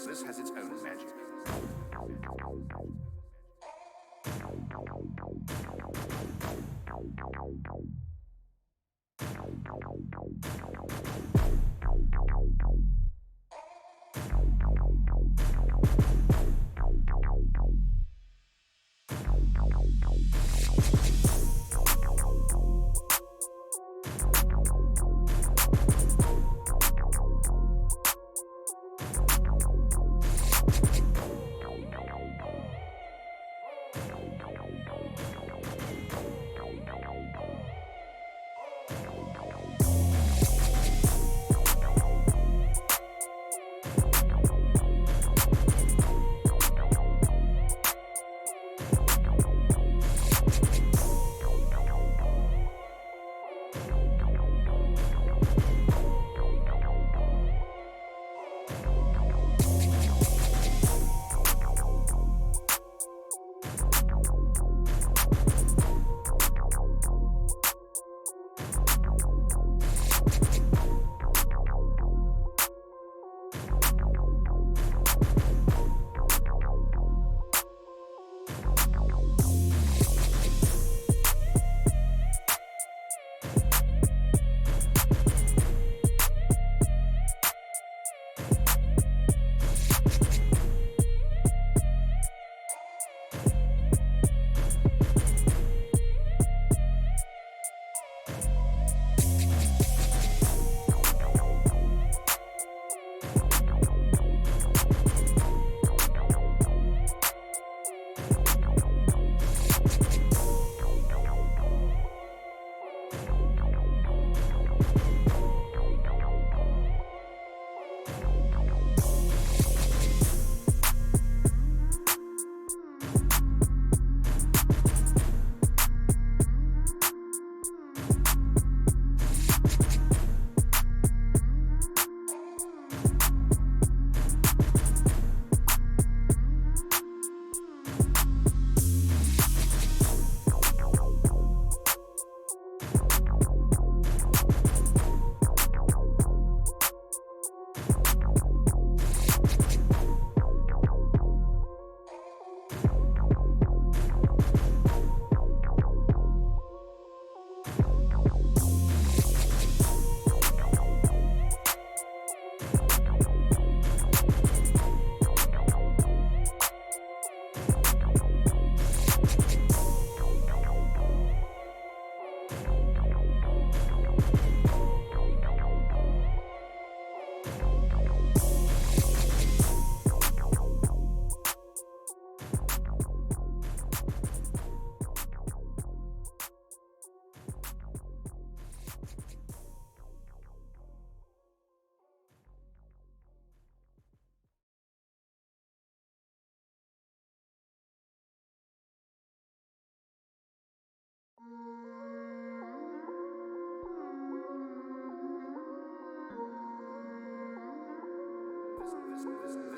This has its own magic.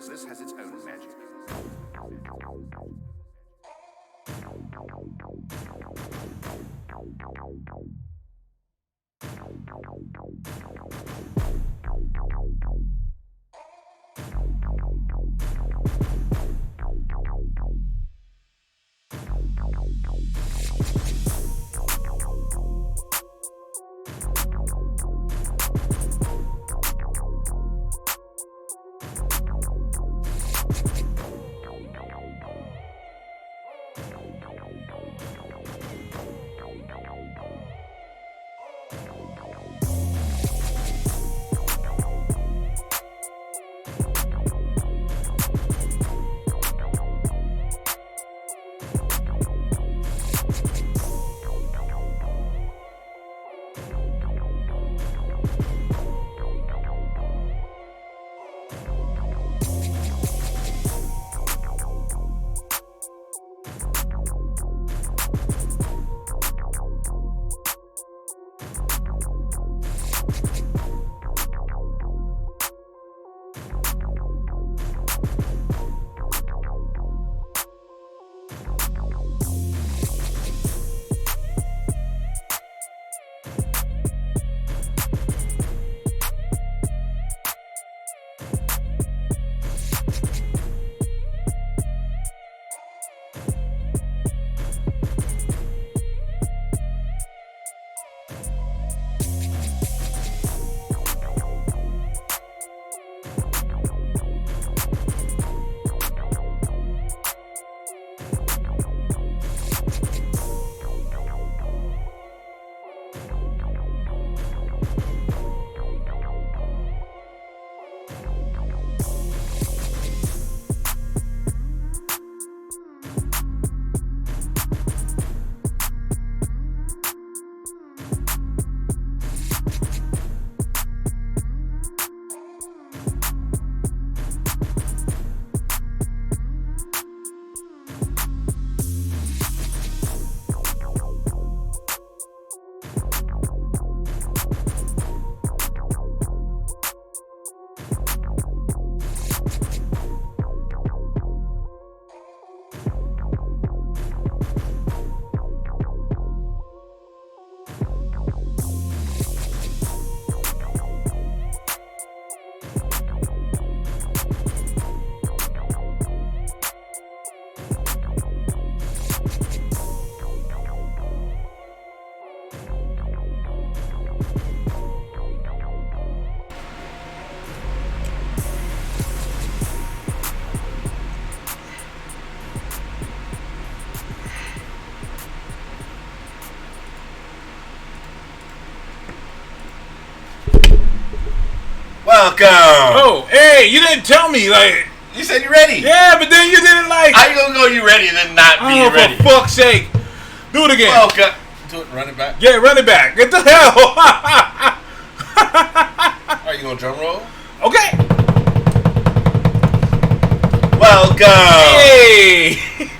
This has its own magic. Welcome. Oh, hey, you didn't tell me, like. You said you ready. Yeah, but then you didn't like. How you gonna go you ready and then not be ready? For fuck's sake. Do it again. Welcome. Do it, run it back. Yeah, run it back. Get the hell. Are you gonna drum roll? Okay. Welcome. Hey.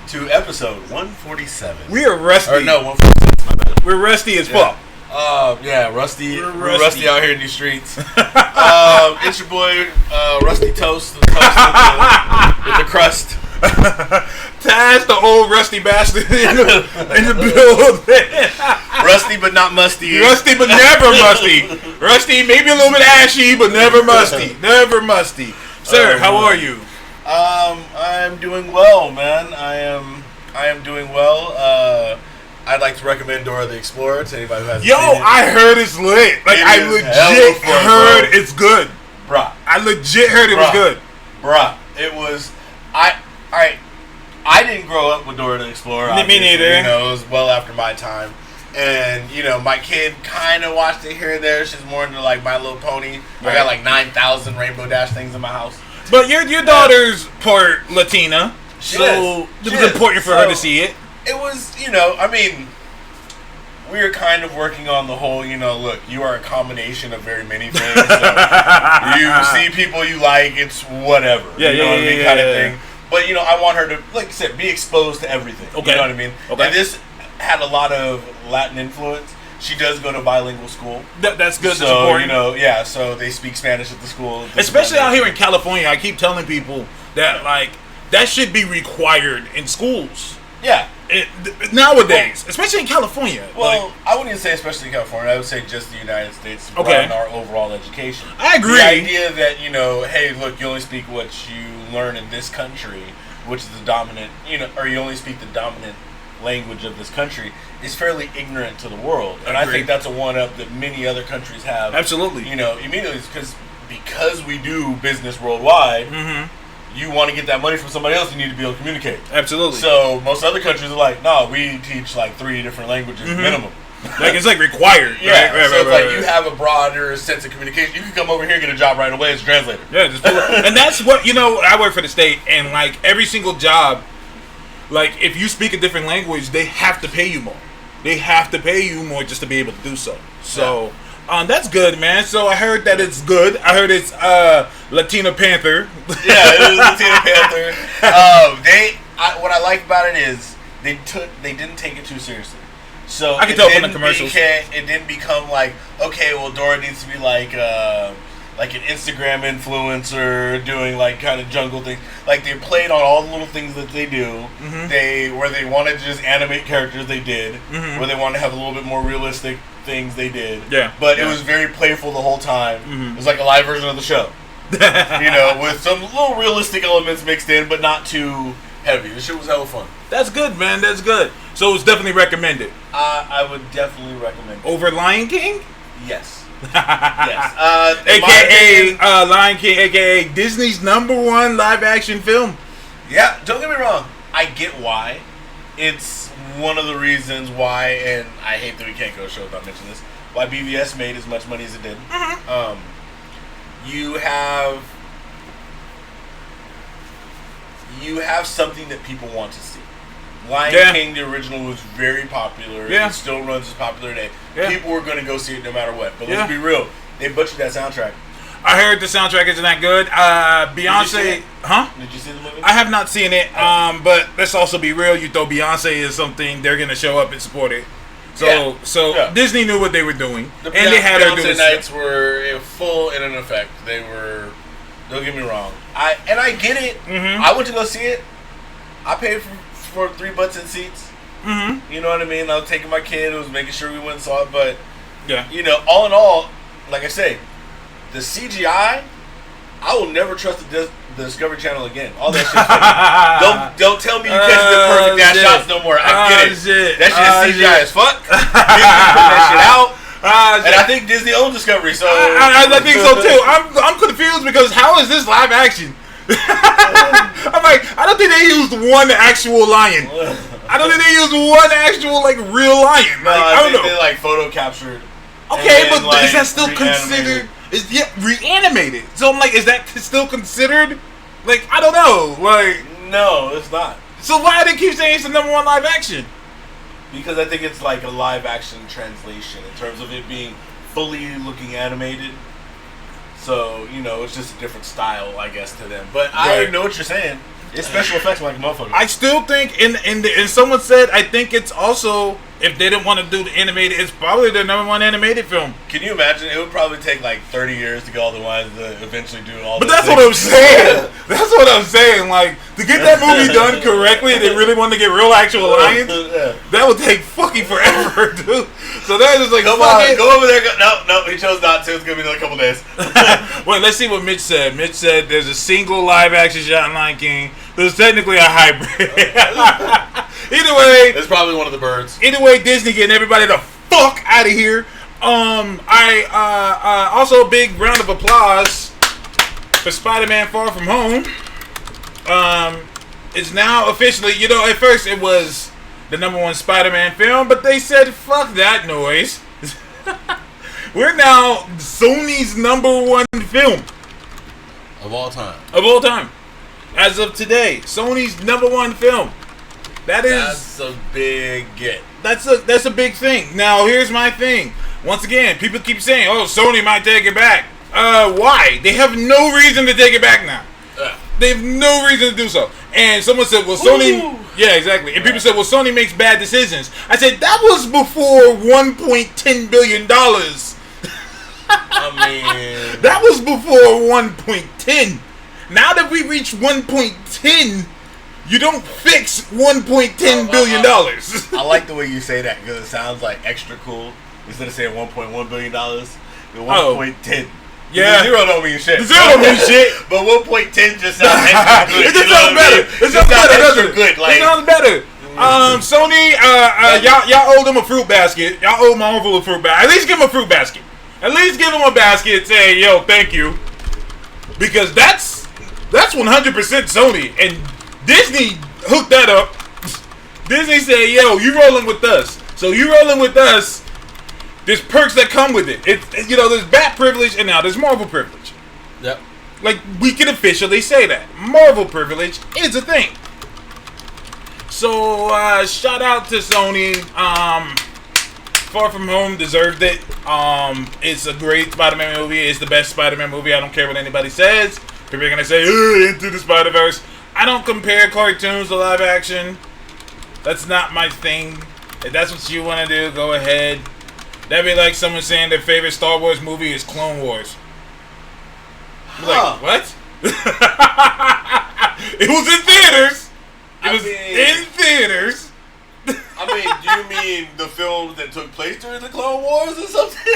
To episode 147. We are rusty. Or no, 146, my bad. We're rusty as fuck. Yeah, rusty. We're We're rusty out here in these streets. It's your boy, Rusty Toast, with the crust. Taz, the old rusty bastard in the building. Rusty but not musty. Rusty but never musty. Rusty, maybe a little bit ashy, but never musty. Never musty. Sir, how are you? I'm doing well, man. I am doing well. I'd like to recommend Dora the Explorer to anybody who hasn't seen it. I heard it's lit. Like, I legit heard it's good. Bruh. I legit heard it was good. Bruh. It was... I didn't grow up with Dora the Explorer. Me neither. You know, it was well after my time. And, you know, my kid kind of watched it here and there. She's more into, like, My Little Pony. Right. I got, like, 9,000 Rainbow Dash things in my house. But your daughter's part Latina. She so is. It was important for her to see it. It was, you know, I mean, we were kind of working on the whole, you know, look, you are a combination of very many things. So you see people you like, it's whatever. Yeah, you know what I mean, kind of thing. Yeah. But, you know, I want her to, like I said, be exposed to everything. Okay. You know what I mean? Okay. And this had a lot of Latin influence. She does go to bilingual school. That's good. So, that's important. you know, yeah, so they speak Spanish at the school. Especially out here in California. I keep telling people that, like, that should be required in schools. Yeah. Nowadays, especially in California. Well, like, I wouldn't even say especially in California. I would say just the United States to broaden our overall education. I agree. The idea that, you know, hey, look, you only speak what you learn in this country, which is the dominant, you know, or you only speak the dominant language of this country, is fairly ignorant to the world. And I think that's a one-up that many other countries have. Absolutely. You know, immediately, because we do business worldwide, you want to get that money from somebody else, you need to be able to communicate. Absolutely. So most other countries are like, no, we teach like 3 different languages minimum. Like, it's like required. Yeah, right, so it's like you have a broader sense of communication. You can come over here and get a job right away as a translator. Yeah, just do it. And that's what, you know, I work for the state, and like every single job, like if you speak a different language, they have to pay you more. They have to pay you more just to be able to do so. So, that's good, man. So I heard that it's good. I heard it's Latina Panther. Yeah, it was Latina Panther. What I like about it is they didn't take it too seriously. So I can tell from the commercials. It didn't become like, okay, well, Dora needs to be like an Instagram influencer doing like kind of jungle things. Like they played on all the little things that they do. Where they wanted to just animate characters, they did. Where they wanted to have a little bit more realistic things, they did. Yeah. But it was very playful the whole time. It was like a live version of the show. You know, with some little realistic elements mixed in, but not too heavy. The shit was hella fun. That's good, man. That's good. So it's definitely recommended. I would definitely recommend it. Over Lion King? Yes. Yes. AKA Lion King, AKA Disney's #1 live action film. Yeah, don't get me wrong. I get why. It's one of the reasons why, and I hate that we can't go to show without mentioning this, why BVS made as much money as it did. You have something that people want to see. Lion King, the original, was very popular. Yeah. It still runs as popular today. Yeah. People were going to go see it no matter what. But let's be real. They butchered that soundtrack. I heard the soundtrack isn't that good. Beyonce, Did you see the movie? I have not seen it. But let's also be real. You throw Beyonce is something they're gonna show up and support it. So Disney knew what they were doing, and they had her do Beyonce this. nights were full and in effect. They were. Don't get me wrong. I get it. I went to go see it. I paid for 3 butts in seats. You know what I mean? I was taking my kid. I was making sure we went and saw it. But you know, all in all, like I say, the CGI, I will never trust the Discovery Channel again. All that shit. Don't tell me you catch the perfect dash shots no more. I get it. That shit is CGI as fuck. Disney put that shit out. And I think Disney owns Discovery, so I think so too. I'm confused because how is this live action? I'm like, I don't think they used one actual lion. I don't think they used one actual like real lion. No, Like, I don't know. They like photo captured Okay, And, but is like, that still reanimated. considered? Is reanimated? So I'm like, is that still considered? Like, I don't know. Like, No, it's not. so why do they keep saying it's the #1 live action? Because I think it's like a live action translation in terms of it being fully looking animated. So, you know, it's just a different style, I guess, to them. But I Right. know what you're saying. It's special effects like a motherfucker. I still think, and someone said, I think it's also, if they didn't want to do the animated, it's probably their #1 animated film. Can you imagine? It would probably take like 30 years to get all the ones to eventually do all But those that's things. what I'm saying. That's what I'm saying. Like, to get that movie done correctly, they really want to get real actual lions. Yeah. That would take fucking forever, dude. So they're just like, Come fuck on, it. go over there. No, he chose not to. It's going to be another couple days. Wait, let's see what Mitch said. Mitch said there's a single live action shot in Lion King. There's technically a hybrid. Either way, It's probably one of the birds. Disney getting everybody the fuck out of here. Also a big round of applause for Spider-Man: Far From Home. It's now officially, you know, at first it was the #1 Spider-Man film, but they said fuck that noise. We're now Sony's #1 film Of all time. of all time. As of today, Sony's #1 film. That is That's a big get. that's a big thing. Now here's my thing. Once again, people keep saying, "Oh, Sony might take it back." Why? They have no reason to take it back now. They have no reason to do so. And someone said, "Well, Sony." Ooh. Yeah, exactly. And people said, "Well, Sony makes bad decisions." I said that was before $1.10 billion. I mean, That was before 1.10. Now that we reach 1.10, you don't fix $1.10 billion. I like the way you say that because it sounds like extra cool. Instead of saying $1.1 billion, the 1.10. Yeah. The zero don't mean shit. The zero don't mean shit. But 1.10 just sounds extra good. It just you know sounds what I better. mean? It sounds better, extra doesn't it? good. Like, It sounds better. Sony, y'all owe them a fruit basket. Y'all owe Marvel a fruit basket. At least give them a fruit basket. At least give them a basket and say, yo, thank you. Because that's 100% Sony. And Disney hooked that up. Disney said, yo, you rolling with us. So you rolling with us, there's perks that come with it. You know, there's Bat privilege and now there's Marvel privilege. Yep. Like, we can officially say that. Marvel privilege is a thing. So, shout out to Sony. Far From Home deserved it. It's a great Spider-Man movie. It's the best Spider-Man movie. I don't care what anybody says. People are going to say, Into the Spider-Verse. I don't compare cartoons to live action. That's not my thing. If that's what you want to do, go ahead. That'd be like someone saying their favorite Star Wars movie is Clone Wars. Like, what? It was in theaters. It was in theaters. I mean, do you mean the films that took place during the Clone Wars or something?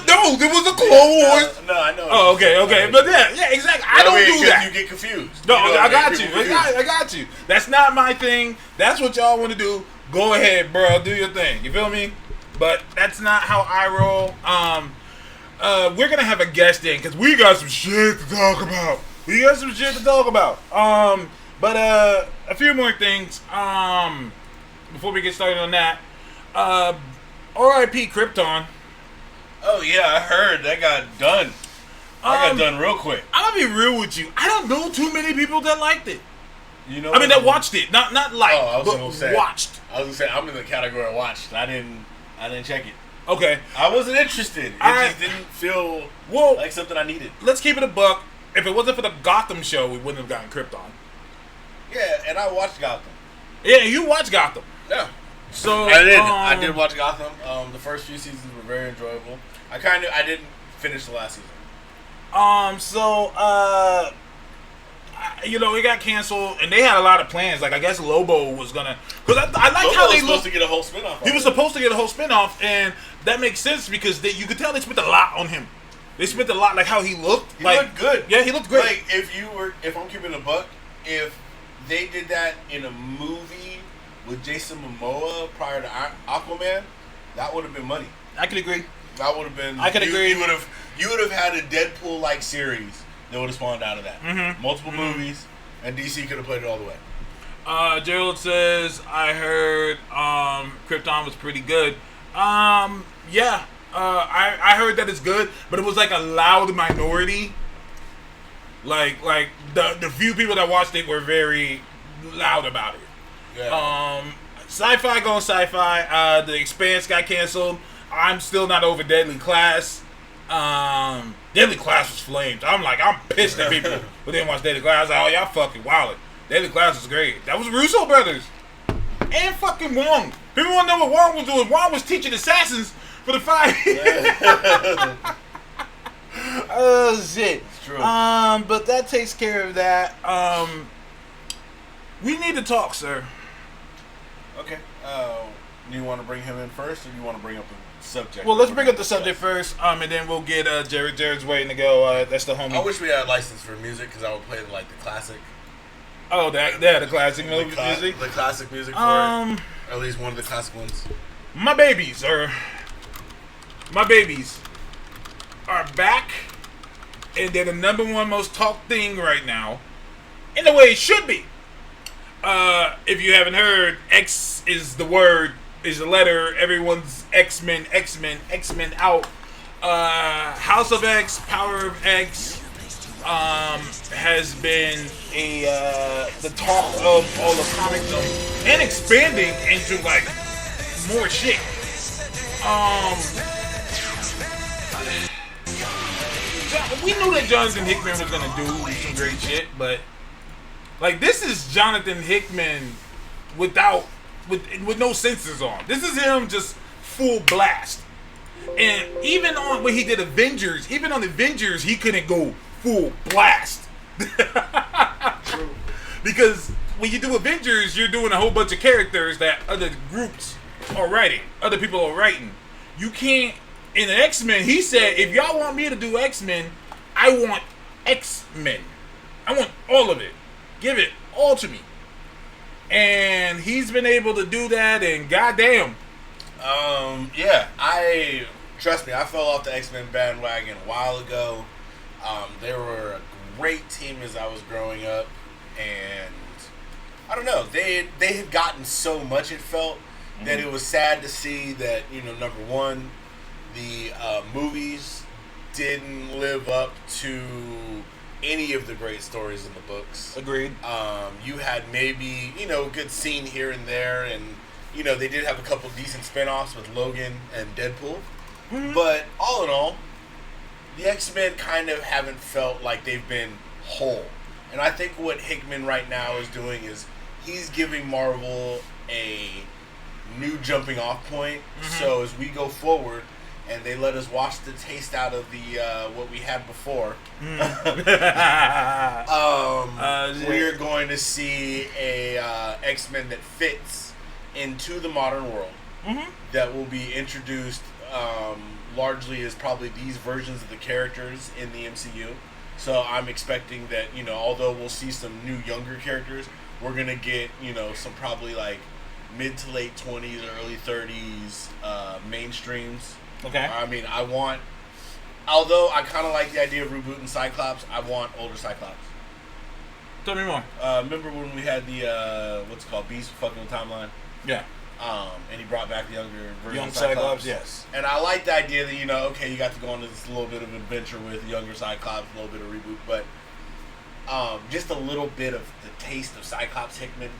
No, there was a Clone Wars. No, I know. Oh, okay. But yeah, exactly. I don't do that. You get confused. No, You know, I got people you. confused. I got you. That's not my thing. That's what y'all want to do. Go ahead, bro. Do your thing. You feel me? But that's not how I roll. We're gonna have a guest in because we got some shit to talk about. But a few more things. Before we get started on that, R.I.P. Krypton. Oh yeah, I heard that got done. I got done real quick. I'm gonna be real with you. I don't know too many people that liked it. You know, I mean, that watched it, not liked, Oh, I was but gonna say. watched. I was gonna say I'm in the category of watched. I didn't check it. Okay. I wasn't interested. It just didn't feel Well, like something I needed. let's keep it a buck. If it wasn't for the Gotham show, we wouldn't have gotten Krypton. Yeah, and I watched Gotham. Yeah, you watch Gotham. Yeah. So I did watch Gotham. The first few seasons were very enjoyable. I didn't finish the last season. You know, it got canceled, and they had a lot of plans. Like, I guess Lobo was gonna, because I like how Lobo they was supposed looked. to get a whole spinoff. He was supposed to get a whole spinoff, and that makes sense because you could tell they spent a lot on him. They spent a lot, like how he looked. He like, looked good. Yeah, he looked great. Like if I'm keeping a buck, if they did that in a movie with Jason Momoa prior to Aquaman, that would have been money. I could agree. That would have been. I could agree. You would have had a Deadpool-like series that would have spawned out of that. Mm-hmm. Multiple movies, and DC could have played it all the way. Gerald says, I heard Krypton was pretty good. Yeah. I heard that it's good, but it was like a loud minority. Like the few people that watched it were very loud about it. Yeah. Sci-fi going sci-fi. The Expanse got canceled. I'm still not over Deadly Class. Deadly Class was flamed. I'm pissed at people who didn't watch Deadly Class. I was like, oh, y'all fucking wildin'. Deadly Class was great. That was Russo brothers. And fucking Wong. People want to know what Wong was doing. Wong was teaching assassins for the fight. Oh, shit. It's true. But that takes care of that. We need to talk, sir. Okay. Do you want to bring him in first, or do you want to bring up the subject? Well, let's bring up the subject first, and then we'll get Jared. Jared's waiting to go. That's the homie. I wish we had a license for music, because I would play the classic. Oh, the classic music. The classic music for it. Or at least one of the classic ones. My babies are back, and they're the number one most talked thing right now, in the way it should be. If you haven't heard, X is the word, is the letter. Everyone's X-Men out. House of X, Power of X, has been the talk of all the comicdom, and expanding into like more shit. We knew that Jonathan Hickman was gonna do some great shit, but like this is Jonathan Hickman with no censors on. This is him just full blast. And even on when he did Avengers, he couldn't go full blast. True. Because when you do Avengers, you're doing a whole bunch of characters that other groups are writing, other people are writing. You can't. In the X-Men, he said, if y'all want me to do X-Men, I want X-Men. I want all of it. Give it all to me. And he's been able to do that, and goddamn. Yeah, trust me, I fell off the X-Men bandwagon a while ago. They were a great team as I was growing up, and I don't know, they had gotten so much, it felt, that it was sad to see that, number one, the movies didn't live up to any of the great stories in the books. Agreed. You had maybe, a good scene here and there, and, they did have a couple decent spinoffs with Logan and Deadpool. Mm-hmm. But all in all, the X-Men kind of haven't felt like they've been whole. And I think what Hickman right now is doing is he's giving Marvel a new jumping off point. Mm-hmm. So as we go forward, and they let us wash the taste out of the what we had before. We're going to see a X-Men that fits into the modern world. Mm-hmm. That will be introduced largely as probably these versions of the characters in the MCU. So I'm expecting that, although we'll see some new younger characters, we're gonna get some probably like mid to late 20s or early 30s mainstreams. Okay. I mean, although I kind of like the idea of rebooting Cyclops, I want older Cyclops. Tell me more. Remember when we had the, what's it called, Beast fucking with Timeline? Yeah. And he brought back the younger version Young of Cyclops. Yes. And I like the idea that, you got to go on this little bit of adventure with younger Cyclops, a little bit of reboot, but just a little bit of the taste of Cyclops Hickman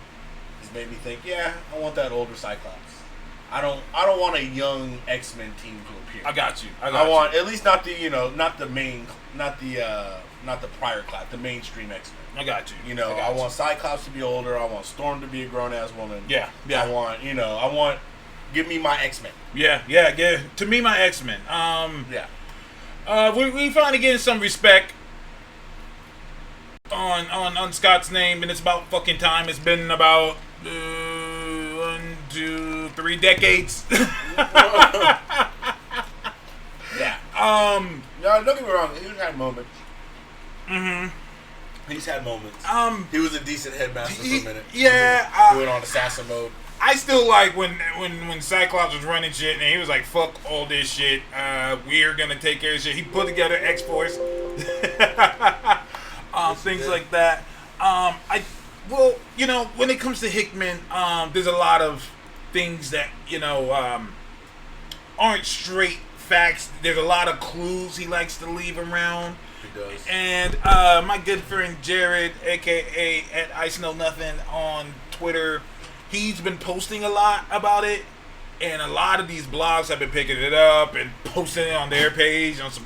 has made me think, yeah, I want that older Cyclops. I don't want a young X-Men team to appear. I got you. I want at least not the not the prior class, the mainstream X-Men. I got you. I want Cyclops to be older. I want Storm to be a grown ass woman. Yeah. I want give me my X-Men. Yeah. To me, my X-Men. Yeah. We finally getting some respect on Scott's name, and it's about fucking time. It's been about 1, 2, 3 decades. Yeah. No, don't get me wrong. He's had moments. Mm-hmm. He's had moments. He was a decent headmaster for a minute. Yeah. Doing on assassin mode. I still like when Cyclops was running shit and he was like, "Fuck all this shit. We're gonna take care of shit." He put together X-Force. Things like that. When it comes to Hickman, there's a lot of things that aren't straightforward facts. There's a lot of clues he likes to leave around. He does. And my good friend Jared, aka at Ice Know Nothing on Twitter, he's been posting a lot about it, and a lot of these blogs have been picking it up and posting it on their page on some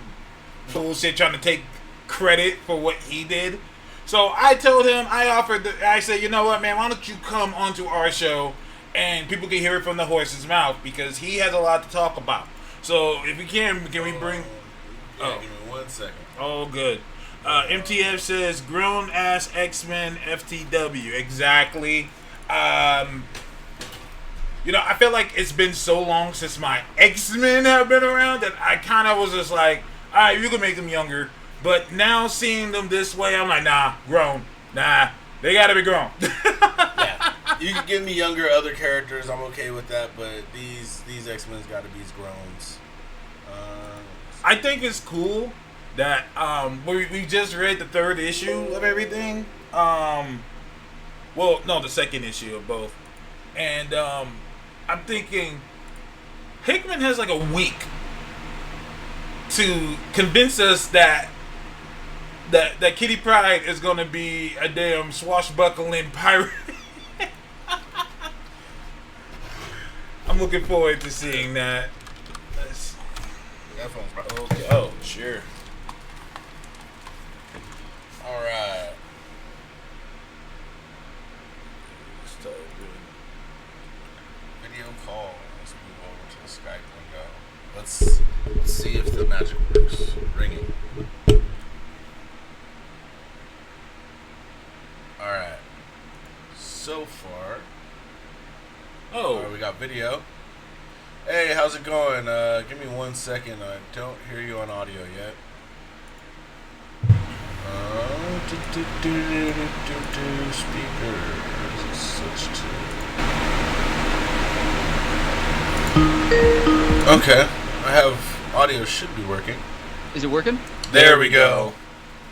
bullshit, trying to take credit for what he did. So I told him, I said, you know what, man, why don't you come onto our show and people can hear it from the horse's mouth, because he has a lot to talk about. So if we can we bring... Yeah, give me 1 second. Oh, good. MTF says, grown-ass X-Men FTW. Exactly. You know, I feel like it's been so long since my X-Men have been around that I kind of was just like, all right, you can make them younger. But now seeing them this way, I'm like, nah, grown. Nah, they got to be grown. Yeah. You can give me younger other characters. I'm okay with that. But these X-Men's got to be growns. I think it's cool that we just read the 3rd issue of everything. Well, no, the 2nd issue of both. And I'm thinking Hickman has like a week to convince us that Kitty Pryde is going to be a damn swashbuckling pirate. I'm looking forward to seeing that. Okay. Oh, sure. All right. Video call. Let's move over to the Skype window. Let's see if the magic works. Ringing. All right. So far. Oh. All right, we got video. Hey, how's it going? Give me 1 second. I don't hear you on audio yet. Speakers. Switch to. Okay, I have audio. Should be working. Is it working? There we go.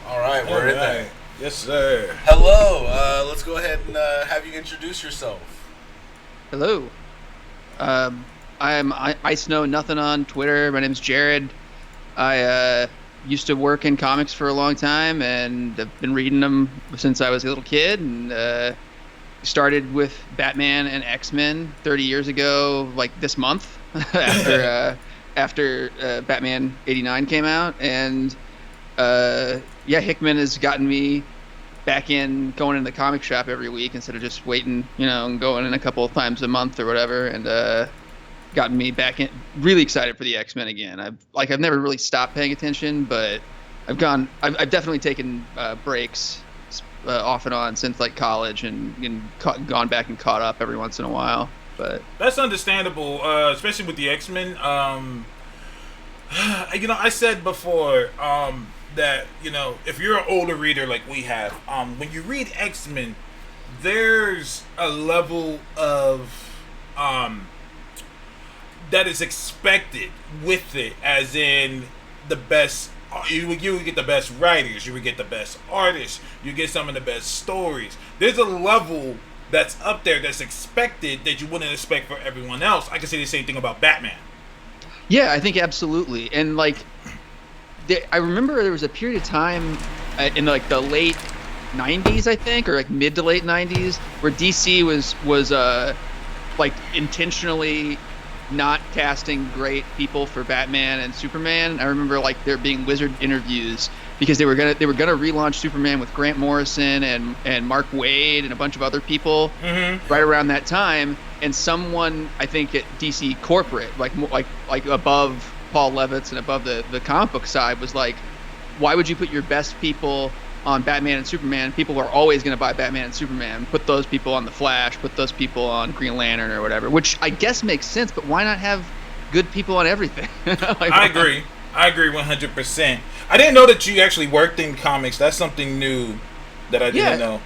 All right, we're in there. Yes, sir. Hello. Let's go ahead and have you introduce yourself. Hello. I'm Ice Know Nothing on Twitter. My name's Jared. I used to work in comics for a long time, and I've been reading them since I was a little kid. And started with Batman and X-Men 30 years ago, like this month, after Batman '89 came out. And Hickman has gotten me back in going in the comic shop every week instead of just waiting, and going in a couple of times a month or whatever. And gotten me back in, really excited for the X-Men again. I've never really stopped paying attention, but I've definitely taken breaks off and on since like college, and gone back and caught up every once in a while. But that's understandable, especially with the X-Men. I said before that if you're an older reader like we have, when you read X-Men, there's a level of that is expected with it, as in the best. You would get the best writers, you would get the best artists, you get some of the best stories. There's a level that's up there that's expected that you wouldn't expect for everyone else. I can say the same thing about Batman. Yeah, I think absolutely. And I remember there was a period of time in like the late '90s, I think, or like mid to late '90s, where DC was like intentionally not casting great people for Batman and Superman. I remember like there being Wizard interviews because they were gonna relaunch Superman with Grant Morrison and Mark Waid and a bunch of other people right around that time. And someone, I think at DC corporate, like above Paul Levitz and above the comic book side, was like, why would you put your best people on Batman and Superman? People are always going to buy Batman and Superman. Put those people on The Flash, put those people on Green Lantern or whatever, which I guess makes sense, but why not have good people on everything? I agree 100%. I didn't know that you actually worked in comics. That's something new that I didn't know.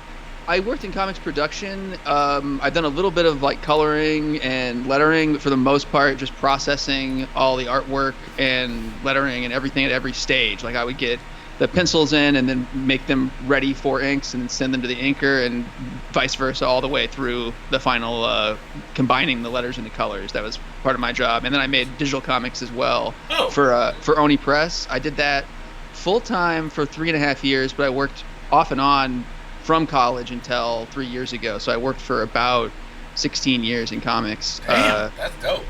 I worked in comics production. I've done a little bit of like coloring and lettering, but for the most part, just processing all the artwork and lettering and everything at every stage. Like I would get the pencils in and then make them ready for inks and send them to the inker and vice versa all the way through the final combining the letters into colors. That was part of my job. And then I made digital comics as well for Oni Press. I did that full time for 3.5 years, but I worked off and on from college until 3 years ago. So I worked for about 16 years in comics. Damn, that's dope.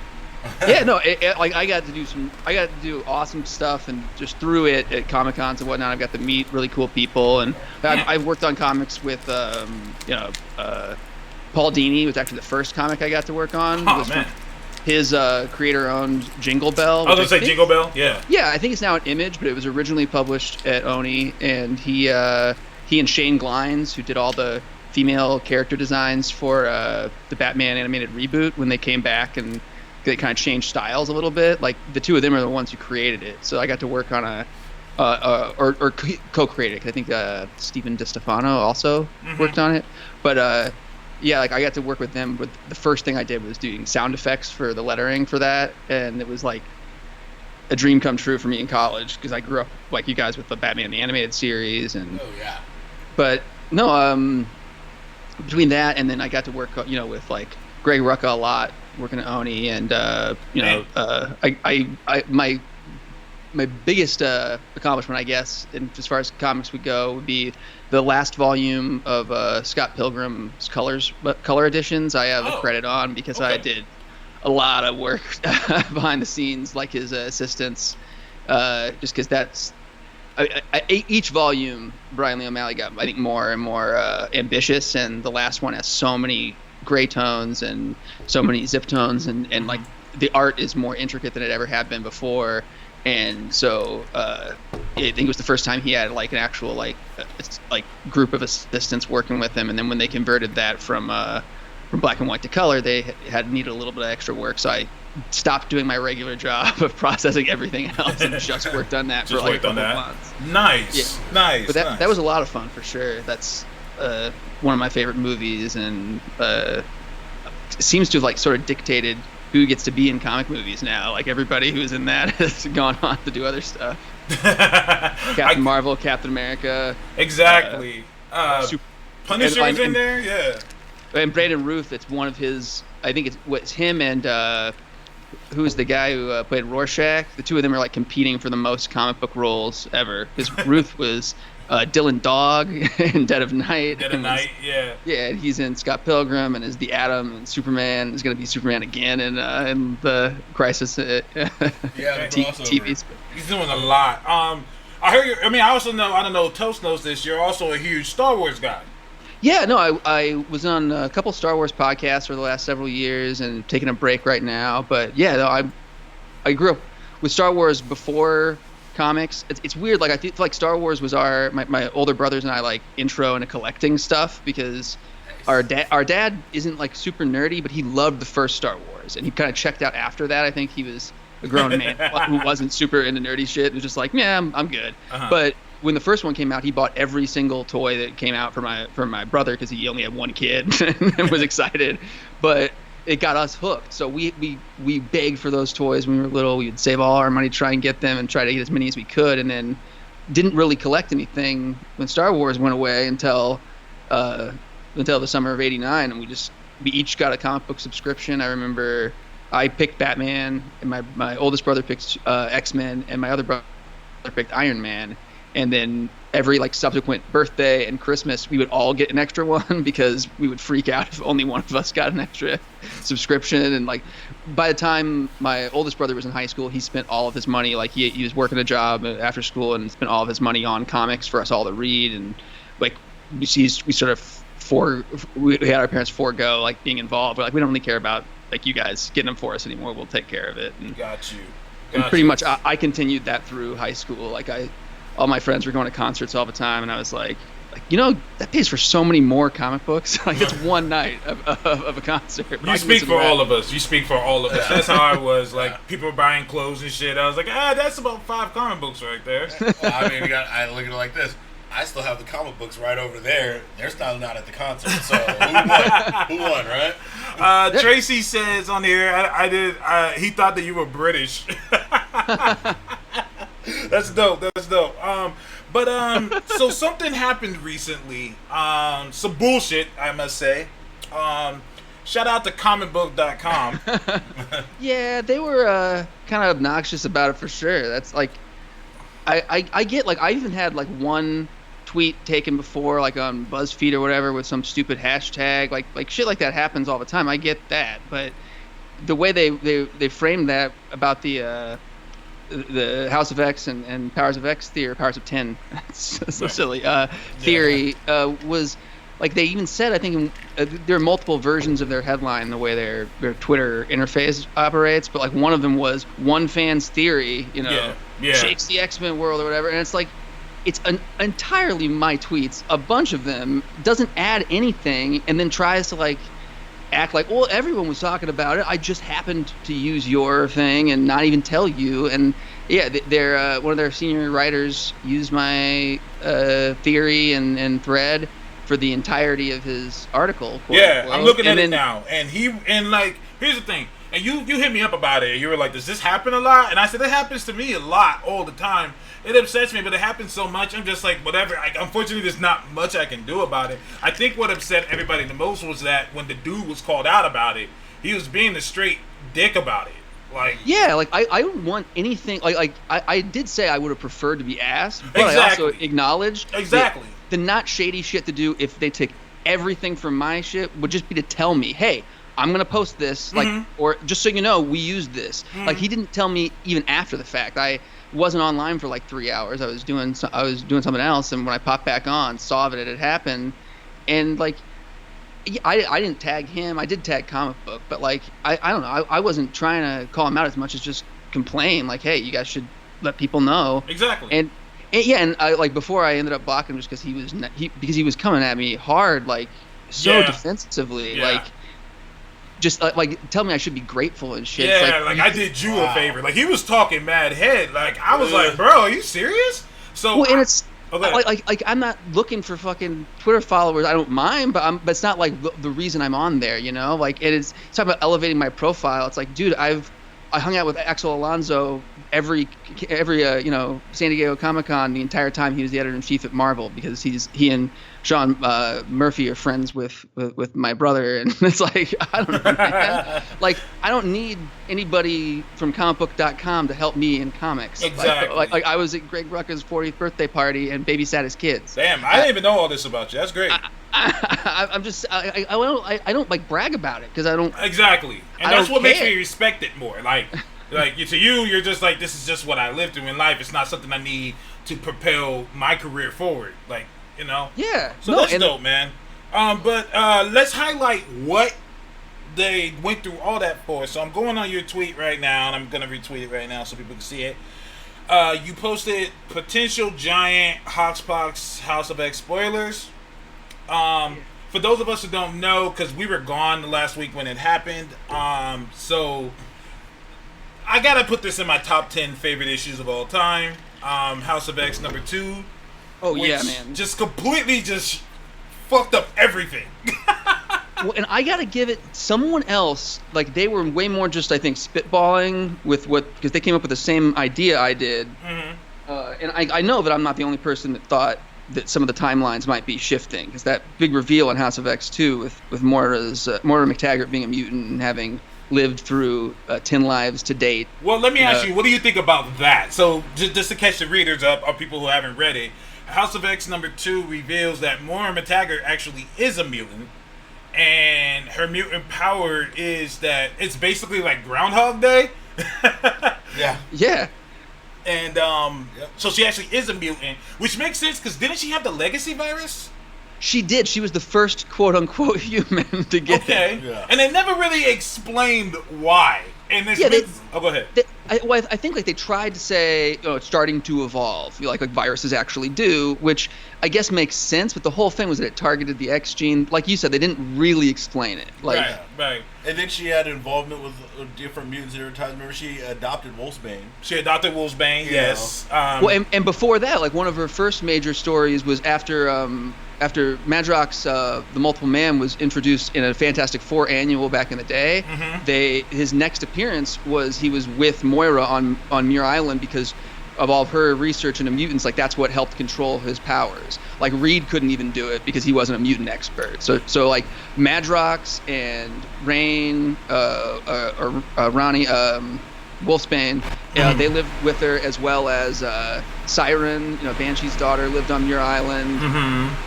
Yeah, no, like I got to do awesome stuff, and just through it at Comic Cons and whatnot, I've got to meet really cool people, and I've worked on comics with, Paul Dini was actually the first comic I got to work on. Oh man, his creator-owned Jingle Bell. I was gonna say Jingle Bell. Yeah. Yeah, I think it's now an Image, but it was originally published at Oni, and he and Shane Glines, who did all the female character designs for the Batman animated reboot when they came back and they kind of changed styles a little bit. Like the two of them are the ones who created it. So I got to work on or co-created it. 'Cause I think Stephen DiStefano also worked on it. But yeah, like I got to work with them. But the first thing I did was doing sound effects for the lettering for that, and it was like a dream come true for me in college because I grew up like you guys with the Batman the animated series and. Oh yeah. But no, between that and then I got to work, with like Greg Rucka a lot, working at Oni, and my biggest accomplishment, I guess, and as far as comics would go, would be the last volume of Scott Pilgrim's color editions. I have a credit on because I did a lot of work behind the scenes, like his assistants, just because that's. Each volume, Brian Lee O'Malley got, I think, more and more ambitious, and the last one has so many gray tones and so many zip tones, and like the art is more intricate than it ever had been before, and so I think it was the first time he had like an actual like group of assistants working with him, and then when they converted that from black and white to color, they had needed a little bit of extra work, so I stopped doing my regular job of processing everything else and just worked on that for like a couple months. Nice, yeah. nice. But that was a lot of fun for sure. That's one of my favorite movies, and seems to have like sort of dictated who gets to be in comic movies now. Like everybody who's in that has gone on to do other stuff. Captain Marvel, Captain America. Exactly. Punisher's in there, yeah. And Brandon Ruth, it's one of his. I think it's him and who's the guy who played Rorschach. The two of them are like competing for the most comic book roles ever. Because Ruth was Dylan Dog in Dead of Night. Yeah. Yeah, and he's in Scott Pilgrim and is the Atom, and Superman is going to be Superman again in the Crisis TV. He's doing a lot. I heard. I also know. I don't know. Toast knows this. You're also a huge Star Wars guy. Yeah, no, I was on a couple Star Wars podcasts for the last several years and taking a break right now. But yeah, no, I grew up with Star Wars before comics. It's weird. Like I feel like Star Wars was my older brothers and I like intro into collecting stuff because our dad isn't like super nerdy, but he loved the first Star Wars, and he kind of checked out after that. I think he was a grown man who wasn't super into nerdy shit. It was just like, yeah, I'm good. But when the first one came out, he bought every single toy that came out for my brother because he only had one kid and was excited. But it got us hooked. So we begged for those toys when we were little. We would save all our money to try and get them and try to get as many as we could, and then didn't really collect anything when Star Wars went away until the summer of '89, and we each got a comic book subscription. I remember I picked Batman, and my oldest brother picked X-Men, and my other brother picked Iron Man. And then every like subsequent birthday and Christmas, we would all get an extra one because we would freak out if only one of us got an extra subscription. And like by the time my oldest brother was in high school, he spent all of his money. Like he was working a job after school and spent all of his money on comics for us all to read. And like we sort of we had our parents forego like being involved. We're like, we don't really care about like you guys getting them for us anymore. We'll take care of it. And, Got you. And pretty much I continued that through high school. Like all my friends were going to concerts all the time, and I was like, that pays for so many more comic books. Like it's one night of a concert. You speak for all of us. That's how I was. Like people were buying clothes and shit. I was like, that's about 5 comic books right there. Well, I mean, I look at it like this. I still have the comic books right over there. They're still not at the concert. So who won, right? Tracy says on the air, he thought that you were British. That's dope. That's dope. So something happened recently. Some bullshit, I must say. Shout out to comicbook.com. Yeah, they were kind of obnoxious about it for sure. That's like, I get, like, I even had like one tweet taken before, like on BuzzFeed or whatever, with some stupid hashtag, like shit like that happens all the time. I get that, but the way they framed that about the House of X and Powers of X theory, Powers of 10, so silly, theory, was like, they even said, I think there are multiple versions of their headline, the way their Twitter interface operates, but like one of them was one fan's theory, shakes the X-Men world or whatever, and it's like, it's entirely my tweets, a bunch of them, doesn't add anything, and then tries to like act like, well, everyone was talking about it, I just happened to use your thing and not even tell you. And yeah, they're one of their senior writers used my theory and thread for the entirety of his article. Yeah, I'm looking at it now, and here's the thing, and you hit me up about it. You were like, does this happen a lot? And I said, it happens to me a lot, all the time. It upsets me, but it happens so much. I'm just like, whatever. Unfortunately, there's not much I can do about it. I think what upset everybody the most was that when the dude was called out about it, he was being a straight dick about it. Like, yeah, like I don't want anything. I did say I would have preferred to be asked, but exactly. I also acknowledged exactly the not shady shit to do if they took everything from my shit would just be to tell me, hey, I'm gonna post this, like, or just so you know, we used this. Like, he didn't tell me even after the fact. I wasn't online for like 3 hours. I was doing something else, and when I popped back on, saw that it had happened, and like, I didn't tag him. I did tag Comic Book, but like, I don't know. I wasn't trying to call him out as much as just complain, like, hey, you guys should let people know. Exactly. And I, like, before I ended up blocking him just because he was coming at me hard, like, so defensively, like. Just like tell me I should be grateful and shit. Yeah, like I did you a favor. Like, he was talking mad head. Like, I was like, bro, are you serious? So well, and it's like I'm not looking for fucking Twitter followers. I don't mind, but it's not like the reason I'm on there. You know, like it's talking about elevating my profile. It's like, dude, I hung out with Axel Alonso every San Diego Comic-Con the entire time he was the editor-in-chief at Marvel, because he and Sean Murphy are friends with my brother, and it's like, I don't know, man. Like, I don't need anybody from comicbook.com to help me in comics. Exactly. Like I was at Greg Rucka's 40th birthday party and babysat his kids. Damn, I didn't even know all this about you. That's great. I'm just I don't like brag about it because I don't. Exactly, and I that's don't what makes care. me respect it more. Like to you, you're just like, this is just what I lived through in life. It's not something I need to propel my career forward. Like, you know. Yeah. So that's dope, man. But let's highlight what they went through all that for. So I'm going on your tweet right now, and I'm gonna retweet it right now so people can see it. You posted potential giant Hoxpox House of X spoilers. For those of us who don't know, because we were gone the last week when it happened, so I gotta put this in my top 10 favorite issues of all time. House of X #2. Oh yeah, man. Just completely just fucked up everything. Well, and I gotta give it someone else. Like, they were way more just, I think, spitballing with because they came up with the same idea I did. And I know that I'm not the only person that thought that some of the timelines might be shifting, because that big reveal in House of X 2 with Moira McTaggart being a mutant and having lived through 10 lives to date. Well, let me ask you, what do you think about that? So, just to catch the readers up, or people who haven't read it, House of X #2 reveals that Moira McTaggart actually is a mutant, and her mutant power is that it's basically like Groundhog Day. Yeah. And so she actually is a mutant, which makes sense, because didn't she have the legacy virus? She did. She was the first quote-unquote human to get it. Yeah. And they never really explained why. And this go ahead. I think like they tried to say, it's starting to evolve, like viruses actually do, which I guess makes sense. But the whole thing was that it targeted the X gene. Like you said, they didn't really explain it. Like, right. And then she had involvement with different mutants at her time. Remember, she adopted Wolfsbane. Yes. Well, and before that, like, one of her first major stories was after Madrox, the Multiple Man, was introduced in a Fantastic Four annual back in the day. His next appearance was he was with Moira on Muir Island, because of all of her research into mutants, like that's what helped control his powers. Like Reed couldn't even do it because he wasn't a mutant expert. So like Madrox and Rain, Ronnie, Wolfsbane, they lived with her, as well as Siren, Banshee's daughter, lived on Muir Island,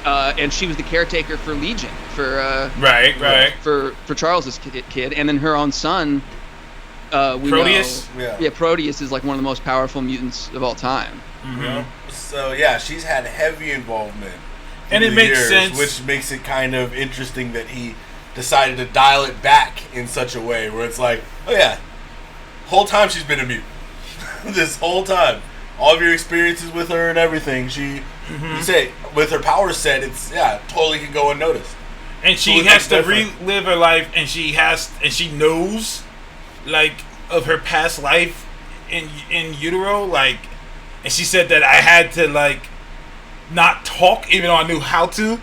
and she was the caretaker for Legion, for for Charles's kid, and then her own son. Proteus? Proteus is like one of the most powerful mutants of all time. So she's had heavy involvement, and it makes sense, which makes it kind of interesting that he decided to dial it back in such a way where it's like, oh yeah, whole time she's been a mutant. This whole time, all of your experiences with her and everything, you say with her power set, it's totally can go unnoticed. And she has to relive her life, and she knows, like, of her past life in utero, like, and she said that I had to, like, not talk even though I knew how to.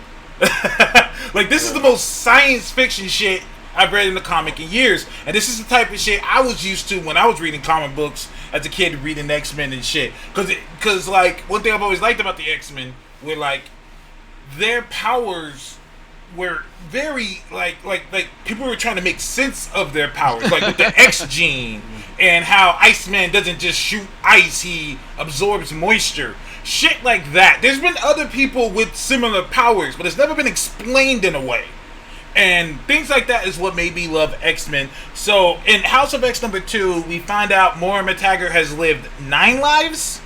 Like, this is the most science fiction shit I've read in the comic in years, and this is the type of shit I was used to when I was reading comic books as a kid, reading X-Men and shit. Cause like, one thing I've always liked about the X-Men were, like, their powers were very like people were trying to make sense of their powers, like with the X gene and how Iceman doesn't just shoot ice, he absorbs moisture, shit like that. There's been other people with similar powers, but it's never been explained in a way, and things like that is what made me love X-Men. So in House of X #2, we find out Moira McTaggart has lived 9 lives,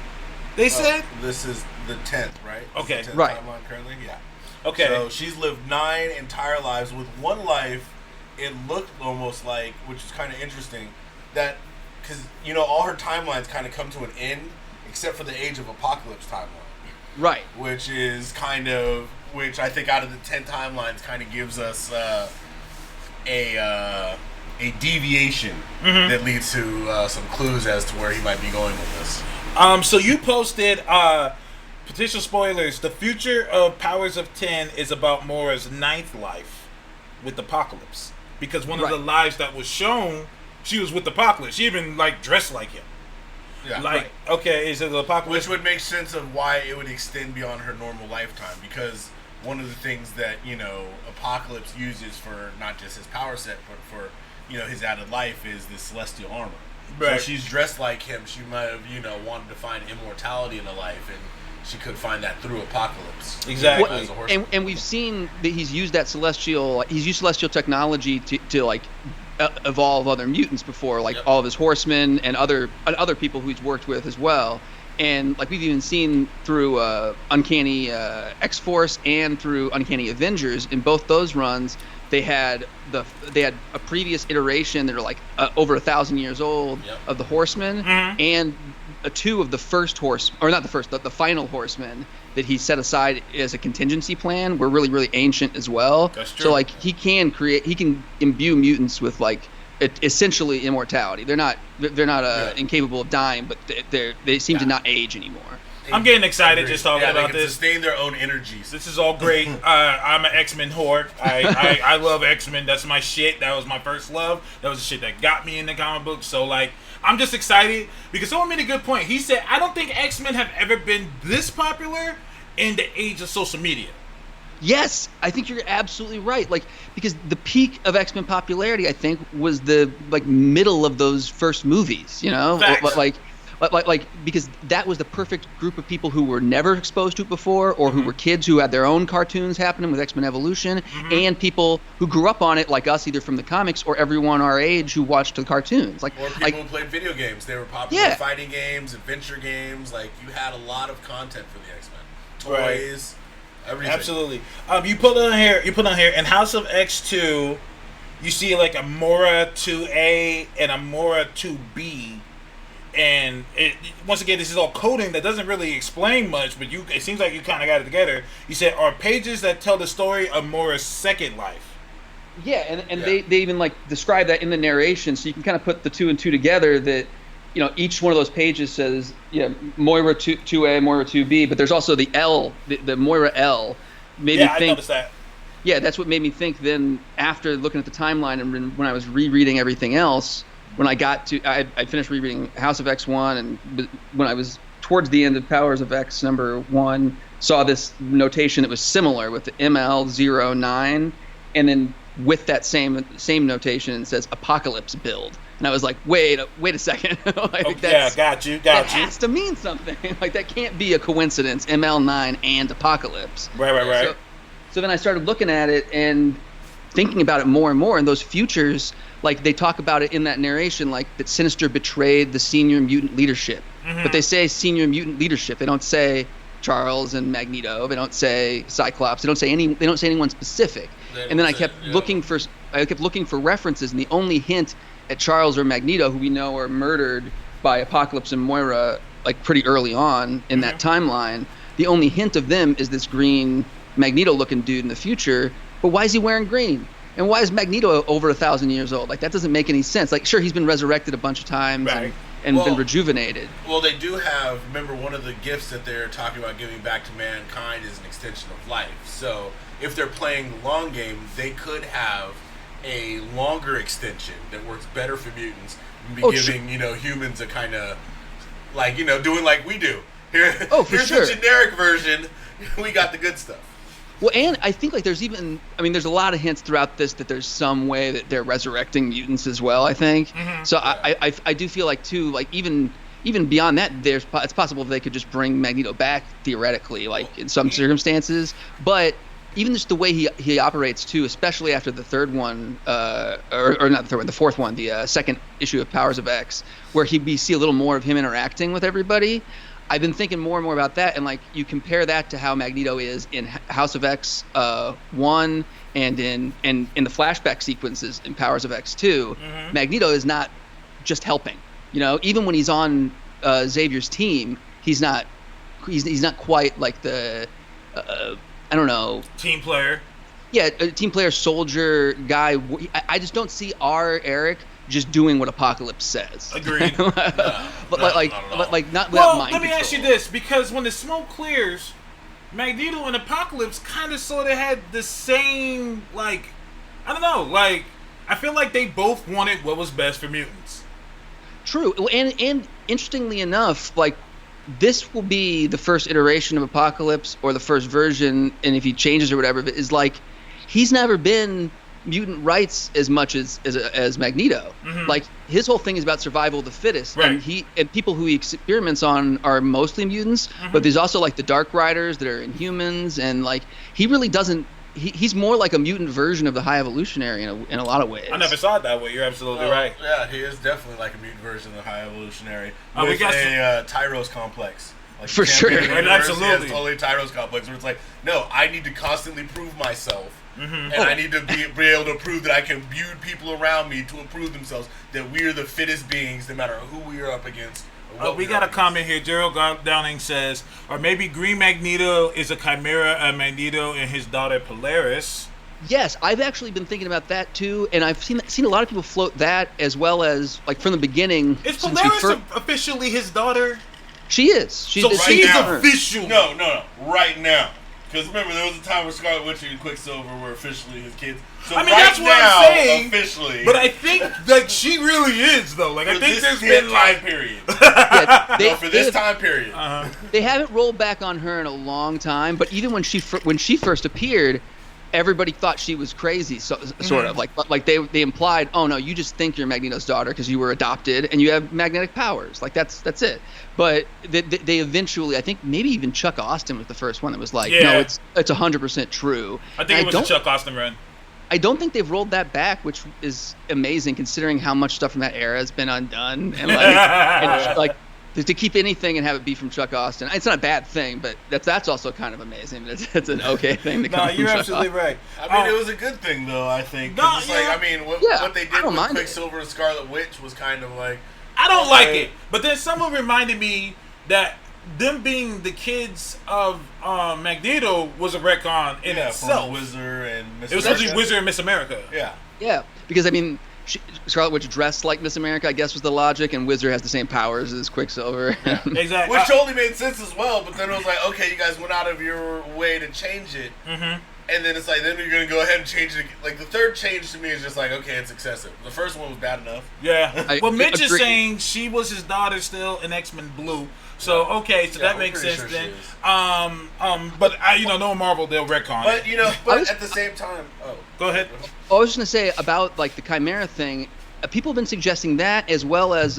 they said. This is the 10th, right? Okay. This is the 10th Right. timeline currently? Yeah. Okay. So she's lived 9 entire lives. With one life, it looked almost like, which is kind of interesting, that, because, all her timelines kind of come to an end, except for the Age of Apocalypse timeline. Right. Which I think out of the 10 timelines kind of gives us a deviation that leads to some clues as to where he might be going with this. So you posted, potential spoilers, the future of Powers of 10 is about Moira's 9th life with Apocalypse. Because one of the lives that was shown, she was with Apocalypse. She even, like, dressed like him. Yeah. Okay, is it the Apocalypse? Which would make sense of why it would extend beyond her normal lifetime, because one of the things that, Apocalypse uses for not just his power set, but for, his added life is the celestial armor. Right. So she's dressed like him. She might have, wanted to find immortality in a life, and she could find that through Apocalypse. Exactly. As a horseman. And we've seen that he's used celestial technology to like evolve other mutants before, like all of his horsemen and other people who he's worked with as well. And like we've even seen through Uncanny X-Force and through Uncanny Avengers, in both those runs, they had a previous iteration that are like over 1,000 years old of the Horsemen, and 2 of the first the final Horsemen that he set aside as a contingency plan were really, really ancient as well. That's true. So like he can imbue mutants with like essentially immortality. They're not incapable of dying, but they seem to not age anymore. I'm getting excited just talking they about can this. sustain their own energies. This is all great. I'm an X-Men whore. I love X-Men. That's my shit. That was my first love. That was the shit that got me in the comic book. So, like, I'm just excited because someone made a good point. He said, I don't think X-Men have ever been this popular in the age of social media. Yes, I think you're absolutely right. Like, because the peak of X-Men popularity, I think, was the like middle of those first movies. Facts. Like because that was the perfect group of people who were never exposed to it before, or who were kids who had their own cartoons happening with X-Men Evolution, and people who grew up on it, like us, either from the comics or everyone our age who watched the cartoons. Like, or people who played video games. They were popular fighting games, adventure games. Like, you had a lot of content for the X-Men. Toys, everything. Absolutely. You put on here in House of X2, you see like a Moira 2A and a Moira 2B. And once again, this is all coding that doesn't really explain much, but it seems like you kind of got it together. You said, are pages that tell the story of Moira's second life. Yeah, and they even like describe that in the narration, so you can kind of put the 2 and 2 together. That each one of those pages says Moira 2A, Moira 2B, but there's also the L, the Moira L. I noticed that. Yeah, that's what made me think. Then after looking at the timeline and when I was rereading everything else. When I got to, I finished rereading House of X1, and when I was towards the end of Powers of X #1, saw this notation that was similar with the ML09, and then with that same notation it says Apocalypse build. And I was like, wait a second. Like, got you. That has to mean something. Like, that can't be a coincidence, ML9 and Apocalypse. Right. So then I started looking at it and thinking about it more and more, and those futures, like, they talk about it in that narration, like, that Sinister betrayed the senior mutant leadership. But they say senior mutant leadership. They don't say Charles and Magneto. They don't say Cyclops. They don't say anyone specific. And then I kept looking for references, and the only hint at Charles or Magneto, who we know are murdered by Apocalypse and Moira, like, pretty early on in that timeline, the only hint of them is this green Magneto-looking dude in the future. But why is he wearing green? And why is Magneto over 1,000 years old? Like, that doesn't make any sense. Like, sure, he's been resurrected a bunch of times and been rejuvenated. Well, they do have, remember, one of the gifts that they're talking about giving back to mankind is an extension of life. So if they're playing the long game, they could have a longer extension that works better for mutants and be giving, humans a kind of, like, doing like we do. Here's the generic version. We got the good stuff. Well, and I think, like, there's a lot of hints throughout this that there's some way that they're resurrecting mutants as well, I think. So I do feel like, too, like, even beyond that, it's possible they could just bring Magneto back, theoretically, like, in some circumstances. But even just the way he operates, too, especially after the third one, or not the third one, the fourth one, the second issue of Powers of X, where we see a little more of him interacting with everybody. I've been thinking more and more about that, and, like, you compare that to how Magneto is in House of X 1 and in the flashback sequences in Powers of X 2. Magneto is not just helping. Even when he's on Xavier's team, he's not quite like the I don't know, team player. Yeah, a team player, soldier guy. I just don't see our Eric just doing what Apocalypse says. Agreed. Not without mind let me control. ask you this, because when the smoke clears, Magneto and Apocalypse kind of sort of had the same, like, I don't know, like, I feel like they both wanted what was best for mutants. True, and interestingly enough, like, this will be the first iteration of Apocalypse, or the first version, and if he changes or whatever, is like, he's never been mutant rights as much as Magneto. Like, his whole thing is about survival of the fittest, and people who he experiments on are mostly mutants, but there's also, like, the Dark Riders that are Inhumans, and, like, he really doesn't. He's more like a mutant version of the High Evolutionary in a lot of ways. I never saw it that way. You're absolutely right. Yeah, he is definitely like a mutant version of the High Evolutionary we with got a Tyros complex. Like, For sure. Absolutely. He has totally a Tyros complex where it's like, no, I need to constantly prove myself. And I need to be able to prove that I can build people around me to improve themselves, that we are the fittest beings no matter who we are up against. We got a comment here. Gerald Downing says, or maybe Green Magneto is a chimera of Magneto and his daughter Polaris. Yes, I've actually been thinking about that too, and I've seen a lot of people float that, as well as, like, from the beginning. Is Polaris officially his daughter? She is. She's official. No, right now. Because remember, there was a time where Scarlet Witch and Quicksilver were officially his kids. So that's what I'm saying. Officially. But I think, like, she really is, though. Like, I think there's been, time like, period. For this time period. They haven't rolled back on her in a long time, but even when she first appeared, everybody thought she was crazy, sort of. Like they implied, oh no, you just think you're Magneto's daughter because you were adopted and you have magnetic powers. Like, that's it. But they eventually, I think maybe even Chuck Austin was the first one that was like, no, it's 100% true. I think it was a Chuck Austin run. I don't think they've rolled that back, which is amazing considering how much stuff from that era has been undone. And like to keep anything and have it be from Chuck Austin, it's not a bad thing, but that's also kind of amazing. But it's an okay thing to come from you're Chuck absolutely Austin. right. I mean, it was a good thing, though, I think. What they did with Quicksilver and Scarlet Witch was kind of like... I don't like it. But then someone reminded me that them being the kids of Magneto was a retcon in itself. From Wizard and Miss America. It was actually Wizard and Miss America. Yeah, because, I mean, Scarlet Witch dressed like Miss America, I guess, was the logic, and Wizard has the same powers as Quicksilver. Exactly. Which totally made sense as well, but then it was like, okay, you guys went out of your way to change it. And then it's like, then you're going to go ahead and change it. Like, the third change to me is just like, okay, it's excessive. The first one was bad enough. Yeah. Well, Mitch is agree. saying she was his daughter still in X-Men Blue. So okay, so Yeah, that I'm makes pretty sense sure then. she is. But knowing Marvel, they'll retcon But it. at the same time, Go ahead. I was just gonna say about like the Chimera thing. People have been suggesting that, as well as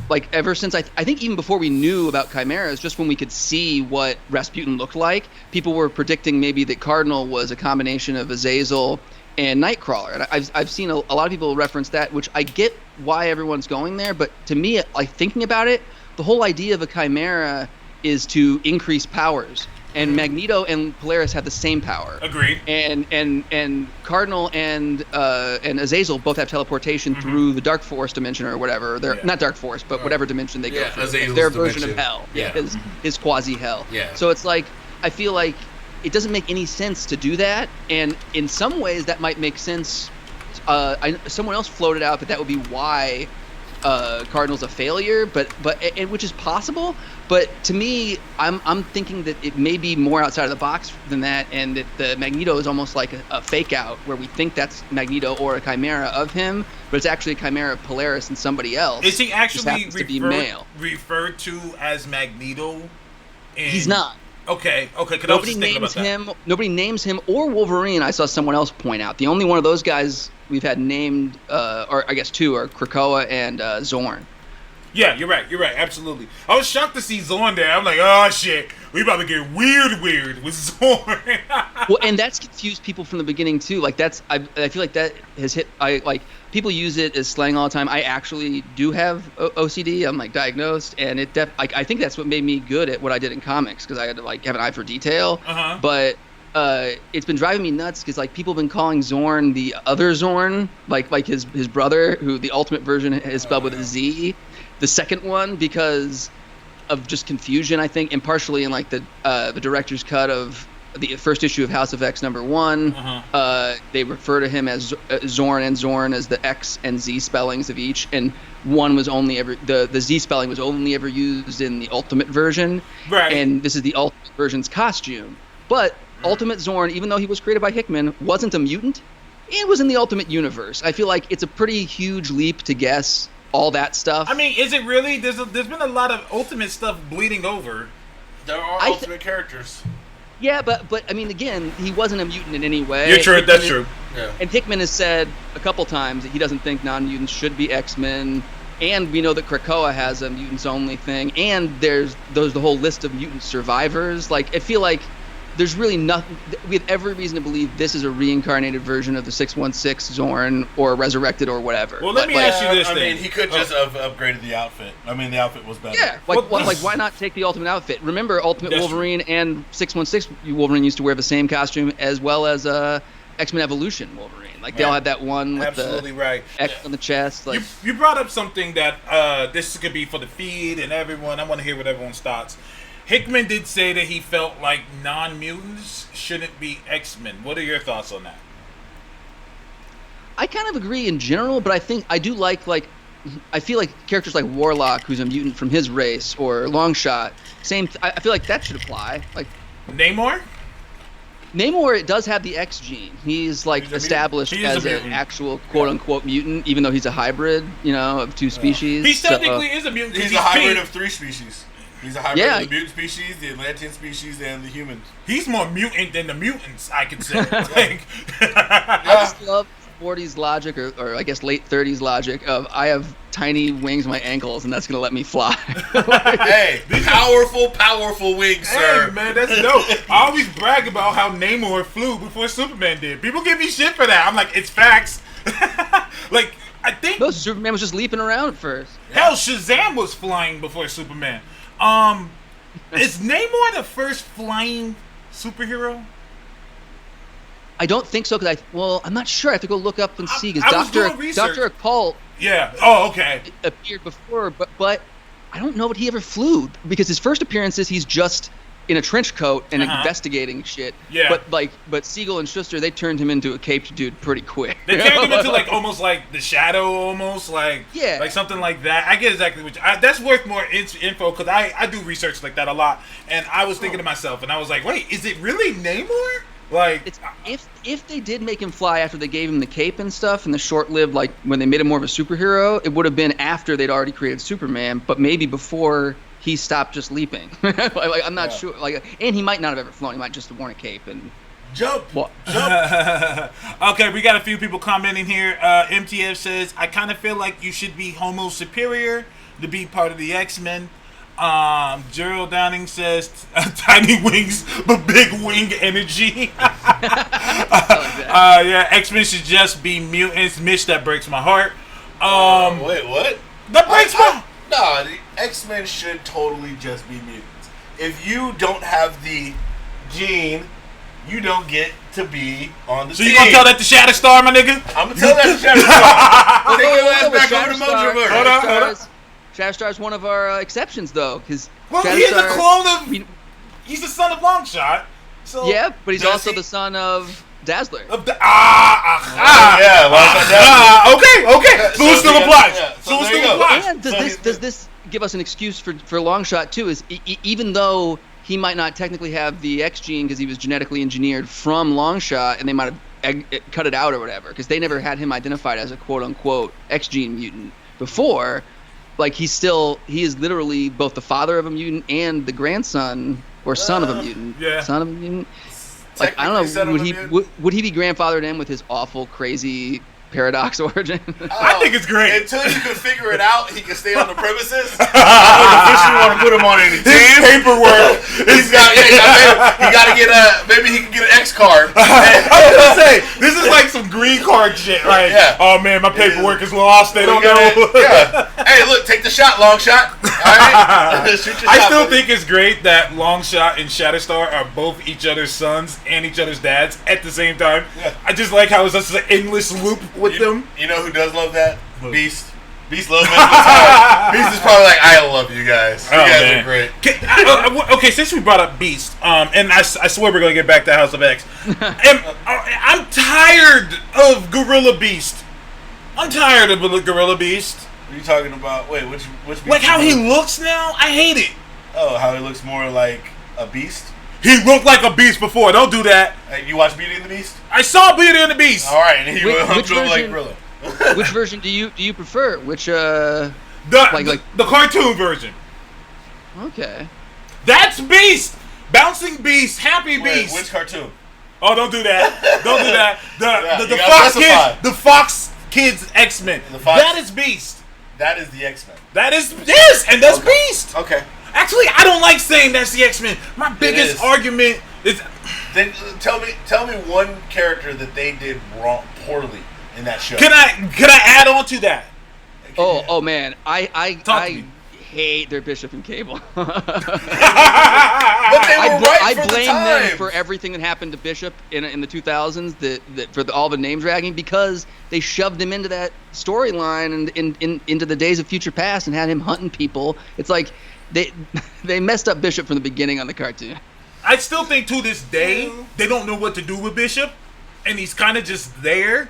like ever since I think even before we knew about chimeras, just when we could see what Rasputin looked like, people were predicting maybe that Cardinal was a combination of Azazel and Nightcrawler. And I've seen a lot of people reference that, which I get why everyone's going there, but to me, like thinking about it, the whole idea of a chimera is to increase powers. And Magneto and Polaris have the same power. Agreed. And Cardinal and Azazel both have teleportation through the Dark Force dimension or whatever. They're not Dark Force, but whatever dimension they go through. Azazel's Their version of dimension. hell. Yeah. Is quasi hell. Yeah. So it's like I feel like it doesn't make any sense to do that, and in some ways that might make sense. Someone else floated out that would be why Cardinal's a failure, but which is possible. But to me, I'm thinking that it may be more outside of the box than that, and that the Magneto is almost like a fake out, where we think that's Magneto or a chimera of him, but it's actually a chimera of Polaris and somebody else. Is he Just actually happens to be male. referred to as Magneto? He's not. Okay. Because I was Nobody just thinking names about that. him. Nobody names him or Wolverine. I saw someone else point out. The only one of those guys we've had named, or I guess two, are Krakoa and Zorn. Yeah, you're right. Absolutely. I was shocked to see Zorn there. I'm like, oh shit, we about to get weird with Zorn. Well, and that's confused people from the beginning too. Like I feel like that has hit. People use it as slang all the time. I actually do have OCD. I'm like diagnosed, and I think that's what made me good at what I did in comics, because I had to like have an eye for detail. Uh-huh. But it's been driving me nuts because like people have been calling Zorn the other Zorn, like his brother, who the Ultimate version is spelled with a Z. The second one, because of just confusion, I think, and partially in like the director's cut of the first issue of House of X #1, they refer to him as Zorn and Zorn as the X and Z spellings of each, and one was only ever the Z spelling was only ever used in the Ultimate version, Right. And this is the Ultimate version's costume. But Ultimate Zorn, even though he was created by Hickman, wasn't a mutant. It was in the Ultimate Universe. I feel like it's a pretty huge leap to guess all that stuff. I mean, is it really? There's been a lot of Ultimate stuff bleeding over. there are ultimate characters. Yeah, but I mean, again, he wasn't a mutant in any way. You're true. That's true. Yeah. And Hickman has said a couple times that he doesn't think non-mutants should be X-Men, and we know that Krakoa has a mutants only thing, and there's the whole list of mutant survivors. Like, I feel like there's really nothing. We have every reason to believe this is a reincarnated version of the 616 Zorn, or resurrected, or whatever. Well, let me ask you this I thing. mean, he could just have upgraded the outfit. I mean, the outfit was better. Yeah, Well, why not take the Ultimate outfit? Remember, Ultimate That's Wolverine and 616 Wolverine used to wear the same costume, as well as X-Men Evolution Wolverine. Like, they all had that one with Absolutely the right. X on the chest. Like, You brought up something that this could be for the feed and everyone. I want to hear what everyone's thoughts. Hickman did say that he felt like non-mutants shouldn't be X-Men. What are your thoughts on that? I kind of agree in general, but I think I do like I feel like characters like Warlock, who's a mutant from his race, or Longshot. I feel like that should apply. Like Namor? Namor, it does have the X gene. He's like He's a established mutant. He is as a an mutant. actual quote-unquote mutant, even though he's a hybrid, of two species. He So, technically is a mutant. 'cause He's a hybrid pink. of 3 species. He's a hybrid Yeah. of the mutant species, the Atlantean species, and the humans. He's more mutant than the mutants, I could say. Like, I just love 40s logic, or I guess late 30s logic of I have tiny wings on my ankles, and that's gonna let me fly. Hey, powerful wings, hey, sir. man, that's dope. I always brag about how Namor flew before Superman did. People give me shit for that. I'm like, it's facts. Like, I think No, Superman was just leaping around at first. hell, Shazam was flying before Superman. Is Namor the first flying superhero? I don't think so, because I'm not sure. I have to go look up and see, I because was doing research. Dr. Occult Yeah. Oh, okay. appeared before, but I don't know that he ever flew, because his first appearances he's just in a trench coat and investigating shit. Yeah. But Siegel and Schuster, they turned him into a caped dude pretty quick. They turned him into like almost like the Shadow, almost like Yeah. like something like that. I get exactly what that's worth more info, because I do research like that a lot, and I was thinking to myself, and I was like, wait, is it really Namor? Like, It's if they did make him fly after they gave him the cape and stuff, and the short-lived, like when they made him more of a superhero, it would have been after they'd already created Superman, but maybe before he stopped just leaping. Like, I'm not sure. Like, and he might not have ever flown. He might just have worn a cape and Jump. what? Okay, we got a few people commenting here. MTF says, I kind of feel like you should be Homo superior to be part of the X-Men. Gerald Downing says, tiny wings, but big wing energy. Yeah, X-Men should just be mutants. Mitch, that breaks my heart. Wait, what? That breaks my... No, the X-Men should totally just be mutants. If you don't have the gene, you don't get to be on the So team. you gonna tell that to Shatterstar, my nigga? I'm gonna tell that to Shatterstar. Take your ass back over to Mojoverse. Hold on. Shatterstar's one of our exceptions, though, because Well, he's a clone of... He's the son of Longshot. So Yeah, but he's Does also he- the son of Dazzler. Okay. Okay. So it still applies. Yeah, so So it there you still go. applies. And So does this give us an excuse for Longshot too? Is even though he might not technically have the X gene because he was genetically engineered from Longshot, and they might have cut it out or whatever, because they never had him identified as a quote unquote X gene mutant before. Like he is literally both the father of a mutant and the grandson or son of a mutant. Yeah. Son of a mutant. Like I Technically son don't of know, a mutant. would he be grandfathered in with his awful, crazy paradox origin? I think it's great. Until you can figure it out, he can stay on the premises. I don't officially want to put him on any team. Paperwork. He got to get maybe he can get an X card. I was gonna say, this is like some green card shit. Like, Yeah. oh man, my paperwork is lost. They don't know. Yeah. Hey, look, take the shot, long shot. All right. Shoot your I shot, still buddy. think it's great that Longshot and Shatterstar are both each other's sons and each other's dads at the same time. Yeah. I just like how it's just an endless loop with them. You know who does love that? Beast. Beast loves that. Beast is probably like, I love you guys. You guys are great. Okay, since we brought up Beast, and I swear we're gonna get back to House of X. I'm tired of Gorilla Beast. I'm tired of Gorilla Beast. What are you talking about? Wait, which Beast? Like how he looks now, I hate it. Oh, how he looks more like a beast? He looked like a beast before. Don't do that. Hey, you watch Beauty and the Beast? I saw Beauty and the Beast. All right, and he Which humped over like version? Gorilla. Which version do you prefer? Which The like- the cartoon version. okay. That's Beast. Bouncing Beast. Happy Wait, Beast. which cartoon? Oh, don't do that. Don't do that. Yeah, The you gotta Fox specify. Kids. The Fox Kids X-Men. The Fox- That is Beast. That is the X-Men. That is yes, and that's Okay. Beast. Okay. Actually, I don't like saying that's the X-Men. My biggest is. argument is Then tell me one character that they did poorly in that show. can I add on to that? Oh man, I Talk to me. hate their Bishop and Cable. But they were I right for the blame time. them for everything that happened to Bishop in the 2000s. That for all the name dragging, because they shoved him into that storyline and into the days of future past and had him hunting people. It's like they messed up Bishop from the beginning on the cartoon. I still think to this day they don't know what to do with Bishop, and he's kind of just there.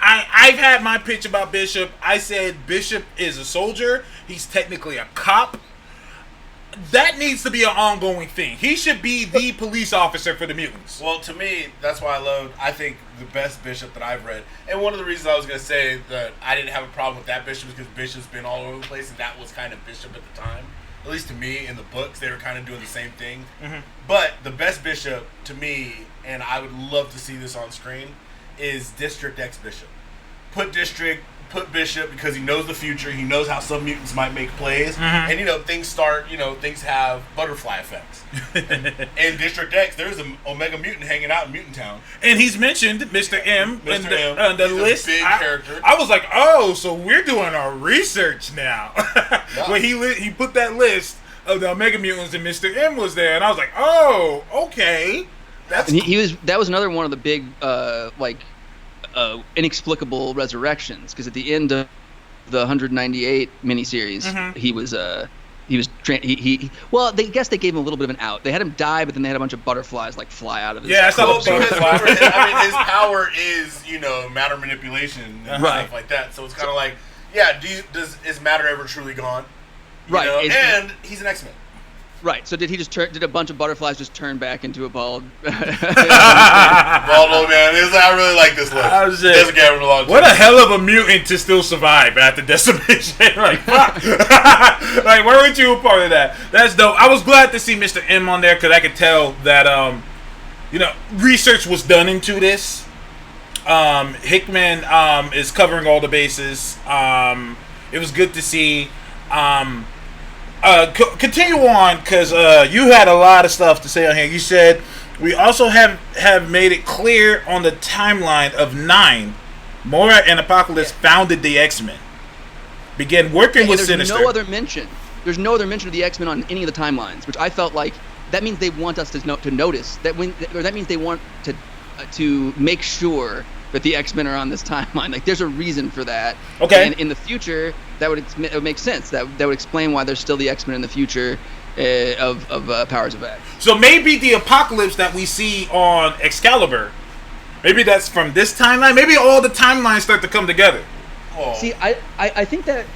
I've had my pitch about Bishop. I said Bishop is a soldier. He's technically a cop. That needs to be an ongoing thing. He should be the police officer for the mutants. Well, to me, that's why I think the best Bishop that I've read, and one of the reasons I was going to say that I didn't have a problem with that Bishop is because Bishop's been all over the place, and that was kind of Bishop at the time. At least to me, in the books, they were kind of doing the same thing. Mm-hmm. But the best Bishop, to me, and I would love to see this on screen, is District X Bishop. Put Bishop because he knows the future. He knows how some mutants might make plays, Mm-hmm. and things have butterfly effects. In District X, there's an Omega mutant hanging out in Mutant Town. And he's mentioned Mr. M in Mr. the, M. the He's a list. big character. I was like, oh, so we're doing our research now. Yeah. When he put that list of the Omega Mutants and Mr. M was there, and I was like, oh, okay. That's And that was another one of the big inexplicable resurrections, because at the end of the 198 miniseries, he was well, they guess they gave him a little bit of an out. They had him die, but then they had a bunch of butterflies like fly out of his Yeah, I saw Well, the because butterfly. his power is, matter manipulation and Right. stuff like that. So it's kind of like, is matter ever truly gone? You Right. know? It's- And he's an X-Men. Right. So did he just turn? Did a bunch of butterflies just turn back into a bald? Bald old man. I really like this look. I was It doesn't get him long. What a hell of a mutant to still survive after decimation. Like, fuck. Like, why weren't you a part of that? That's dope. I was glad to see Mr. M on there because I could tell that, research was done into this. Hickman is covering all the bases. It was good to see. Continue on because you had a lot of stuff to say on here. You said we also have made it clear on the timeline of 9, Moira and Apocalypse founded the X-Men, began working with there's Sinister. no other mention. There's no other mention of the X-Men on any of the timelines, which I felt like that means they want us to notice that that means they want to make sure that the X-Men are on this timeline. Like, there's a reason for that. Okay. And in the future, that would make sense. That would explain why there's still the X-Men in the future of Powers of X. So maybe the Apocalypse that we see on Excalibur, maybe that's from this timeline. Maybe all the timelines start to come together. Oh. See, I think that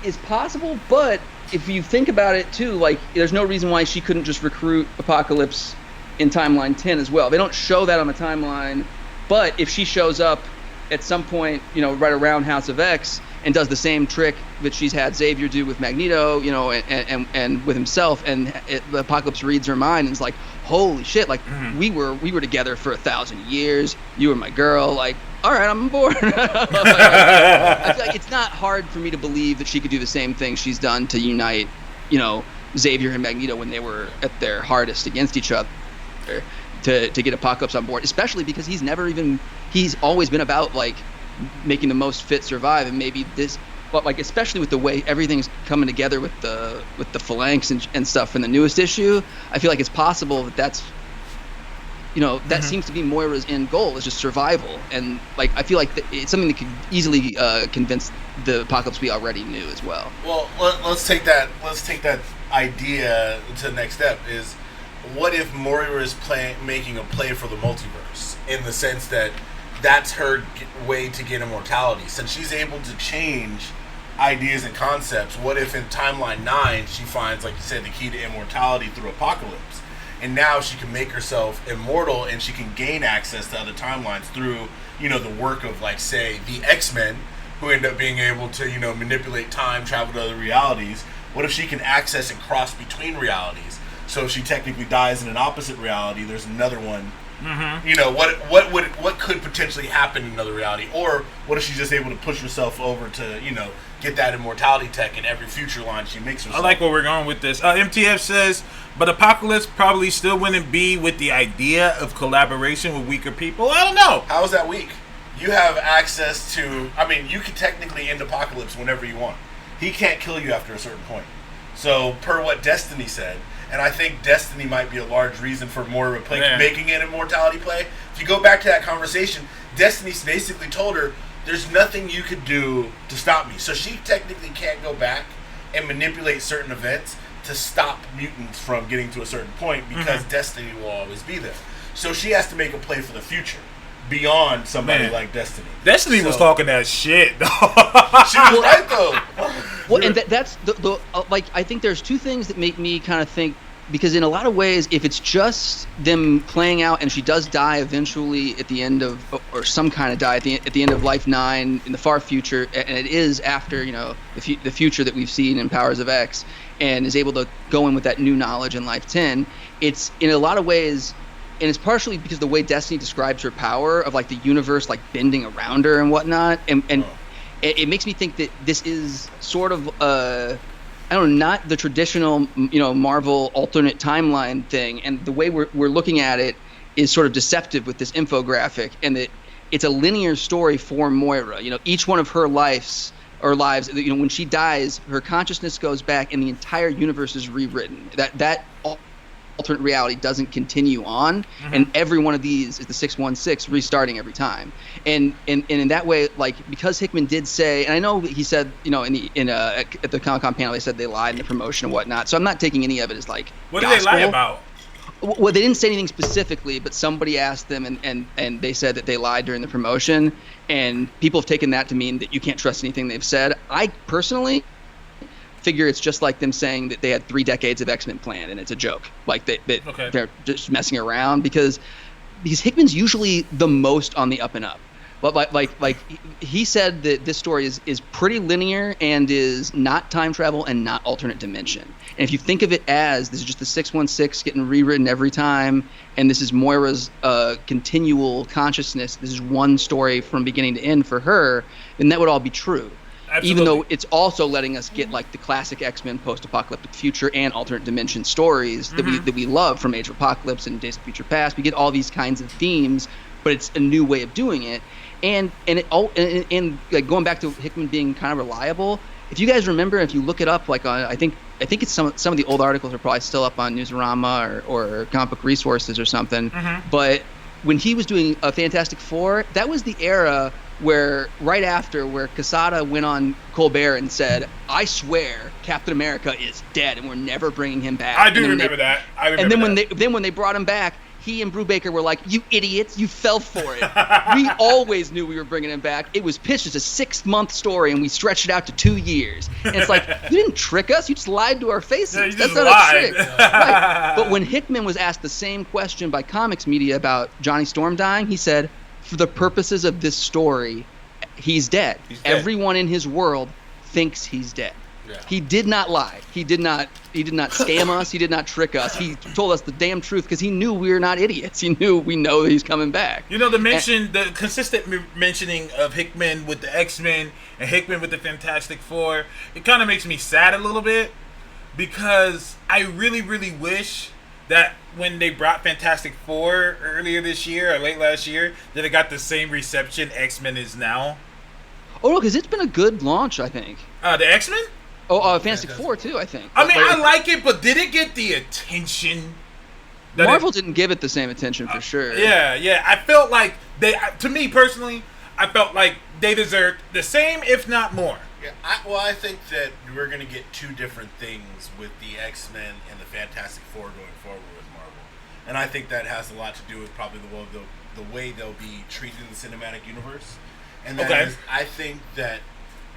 is possible, but if you think about it too, like, there's no reason why she couldn't just recruit Apocalypse in timeline 10 as well. They don't show that on the timeline. But if she shows up at some point, right around House of X and does the same trick that she's had Xavier do with Magneto, and with himself, and the Apocalypse reads her mind and is like, holy shit, like, we were together for 1,000 years. You were my girl. Like, all right, I'm on board. I feel like it's not hard for me to believe that she could do the same thing she's done to unite, Xavier and Magneto when they were at their hardest against each other. To get Apocalypse on board, especially because he's always been about, like, making the most fit survive, and maybe this, but, like, especially with the way everything's coming together with the Phalanx and stuff in the newest issue, I feel like it's possible that's that seems to be Moira's end goal, is just survival, and, like, I feel like it's something that could easily convince the Apocalypse we already knew as well. Well, let's take that idea to the next step. Is what if Moira is making a play for the multiverse, in the sense that that's her way to get immortality? Since she's able to change ideas and concepts, what if in timeline 9 she finds, like you said, the key to immortality through Apocalypse, and now she can make herself immortal and she can gain access to other timelines through the work of, like, say, the X-Men, who end up being able to manipulate time, travel to other realities. What if she can access and cross between realities? So if she technically dies in an opposite reality, there's another one. What could potentially happen in another reality? Or what if she's just able to push herself over to get that immortality tech in every future line she makes herself? I like where we're going with this. MTF says, but Apocalypse probably still wouldn't be with the idea of collaboration with weaker people. I don't know. How is that weak? You have access to. I mean, you can technically end Apocalypse whenever you want. He can't kill you after a certain point. So, per what Destiny said. And I think Destiny might be a large reason for Moira making an immortality play. If you go back to that conversation, Destiny basically told her, there's nothing you could do to stop me. So she technically can't go back and manipulate certain events to stop mutants from getting to a certain point, because Destiny will always be there. So she has to make a play for the future beyond somebody like Destiny. Destiny was talking that shit. She was right, though. Well, and that's the like, I think there's two things that make me kind of think, because in a lot of ways, if it's just them playing out and she does die eventually at the end of, or some kind of die at the end of Life 9 in the far future, and it is after the future that we've seen in Powers of X, and is able to go in with that new knowledge in Life 10, it's in a lot of ways, and it's partially because the way Destiny describes her power of, like, the universe, like, bending around her and whatnot, and it makes me think that this is sort of I don't know, not the traditional Marvel alternate timeline thing, and the way we're looking at it is sort of deceptive with this infographic, and that it's a linear story for Moira. Each one of her lives, when she dies, her consciousness goes back and the entire universe is rewritten. That alternate reality doesn't continue on, and every one of these is the 616 restarting every time, and in that way, like, because Hickman did say, and I know he said, at the Comic-Con panel, they said they lied in the promotion and whatnot, so I'm not taking any of it as, like, what did they lie about? Well, they didn't say anything specifically, but somebody asked them, and they said that they lied during the promotion, and people have taken that to mean that you can't trust anything they've said. I personally figure it's just like them saying that they had 3 decades of X-Men planned and it's a joke, like they're just messing around because Hickman's usually the most on the up and up. But like he said that this story is pretty linear and is not time travel and not alternate dimension. And if you think of it as this is just the 616 getting rewritten every time, and this is Moira's continual consciousness, this is one story from beginning to end for her, then that would all be true. Absolutely. Even though it's also letting us get like the classic X-Men post-apocalyptic future and alternate dimension stories that we love from Age of Apocalypse and Days of Future Past. We get all these kinds of themes, but it's a new way of doing it. And like going back to Hickman being kind of reliable, if you guys remember, if you look it up, like on, I think it's some of the old articles are probably still up on Newsarama or Comic Book Resources or something. But when he was doing a Fantastic Four, that was the era where right after where Quesada went on Colbert and said, "I swear Captain America is dead and we're never bringing him back." I do remember that. And then when they brought him back, he and Brubaker were like, "You idiots, you fell for it. We always knew we were bringing him back. It was pitched as a 6-month story, and we stretched it out to 2 years." And it's like, you didn't trick us. You just lied to our faces. Yeah, That's not lied. a trick. Right. But when Hickman was asked the same question by comics media about Johnny Storm dying, he said, "For the purposes of this story, he's dead. Everyone in his world thinks he's dead." Yeah. He did not lie. He did not scam us. He did not trick us. He told us the damn truth because he knew we were not idiots. He knew we know that he's coming back. You know, the consistent mentioning of Hickman with the X-Men and Hickman with the Fantastic Four, it kind of makes me sad a little bit because I really, really wish that when they brought Fantastic Four earlier this year or late last year, that it got the same reception X-Men is now. Oh, no, because it's been a good launch, I think. The X-Men? Oh, Fantastic Four too, I think. I mean, I like it, but did it get the attention? Marvel didn't give it the same attention for sure. Yeah. I felt like to me personally, I felt like they deserved the same, if not more. Yeah, I think that we're going to get two different things with the X-Men and the Fantastic Four going forward with Marvel. And I think that has a lot to do with probably the way they'll be treated in the cinematic universe. And that is, I think that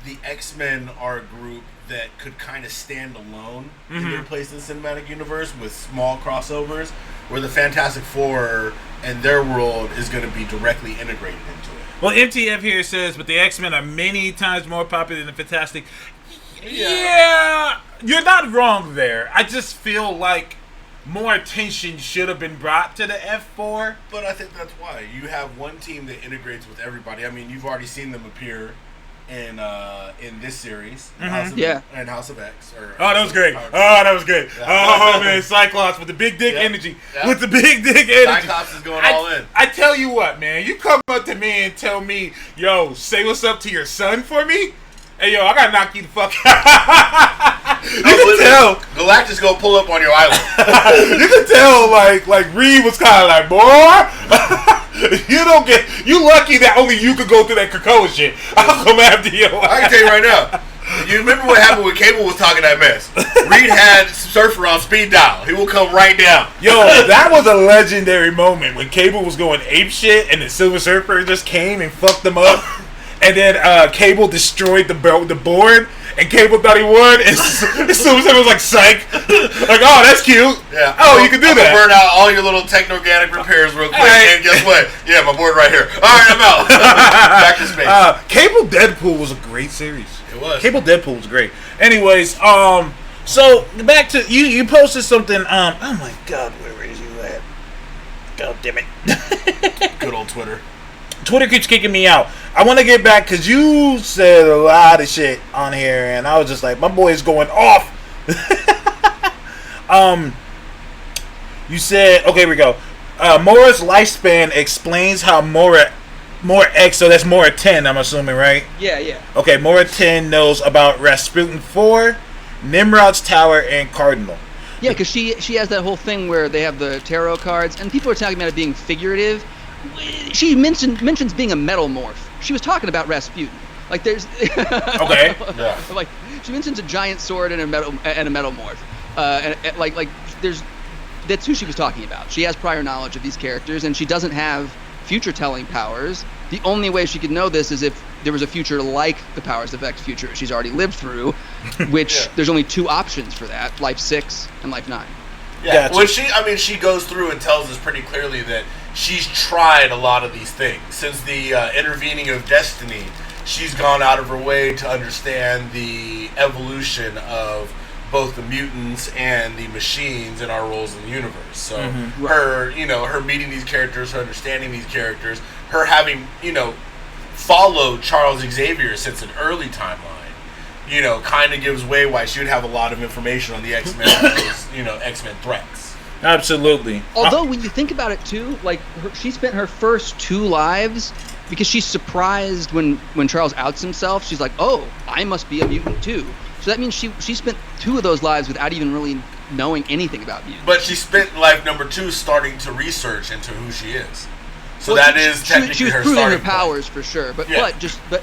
the X-Men are a group that could kind of stand alone in their place in the cinematic universe with small crossovers, where the Fantastic Four and their world is going to be directly integrated into it. Well, MTF here says, but the X-Men are many times more popular than the Fantastic. Yeah, you're not wrong there. I just feel like more attention should have been brought to the F4. But I think that's why. You have one team that integrates with everybody. I mean, you've already seen them appear in this series, House of X. That was great. That was good. Oh man, Cyclops with the big dick energy. With the big dick energy. Cyclops is going all in. I tell you what, man. You come up to me and tell me, "Yo, say what's up to your son for me." Hey, yo, I gotta knock you the fuck out. You can tell Galactus gonna pull up on your island. You can tell, like Reed was kind of like, boy. You lucky that only you could go through that Krakoa shit. I'll come after you. I can tell you right now. You remember what happened when Cable was talking that mess? Reed had Surfer on speed dial. He will come right down. Yo, that was a legendary moment when Cable was going ape shit and the Silver Surfer just came and fucked them up. And then Cable destroyed the board, and Cable thought he won, and Silver Surfer was like, psych. Like, oh, that's cute. Yeah. Oh, you can do that. Burn out all your little techno-organic repairs real quick, and guess what? Yeah, my board right here. All right, I'm out. Back to space. Cable Deadpool was a great series. It was. Cable Deadpool was great. Anyways, so back to you posted something. Oh my God, where is you at? God damn it. Good old Twitter. Twitter keeps kicking me out. I want to get back because you said a lot of shit on here, and I was just like, my boy is going off. You said, okay, here we go. Moira's lifespan explains how Moira X, so that's Moira 10, I'm assuming, right? Yeah. Okay, Moira 10 knows about Rasputin 4, Nimrod's Tower, and Cardinal. Yeah, because she has that whole thing where they have the tarot cards, and people are talking about it being figurative. She mentions being a metal morph. She was talking about Rasputin. Like there's okay. Yeah. Like she mentions a giant sword and a metal morph. And like there's that's who she was talking about. She has prior knowledge of these characters, and she doesn't have future telling powers. The only way she could know this is if there was a future like the Powers of X future she's already lived through, which there's only two options for that: Life 6 and Life 9. Yeah, Gotcha. well, she goes through and tells us pretty clearly that she's tried a lot of these things since the intervening of destiny. She's gone out of her way to understand the evolution of both the mutants and the machines and our roles in the universe. So her, her meeting these characters, her understanding these characters, her having, followed Charles Xavier since an early timeline, kind of gives way why she would have a lot of information on the X-Men, X-Men threats. Absolutely. Although when you think about it too, like she spent her first 2 lives because she's surprised when Charles outs himself. She's like, "Oh, I must be a mutant too." So that means she spent 2 of those lives without even really knowing anything about mutants. But she spent life number 2 starting to research into who she is. So Well, that is technically she was her proving her starting point. powers for sure, but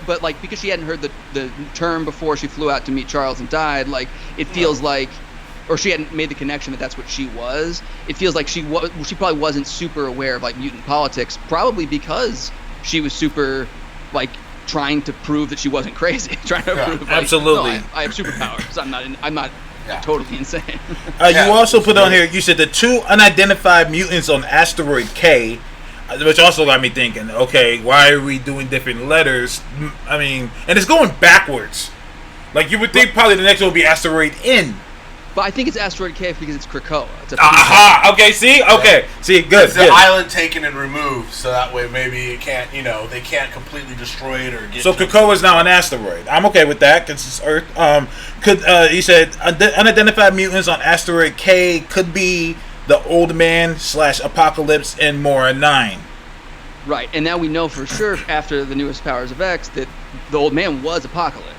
but like because she hadn't heard the term before she flew out to meet Charles and died, like it feels like, or she hadn't made the connection that that's what she was. It feels like she probably wasn't super aware of like mutant politics, probably because she was super like trying to prove that she wasn't crazy, trying to prove like, absolutely. no, I have superpowers. I'm not totally insane. You also put on here, you said the 2 unidentified mutants on asteroid K, which also got me thinking, okay, why are we doing different letters? I mean, and it's going backwards. Like, you would think probably the next one would be asteroid N. But I think it's asteroid K because it's Krakoa. It's a Aha! Okay, see? Okay. See, good. It's the island taken and removed, so that way maybe it can't, they can't completely destroy it or get. So Krakoa is now an asteroid. I'm okay with that because it's Earth. He said unidentified mutants on asteroid K could be the Old Man / Apocalypse and Mora 9. Right, and now we know for sure after the newest Powers of X that the Old Man was Apocalypse.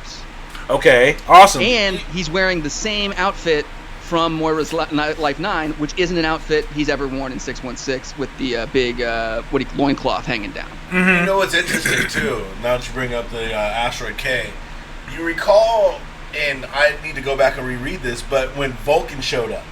Okay, awesome. And he's wearing the same outfit from Moira's Life 9, which isn't an outfit he's ever worn in 616 with the big loincloth hanging down. You know what's interesting, too, now that you bring up the Asteroid K, you recall, and I need to go back and reread this, but when Vulcan showed up,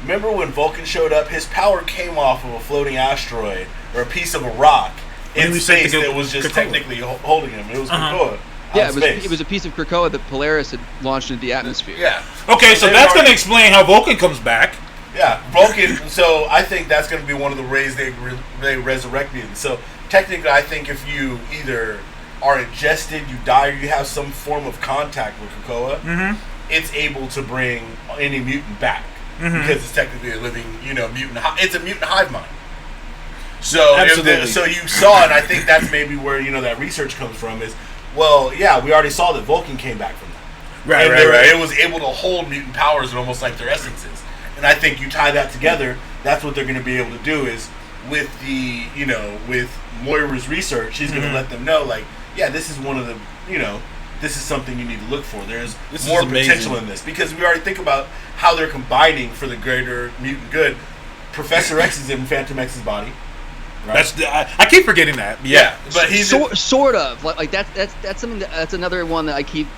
remember when Vulcan showed up, his power came off of a floating asteroid, or a piece of a rock in space that was just technically holding him. It was Krakoa. Yeah, it was a piece of Krakoa that Polaris had launched into the atmosphere. Yeah. Okay, so that's going to explain how Vulcan comes back. Yeah, Vulcan. So I think that's going to be one of the ways they resurrect mutants. So technically, I think if you either are ingested, you die, or you have some form of contact with Krakoa, it's able to bring any mutant back because it's technically a living, mutant. It's a mutant hive mind. So so you saw, and I think that's maybe where that research comes from is. Well, yeah, we already saw that Vulcan came back from that. Right. It was able to hold mutant powers and almost like their essences. And I think you tie that together, that's what they're going to be able to do is with the, with Moira's research, she's going to let them know, like, yeah, this is one of the, this is something you need to look for. There's more potential in this. Because we already think about how they're combining for the greater mutant good. Professor X is in Phantom X's body. Right. I keep forgetting that. Yeah, but he's sort of like that's something that's another one that I keep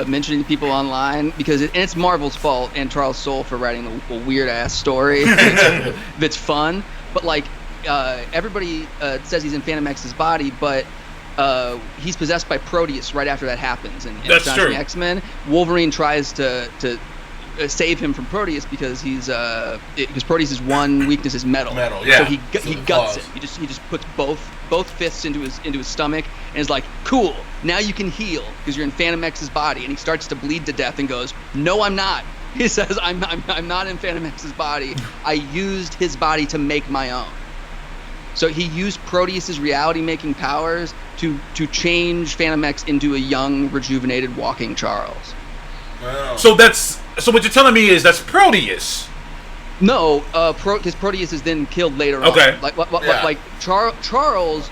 mentioning to people online because it's Marvel's fault and Charles Soule for writing a weird ass story that's fun. But like everybody says he's in Phantom X's body, but he's possessed by Proteus right after that happens. And that's true. X-Men, Wolverine tries to save him from Proteus because because Proteus's one weakness is metal. Yeah. So he guts him. He just puts both fists into his stomach and is like, "Cool, now you can heal because you're in Phantom X's body." And he starts to bleed to death and goes, "No, I'm not." He says, "I'm not in Phantom X's body. I used his body to make my own." So he used Proteus's reality-making powers to change Phantom X into a young, rejuvenated, walking Charles. Wow. So what you're telling me is that's Proteus. No, because Proteus is then killed later on. Okay. Like Charles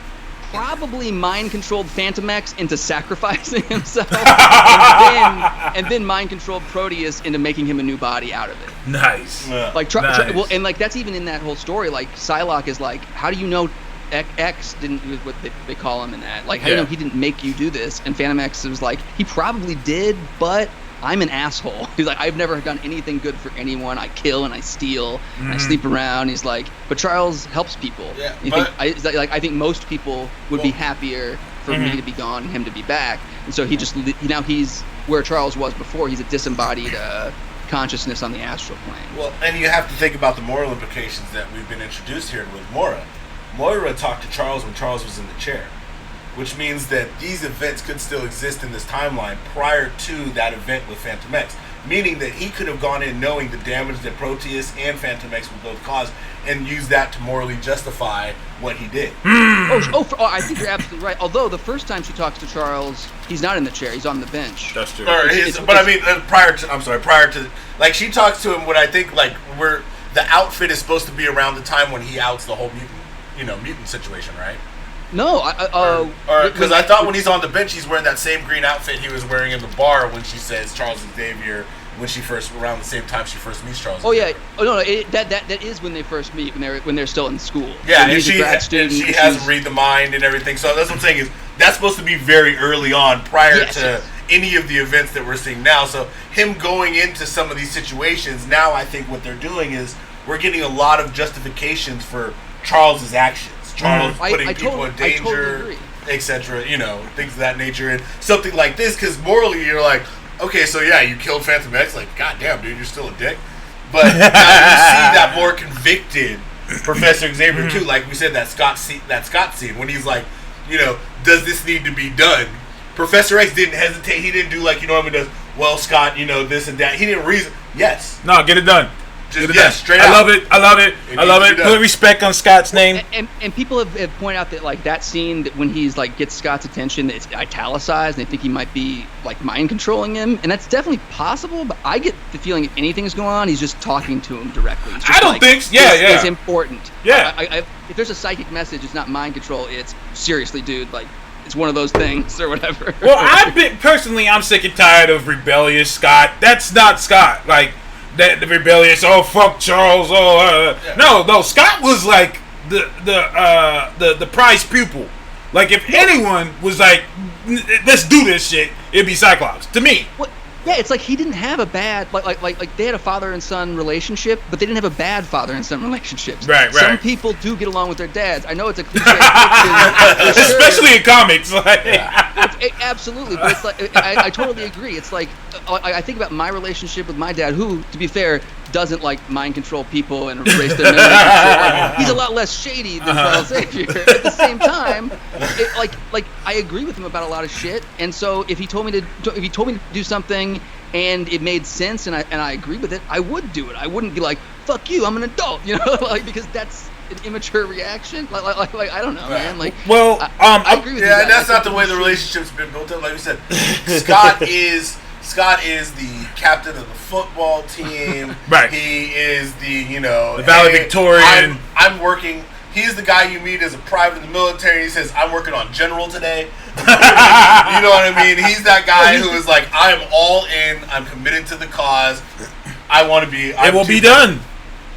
probably mind controlled Phantom X into sacrificing himself, and then mind controlled Proteus into making him a new body out of it. Nice. Yeah. Like, nice. Well, and like that's even in that whole story. Like Psylocke is like, how do you know X didn't do what they call him in that? Like, how do you know he didn't make you do this? And Phantom X was like, he probably did, but I'm an asshole. He's like, I've never done anything good for anyone. I kill and I steal and I sleep around. He's like, but Charles helps people. Yeah, I think most people would be happier for me to be gone and him to be back. And so he just now he's where Charles was before. He's a disembodied consciousness on the astral plane. Well, and you have to think about the moral implications that we've been introduced here with Moira. Moira talked to Charles when Charles was in the chair, which means that these events could still exist in this timeline prior to that event with Phantom X, meaning that he could have gone in knowing the damage that Proteus and Phantom X would both cause and use that to morally justify what he did. I think you're absolutely right. Although the first time she talks to Charles, he's not in the chair; he's on the bench. That's true. Prior to, like, she talks to him when I think, like, where the outfit is supposed to be around the time when he outs the whole mutant situation, right? No, because I thought when he's on the bench, he's wearing that same green outfit he was wearing in the bar when she says Charles Xavier, when she first, around the same time she first meets Charles. Oh Xavier. yeah, that is when they first meet, when they're still in school. Yeah, and she has to read the mind and everything. So that's what I'm saying is that's supposed to be very early on, prior to any of the events that we're seeing now. So him going into some of these situations now, I think what they're doing is we're getting a lot of justifications for Charles's actions. Charles putting people in danger, etc. Things of that nature, and something like this. Because morally, you're like, okay, so yeah, you killed Phantom X. Like, goddamn, dude, you're still a dick. But now you see that more convicted Professor Xavier too. Like we said, that Scott scene when he's like, does this need to be done? Professor X didn't hesitate. He didn't do like he normally does. Well, Scott, this and that. He didn't reason. Yes. No, get it done. Straight out. I love it. Put respect on Scott's name. And people have pointed out that like that scene that when he's like gets Scott's attention, it's italicized, and they think he might be like mind controlling him, and that's definitely possible. But I get the feeling if anything's going on, he's just talking to him directly. I don't think. It's important. Yeah. If there's a psychic message, it's not mind control. It's seriously, dude. Like it's one of those things or whatever. Well, I'm sick and tired of rebellious Scott. That's not Scott. Like. The rebellious, fuck Charles, no, Scott was like the prized pupil. Like if anyone was like, let's do this shit, it'd be Cyclops to me. What? Yeah, it's like he didn't have a bad like they had a father and son relationship, but they didn't have a bad father and son relationship. Right. Some people do get along with their dads. I know it's a cliche, especially in comics. Absolutely, but it's like I totally agree. It's like I think about my relationship with my dad, who, to be fair, doesn't like mind control people and erase their memories and shit. Like, he's a lot less shady than Charles Xavier. At the same time, I agree with him about a lot of shit. And so if he told me to do something and it made sense and I agree with it, I would do it. I wouldn't be like, fuck you, I'm an adult, because that's an immature reaction. Like I don't know, man. Like, well, I agree with you. Yeah, that's not the way the relationship's been built up. Like we said, Scott is the captain of the football team. Right. He is the the valedictorian. I'm working. He's the guy you meet as a private in the military. He says, I'm working on general today. You know what I mean? He's that guy who is like, I'm all in. I'm committed to the cause. I want to be. It will be done.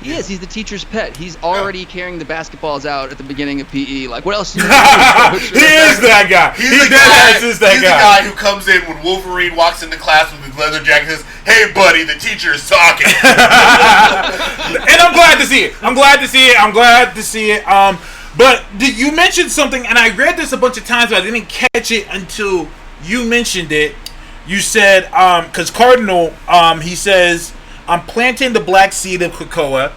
He is. He's the teacher's pet. He's already carrying the basketballs out at the beginning of PE. Like, what else? He is that guy. He's the guy who comes in when Wolverine walks into class with his leather jacket and says, hey, buddy, the teacher is talking. And I'm glad to see it. But you mentioned something, and I read this a bunch of times, but I didn't catch it until you mentioned it. You said, because Cardinal, he says, I'm planting the black seed of Krakoa.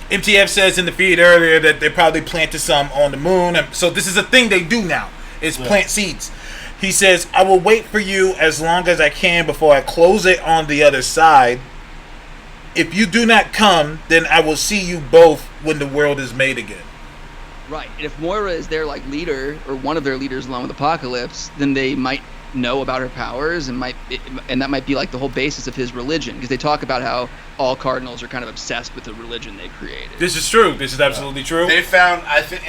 MTF says in the feed earlier that they probably planted some on the moon. And so this is a thing they do now, is plant seeds. He says, I will wait for you as long as I can before I close it on the other side. If you do not come, then I will see you both when the world is made again. Right. And if Moira is their leader, or one of their leaders along with Apocalypse, then they might know about her powers and that might be like the whole basis of his religion, because they talk about how all Cardinals are kind of obsessed with the religion they created. This is true. This is absolutely true. They found, I think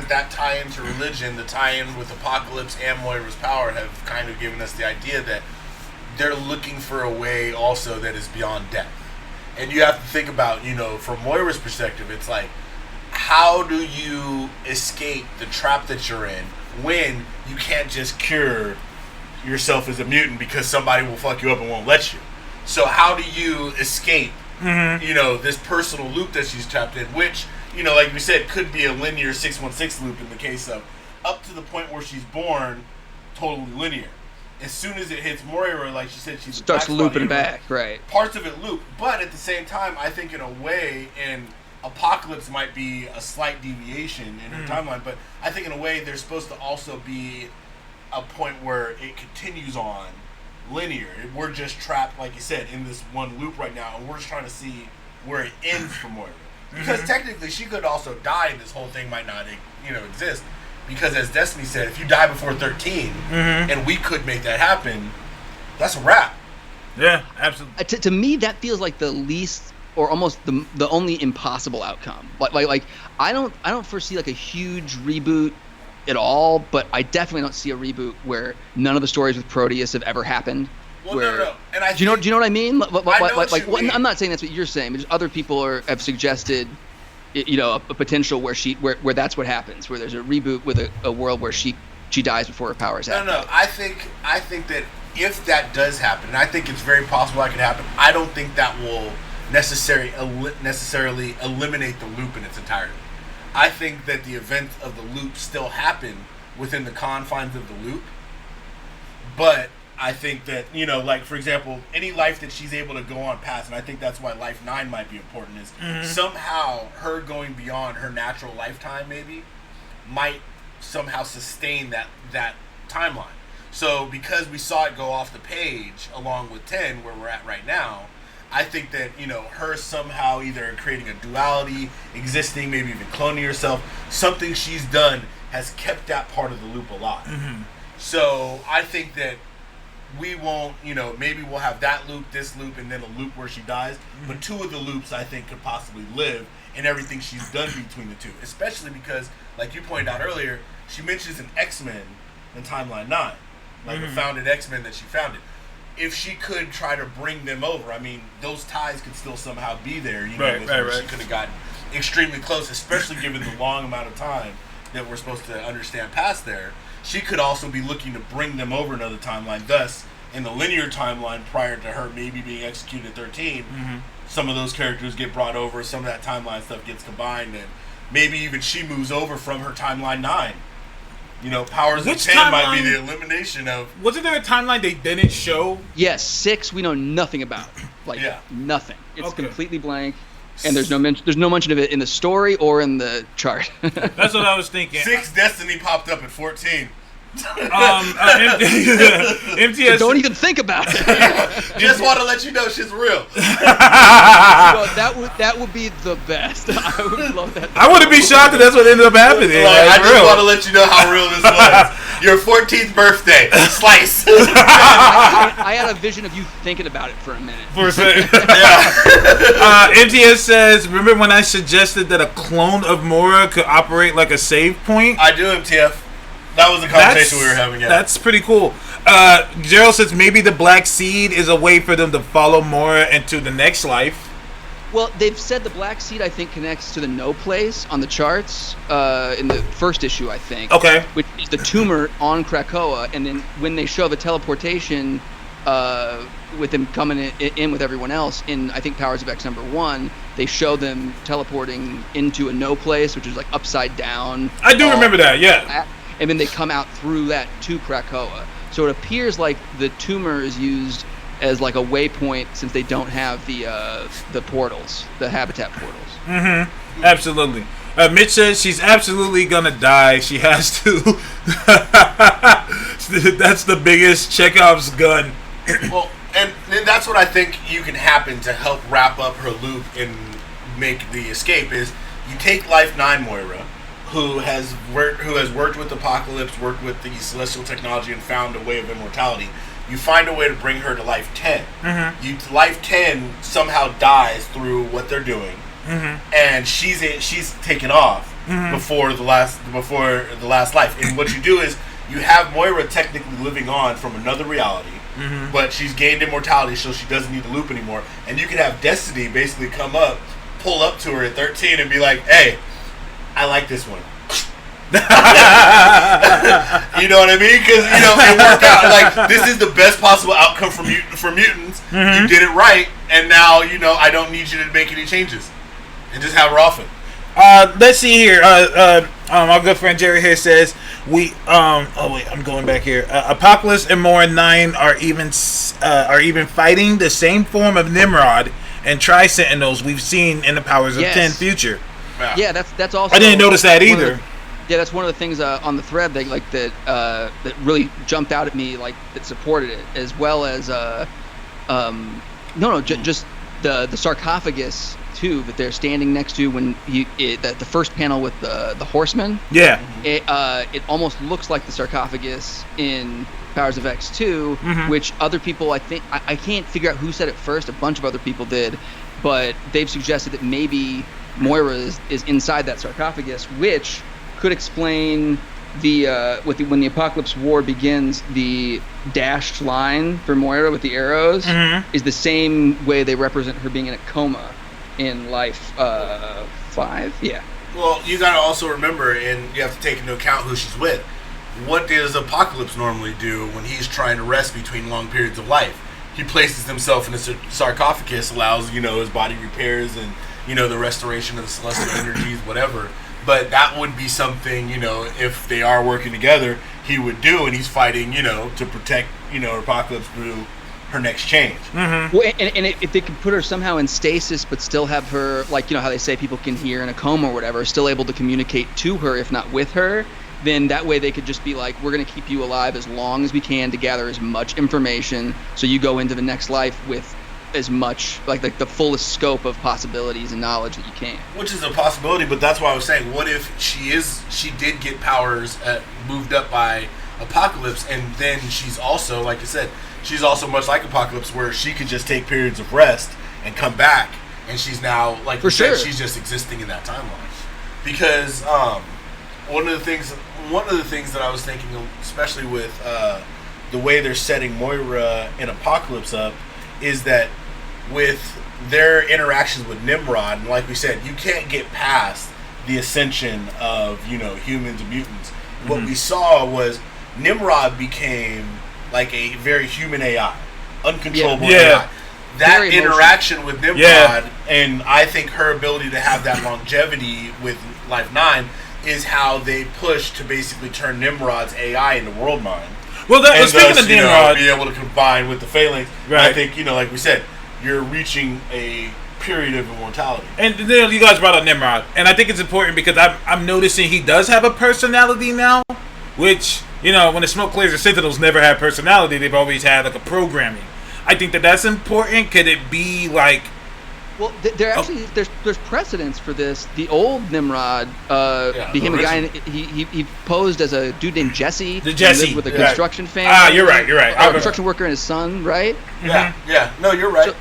that tie into religion, the tie-in with Apocalypse and Moira's power have kind of given us the idea that they're looking for a way also that is beyond death. And you have to think about, from Moira's perspective, it's like, how do you escape the trap that you're in when you can't just cure yourself as a mutant because somebody will fuck you up and won't let you? So how do you escape, this personal loop that she's trapped in, which, like we said, could be a linear 616 loop in the case of up to the point where she's born, totally linear. As soon as it hits Moira, like she said, she's Starts looping back, right? Parts of it loop, but at the same time, I think in a way, and Apocalypse might be a slight deviation in her timeline, but I think in a way there's supposed to also be a point where it continues on linear. We're just trapped, like you said, in this one loop right now, and we're just trying to see where it ends for Moira. Because technically, she could also die, and this whole thing might not, exist. Because as Destiny said, if you die before 13, and we could make that happen, that's a wrap. Yeah, absolutely. To me, that feels like the least, or almost the only impossible outcome. Like I don't foresee like a huge reboot at all, but I definitely don't see a reboot where none of the stories with Proteus have ever happened. Well, where, no. And do you know what I mean? what you mean. I'm not saying that's what you're saying, but just other people have suggested, a potential where that's what happens, where there's a reboot with a world where she dies before her powers happen. No. I think that if that does happen, and I think it's very possible that could happen, I don't think that will necessarily eliminate the loop in its entirety. I think that the events of the loop still happen within the confines of the loop, but I think that, like, for example, any life that she's able to go on past, and I think that's why Life 9 might be important, is somehow her going beyond her natural lifetime maybe might somehow sustain that timeline. So because we saw it go off the page along with 10, where we're at right now, I think that, her somehow either creating a duality, existing, maybe even cloning herself, something she's done has kept that part of the loop alive. So I think that we won't, maybe we'll have that loop, this loop, and then a loop where she dies. But two of the loops, I think, could possibly live in everything she's done between the two. Especially because, like you pointed out earlier, she mentions an X-Men in Timeline 9. Like the founded X-Men that she founded. If she could try to bring them over, I mean, those ties could still somehow be there. She could have gotten extremely close, especially given the long amount of time that we're supposed to understand past there. She could also be looking to bring them over another timeline. Thus, in the linear timeline prior to her maybe being executed at 13, some of those characters get brought over, some of that timeline stuff gets combined, and maybe even she moves over from her timeline 9. Powers of 10 might be the elimination of... Wasn't there a timeline they didn't show? Yes, 6 we know nothing about. Nothing. It's completely blank. And there's no mention of it in the story or in the chart. That's what I was thinking. 6 Destiny popped up at 14. MTS. Don't even think about it. Just want to let you know shit's real. Well, that would be the best. I would love that. I wouldn't be shocked that that's what ended up happening. I just want to let you know how real this was. Your 14th birthday. Slice. I had a vision of you thinking about it for a minute. For a second. MTS says, remember when I suggested that a clone of Moira could operate like a save point? I do, MTF. That was the conversation we were having. Yeah. That's pretty cool. Gerald says maybe the Black Seed is a way for them to follow Moira into the next life. Well, they've said the Black Seed, I think, connects to the No Place on the charts in the first issue, I think. Okay. Which is the tumor on Krakoa, and then when they show the teleportation with them coming in with everyone else in, I think, Powers of X #1, they show them teleporting into a No Place, which is like upside down. I do remember that, yeah. And then they come out through that to Krakoa. So it appears like the tumor is used as like a waypoint since they don't have the portals, the habitat portals. Absolutely. Mitch says she's absolutely gonna die. She has to. That's the biggest Chekhov's gun. Well, and that's what I think you can happen to help wrap up her loop and make the escape is you take Life 9 Moira, who has worked with Apocalypse, worked with the celestial technology, and found a way of immortality. You find a way to bring her to Life 10. Life 10 somehow dies through what they're doing, and she's taken off before the last life. And what you do is you have Moira technically living on from another reality, but she's gained immortality, so she doesn't need the loop anymore. And you can have Destiny basically pull up to her at 13 and be like, "Hey, I like this one." You know what I mean? Because it worked out. Like, this is the best possible outcome for mutants. You did it right, and now I don't need you to make any changes, and just have her off it. Let's see here. Our good friend Jerry here says oh wait, I'm going back here. Apocalypse and Moira 9 are even fighting the same form of Nimrod and Tri-Sentinels we've seen in the Powers of Yes. 10 future. Yeah, that's also. I didn't notice that one of either. Yeah, that's one of the things on the thread that really jumped out at me, like that supported it, as well as just the sarcophagus too that they're standing next to when the first panel with the horseman. Yeah. It almost looks like the sarcophagus in Powers of X2, which other people, I think, I can't figure out who said it first. A bunch of other people did, but they've suggested that maybe Moira is inside that sarcophagus, which could explain when the Apocalypse War begins, the dashed line for Moira with the arrows is the same way they represent her being in a coma in Life 5. Yeah. Well, you got to also remember, and you have to take into account who she's with. What does Apocalypse normally do when he's trying to rest between long periods of life? He places himself in a sarcophagus, allows, his body repairs and, the restoration of the celestial energies, whatever. But that would be something, if they are working together, he would do, and he's fighting, to protect, Apocalypse through her next change. Well, and if they could put her somehow in stasis, but still have her, like, how they say people can hear in a coma or whatever, still able to communicate to her, if not with her, then that way they could just be like, we're going to keep you alive as long as we can to gather as much information, so you go into the next life with as much, like the fullest scope of possibilities and knowledge that you can. Which is a possibility, but that's why I was saying, what if she did get powers moved up by Apocalypse, and then she's also, like I said, she's also much like Apocalypse, where she could just take periods of rest and come back, and she's now, like you said, she's just existing in that timeline. Because one of the things that I was thinking, especially with the way they're setting Moira and Apocalypse up, is that with their interactions with Nimrod, and like we said, you can't get past the ascension of humans and mutants. What we saw was Nimrod became like a very human AI, uncontrollable AI. That Very interaction with Nimrod, and I think her ability to have that longevity with Life 9 is how they push to basically turn Nimrod's AI into World Mind. Well, speaking of Nimrod, be able to combine with the Phalanx. Right. I think like we said, you're reaching a period of immortality. And then you guys brought up Nimrod, and I think it's important because I'm noticing he does have a personality now, which when the Smoke Clears, the Sentinels never had personality; they've always had like a programming. I think that's important. Could it be like? Well, there's precedence for this. The old Nimrod became a guy, and he posed as a dude named Jesse. The Jesse. Lived with a construction family. Ah, you're right. A construction worker and his son, right? Yeah. No, you're right.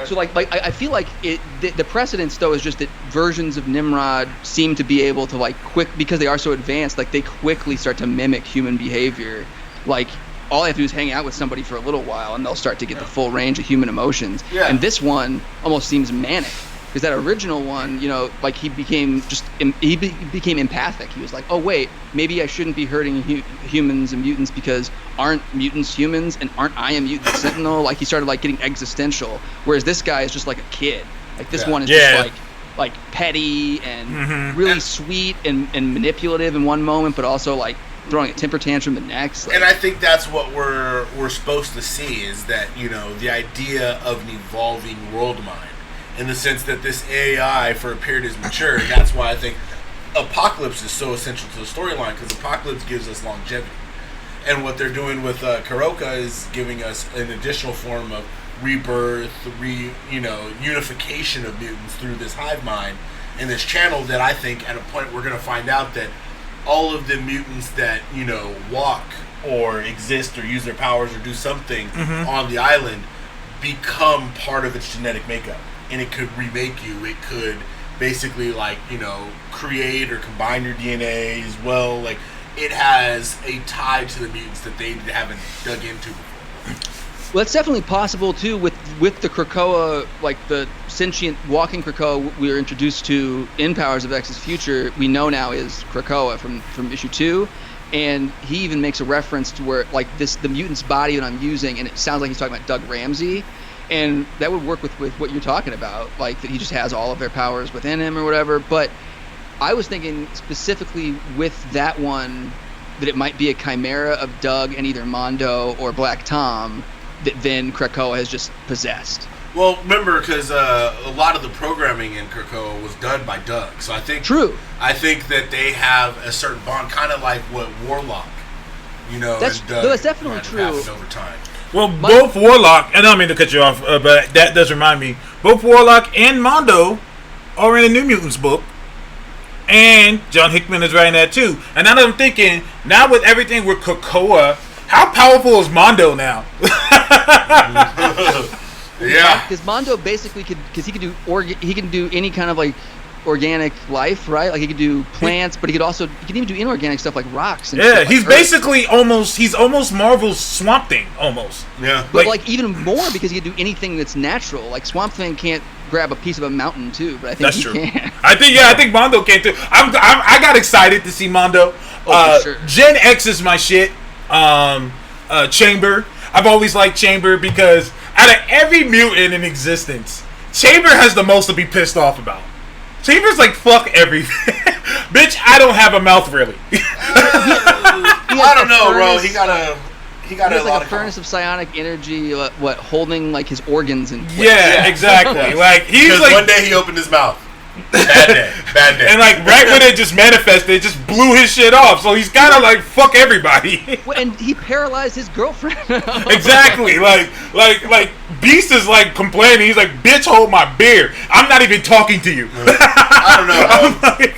So like I feel like the precedence though is just that versions of Nimrod seem to be able to because they are so advanced, like they quickly start to mimic human behavior. Like all they have to do is hang out with somebody for a little while and they'll start to get the full range of human emotions. Yeah. And this one almost seems manic. Because that original one, he became empathic. He was like, oh wait, maybe I shouldn't be hurting humans and mutants because aren't mutants humans and aren't I a mutant sentinel? Like he started getting existential. Whereas this guy is just like a kid. Like this one is just like petty and really sweet and manipulative in one moment, but also throwing a temper tantrum the next. And I think that's what we're supposed to see, is that the idea of an evolving world mind. In the sense that this AI for a period is mature, and that's why I think Apocalypse is so essential to the storyline, because Apocalypse gives us longevity. And what they're doing with Kuroka is giving us an additional form of rebirth, unification of mutants through this hive mind and this channel that I think at a point we're going to find out that all of the mutants that, walk or exist or use their powers or do something on the island become part of its genetic makeup. And it could remake you. It could basically, create or combine your DNA as well. Like, it has a tie to the mutants that they haven't dug into before. Well, it's definitely possible, too, with the Krakoa, the sentient walking Krakoa we were introduced to in Powers of X's future, we know now is Krakoa from issue 2. And he even makes a reference to where, the mutant's body that I'm using, and it sounds like he's talking about Doug Ramsey. And that would work with what you're talking about, that he just has all of their powers within him or whatever. But I was thinking specifically with that one that it might be a chimera of Doug and either Mondo or Black Tom that then Krakoa has just possessed. Well, remember, because a lot of the programming in Krakoa was done by Doug, so I think True. I think that they have a certain bond, kind of like what Warlock, That's and Doug definitely had true. happened over time. Well, both Warlock, and I don't mean to cut you off, but that does remind me, both Warlock and Mondo are in the New Mutants book, and John Hickman is writing that too. And now that I'm thinking, now with everything with Krakoa, how powerful is Mondo now? Yeah. Because Mondo basically because he can do any kind of like organic life, right? Like he could do plants, but he could even do inorganic stuff like rocks. And Yeah, shit like he's earth. basically almost Marvel's Swamp Thing, almost. Yeah. But like even more because he could do anything that's natural. Like Swamp Thing can't grab a piece of a mountain too, but I think That's he true. can. I think Mondo can too. I got excited to see Mondo. Oh, for sure. Gen X is my shit. Chamber. I've always liked Chamber because out of every mutant in existence, Chamber has the most to be pissed off about. Chamber's like, fuck everything. Bitch, I don't have a mouth really. I don't know, bro. He got a He has lot like a of furnace of psionic energy, holding like his organs in place. Yeah, exactly. Like he's because like one day he opened his mouth. Bad day. and like right when it just manifested, it just blew his shit off. So he's kind of like fuck everybody. Well, and he paralyzed his girlfriend. Exactly. Like Beast is like complaining. He's like, "Bitch, hold my beer. I'm not even talking to you." I don't know. I'm like,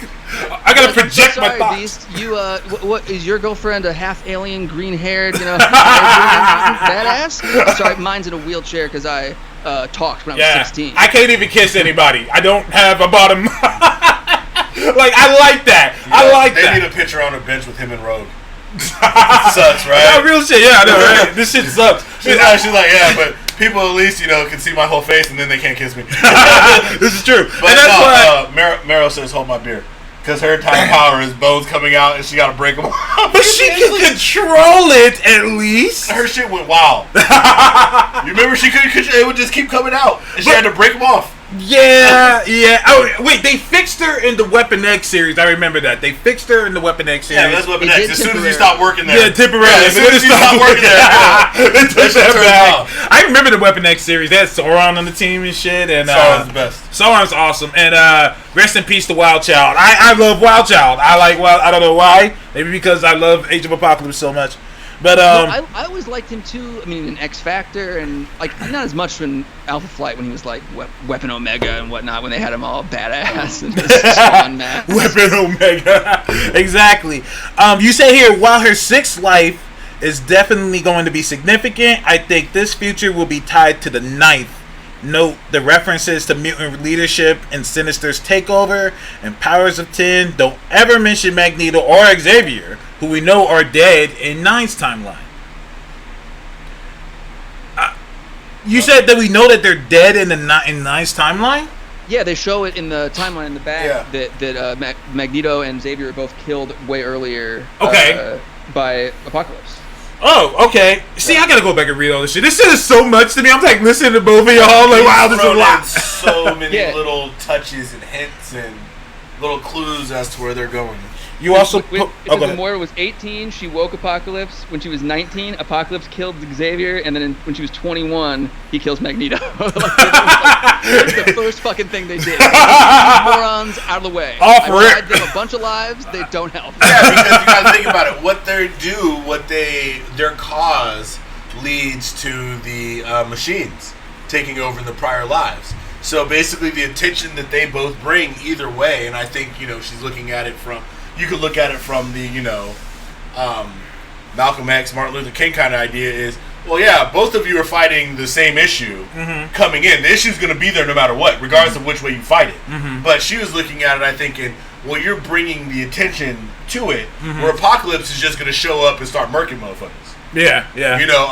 I gotta project Sorry, my thoughts. Beast. You what is your girlfriend? A half alien, green haired, badass? Sorry, mine's in a wheelchair because I talked when I was 16. I can't even kiss anybody. I don't have a bottom. Like I like that. I like they that. need a picture on a bench with him and Rogue. Sucks, right? That real shit. Yeah, I know. Right? This shit sucks. She's like, yeah, but people at least can see my whole face and then they can't kiss me. This is true. But and that's why. Meryl says, "Hold my beer," because her entire power is bones coming out and she got to break them off. But she can control it at least. Her shit went wild. You remember she couldn't control it; would just keep coming out, and she had to break them off. Yeah. Oh, wait, they fixed her in the Weapon X series. I remember that. They fixed her in the Weapon X series. Yeah, that's Weapon They X. did As soon as he temporarily. stopped working there. Yeah, temporarily. Yeah, as soon as he stopped working there. They took shit that turned back. off. I remember the Weapon X series. They had Sauron on the team and shit. And Sauron's the best. Sauron's awesome. And rest in peace to Wild Child. I love Wild Child. I don't know why. Maybe because I love Age of Apocalypse so much. But I always liked him too. I mean, in X Factor and like not as much in Alpha Flight when he was like Weapon Omega and whatnot when they had him all badass and Spawn Max. Weapon Omega. Exactly. You say here, while her sixth life is definitely going to be significant, I think this future will be tied to the ninth. Note the references to mutant leadership and Sinister's takeover and Powers of 10 don't ever mention Magneto or Xavier, who we know are dead in Nine's timeline. You said that we know that they're dead in Nine's timeline? Yeah, they show it in the timeline in the back Yeah. that Magneto and Xavier were both killed way earlier. Okay. By Apocalypse. Oh, okay. See, I gotta go back and read all this shit. This shit is so much to me. I'm like listening to both of y'all. Like, wow, this is a Thrown in lot. so many Yeah. little touches and hints and little clues as to where they're going. You also It go says ahead. Gamora was 18. She woke Apocalypse. When she was 19, Apocalypse killed Xavier, and then when she was 21, he kills Magneto. That's the first fucking thing they did. Morons out of the way. Oh, I for real. tried them a bunch of lives. They don't help. Yeah, because you gotta think about it. Their cause leads to the machines taking over in the prior lives. So basically, the attention that they both bring either way, and I think she's looking at it from. You could look at it from the Malcolm X, Martin Luther King kind of idea is. Well, yeah, both of you are fighting the same issue coming in. The issue's going to be there no matter what, regardless of which way you fight it. But she was looking at it, I think, well, you're bringing the attention to it, where Apocalypse is just going to show up and start murking motherfuckers. Yeah.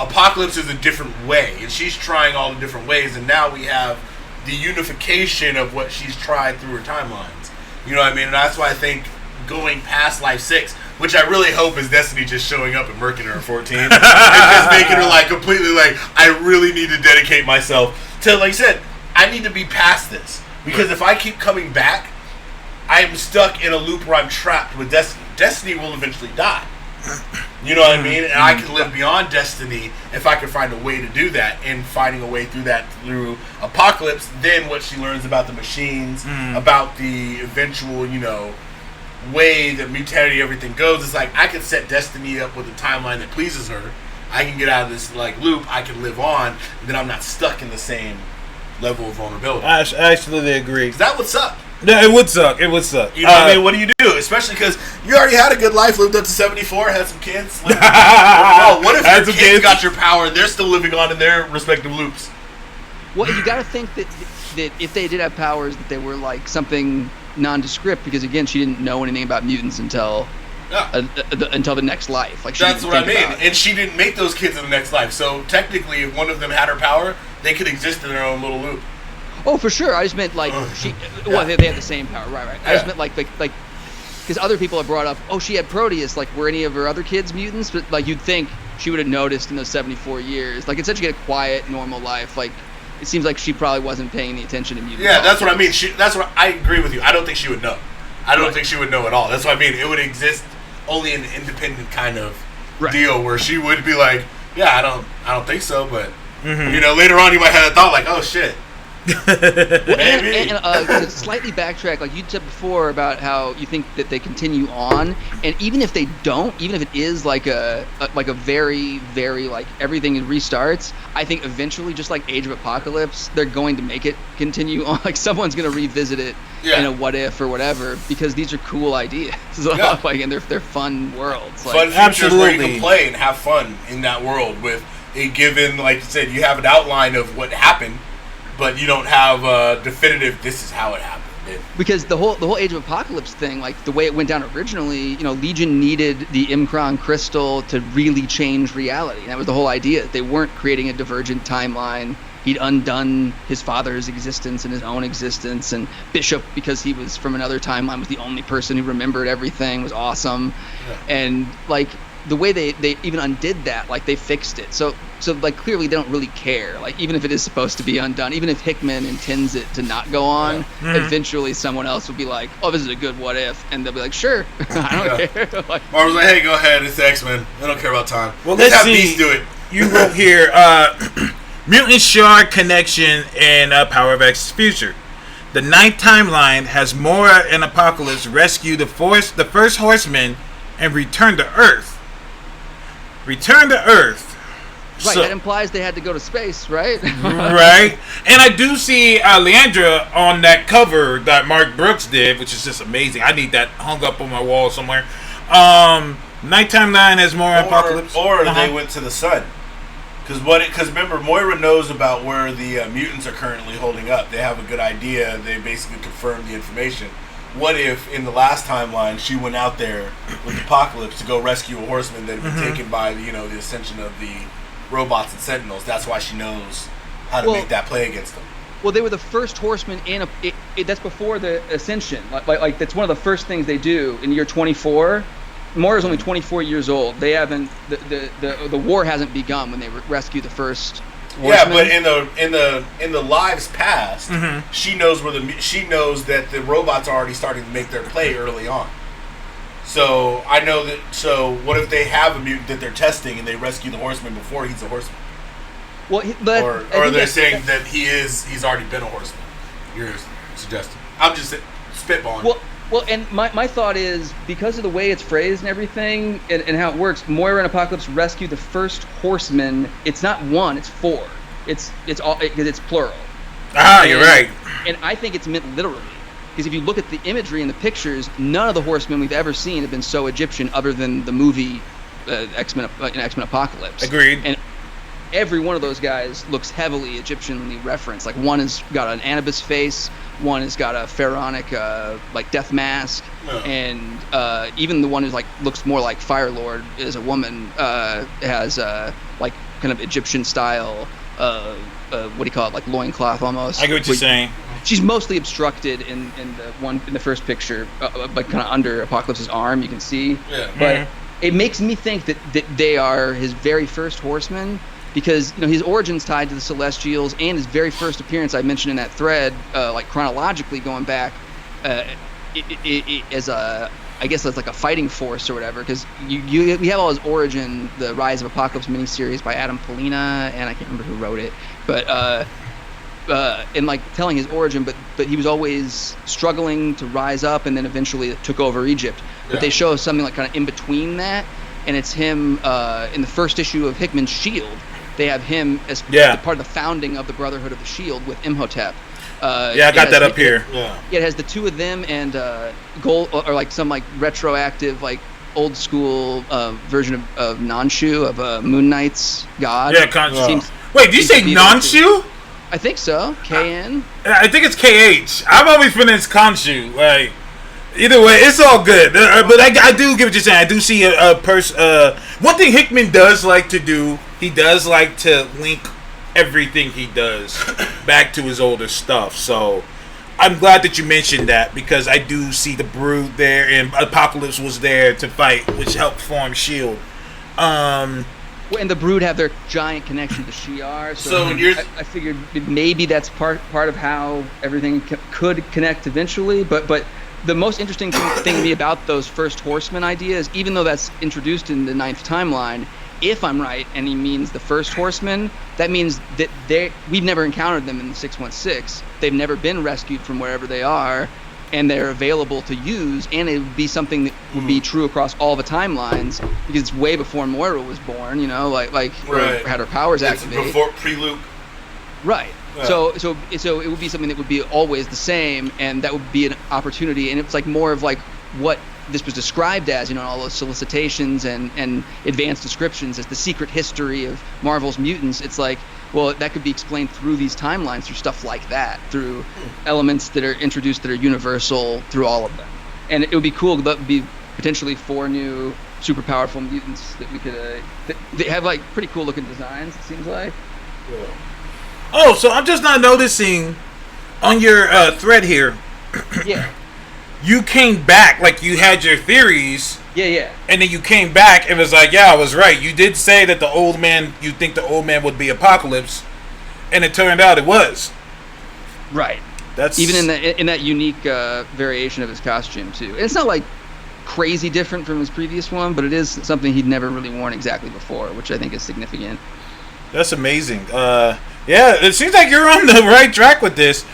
Apocalypse is a different way, and she's trying all the different ways, and now we have the unification of what she's tried through her timelines. You know what I mean? And that's why I think going past Life 6, which I really hope is Destiny just showing up and murking her at 14 and just making her like completely like, I really need to dedicate myself to, like I said, I need to be past this, because if I keep coming back, I'm stuck in a loop where I'm trapped with Destiny. Destiny will eventually die. You know what I mean? And I can live beyond Destiny if I can find a way to do that, and finding a way through that through Apocalypse. Then what she learns about the machines, about the eventual, way that mutuality everything goes, it's like I can set Destiny up with a timeline that pleases her. I can get out of this loop. I can live on, and then I'm not stuck in the same level of vulnerability. I absolutely agree. Is that would suck? No, it would suck. It would suck. You know what I mean? What do you do? Especially because you already had a good life, lived up to 74, had some kids. What if your kids got your power and they're still living on in their respective loops? Well, you got to think that if they did have powers, that they were like something nondescript, because again, she didn't know anything about mutants until until the next life. Like that's what I mean. And she didn't make those kids in the next life. So technically, if one of them had her power, they could exist in their own little loop. Oh, for sure. I just meant like she. Well, they had the same power, right? Yeah. I just meant like because other people have brought up, oh, she had Proteus. Like, were any of her other kids mutants? But like, you'd think she would have noticed in those 74 years. Like, it's such a quiet, normal life. Like, it seems like she probably wasn't paying the attention to mutants. Yeah, that's what I mean. That's what I agree with you. I don't think she would know. I don't think she would know at all. That's what I mean. It would exist only in an independent kind of deal where she would be like, yeah, I don't think so, but later on you might have a thought like, oh shit. To slightly backtrack, like you said before about how you think that they continue on, and even if they don't, even if it is like a very, very like everything restarts, I think eventually, just like Age of Apocalypse, they're going to make it continue on. Like someone's going to revisit it in a what if or whatever, because these are cool ideas. Like, and they're fun worlds. Like, fun futures where you can play and have fun in that world with a given, like you said, you have an outline of what happened, but you don't have a definitive, this is how it happened. Because the whole Age of Apocalypse thing, like the way it went down originally, Legion needed the Imkron crystal to really change reality. And that was the whole idea. They weren't creating a divergent timeline. He'd undone his father's existence and his own existence. And Bishop, because he was from another timeline, was the only person who remembered everything, was awesome. Yeah. And like the way they even undid that, like they fixed it. So like clearly they don't really care. Like even if it is supposed to be undone, even if Hickman intends it to not go on, eventually someone else will be like, "Oh, this is a good what if," and they'll be like, "Sure, I don't care." Like, Marvel's like, "Hey, go ahead, it's the X-Men. They don't care about time. Well, let's have see. Beast do it." You wrote here, Mutant Shard connection in Power of X's future. The ninth timeline has Moira and Apocalypse rescue the first Horseman and return to Earth. Right, that implies they had to go to space, right? Right. And I do see Leandra on that cover that Mark Brooks did, which is just amazing. I need that hung up on my wall somewhere. Nighttime 9 has more Apocalypse. Or they went to the sun. Because remember, Moira knows about where the mutants are currently holding up. They have a good idea. They basically confirm the information. What if, in the last timeline, she went out there with Apocalypse to go rescue a horseman that had been taken by the ascension of the robots and Sentinels? That's why she knows how to make that play against them. Well, they were the first horsemen in that's before the ascension. Like that's one of the first things they do in year 24. Moira's only 24 years old. They haven't the war hasn't begun when they rescue the first horseman. Yeah, but in the lives past, she knows she knows that the robots are already starting to make their play early on. So I know that. So what if they have a mutant that they're testing and they rescue the horseman before he's a horseman? Well, or they're saying that he's already been a horseman. You're suggesting. I'm just spitballing. Well, and my thought is, because of the way it's phrased and everything, and how it works, Moira and Apocalypse rescue the first horseman. It's not one; it's four. It's all because it's plural. You're right. And I think it's meant literally, because if you look at the imagery and the pictures, none of the horsemen we've ever seen have been so Egyptian, other than the movie X-Men Apocalypse. Agreed. And every one of those guys looks heavily Egyptianly referenced. Like one has got an Anubis face, one has got a pharaonic like death mask, and even the one who's like looks more like Fire Lord is a woman, has like kind of Egyptian style what do you call it, like loincloth almost. I get what you're saying. She's mostly obstructed in the first picture, like kind of under Apocalypse's arm, you can see. Yeah. But it makes me think that they are his very first horsemen, because his origin's tied to the Celestials, and his very first appearance I mentioned in that thread, like chronologically going back, as a, I guess as like a fighting force or whatever, because we have all his origin, the Rise of Apocalypse miniseries by Adam Polina, and I can't remember who wrote it, but and like telling his origin, but he was always struggling to rise up, and then eventually took over Egypt. But they show something like kind of in between that, and it's him in the first issue of Hickman's Shield. They have him as part of the founding of the Brotherhood of the Shield with Imhotep. I got that up here. Yeah, it has the two of them and gold, or like some like retroactive like old school version of Nanshu of Moon Knight's god. Yeah, Khonshu. Wait, did you say Nanshu? I think so. KN. I think it's KH. I've always been in Khonshu. Like, either way, it's all good. But I do get what you're saying. I do see a person. One thing Hickman does like to do, he does like to link everything he does back to his older stuff. So I'm glad that you mentioned that, because I do see the Brood there, and Apocalypse was there to fight, which helped form S.H.I.E.L.D. And the Brood have their giant connection to Shi'ar, So I figured maybe that's part of how everything could connect eventually. But the most interesting thing to me about those First Horseman ideas, even though that's introduced in the 9th timeline, if I'm right, and he means the First Horseman, that means that we've never encountered them in the 616. They've never been rescued from wherever they are, and they're available to use, and it would be something that would be true across all the timelines, because it's way before Moira was born, you know, like right. had her powers It's activated. before pre-Luke. Right. Yeah. So it would be something that would be always the same, and that would be an opportunity, and it's like more of like what this was described as, you know, all those solicitations and advanced descriptions as the secret history of Marvel's mutants. It's like, well, that could be explained through these timelines, through stuff like that, through elements that are introduced that are universal through all of them. And it would be cool. That would be potentially 4 new super powerful mutants that we could. They have like pretty cool looking designs. It seems like. Yeah. Oh, so I'm just not noticing on your thread here. Yeah. You came back, like you had your theories. Yeah. And then you came back and was like, yeah, I was right. You did say that you think the old man would be Apocalypse, and it turned out it was. Right. That's even in that unique variation of his costume too. It's not like crazy different from his previous one, but it is something he'd never really worn exactly before, which I think is significant. That's amazing. Yeah, it seems like you're on the right track with this.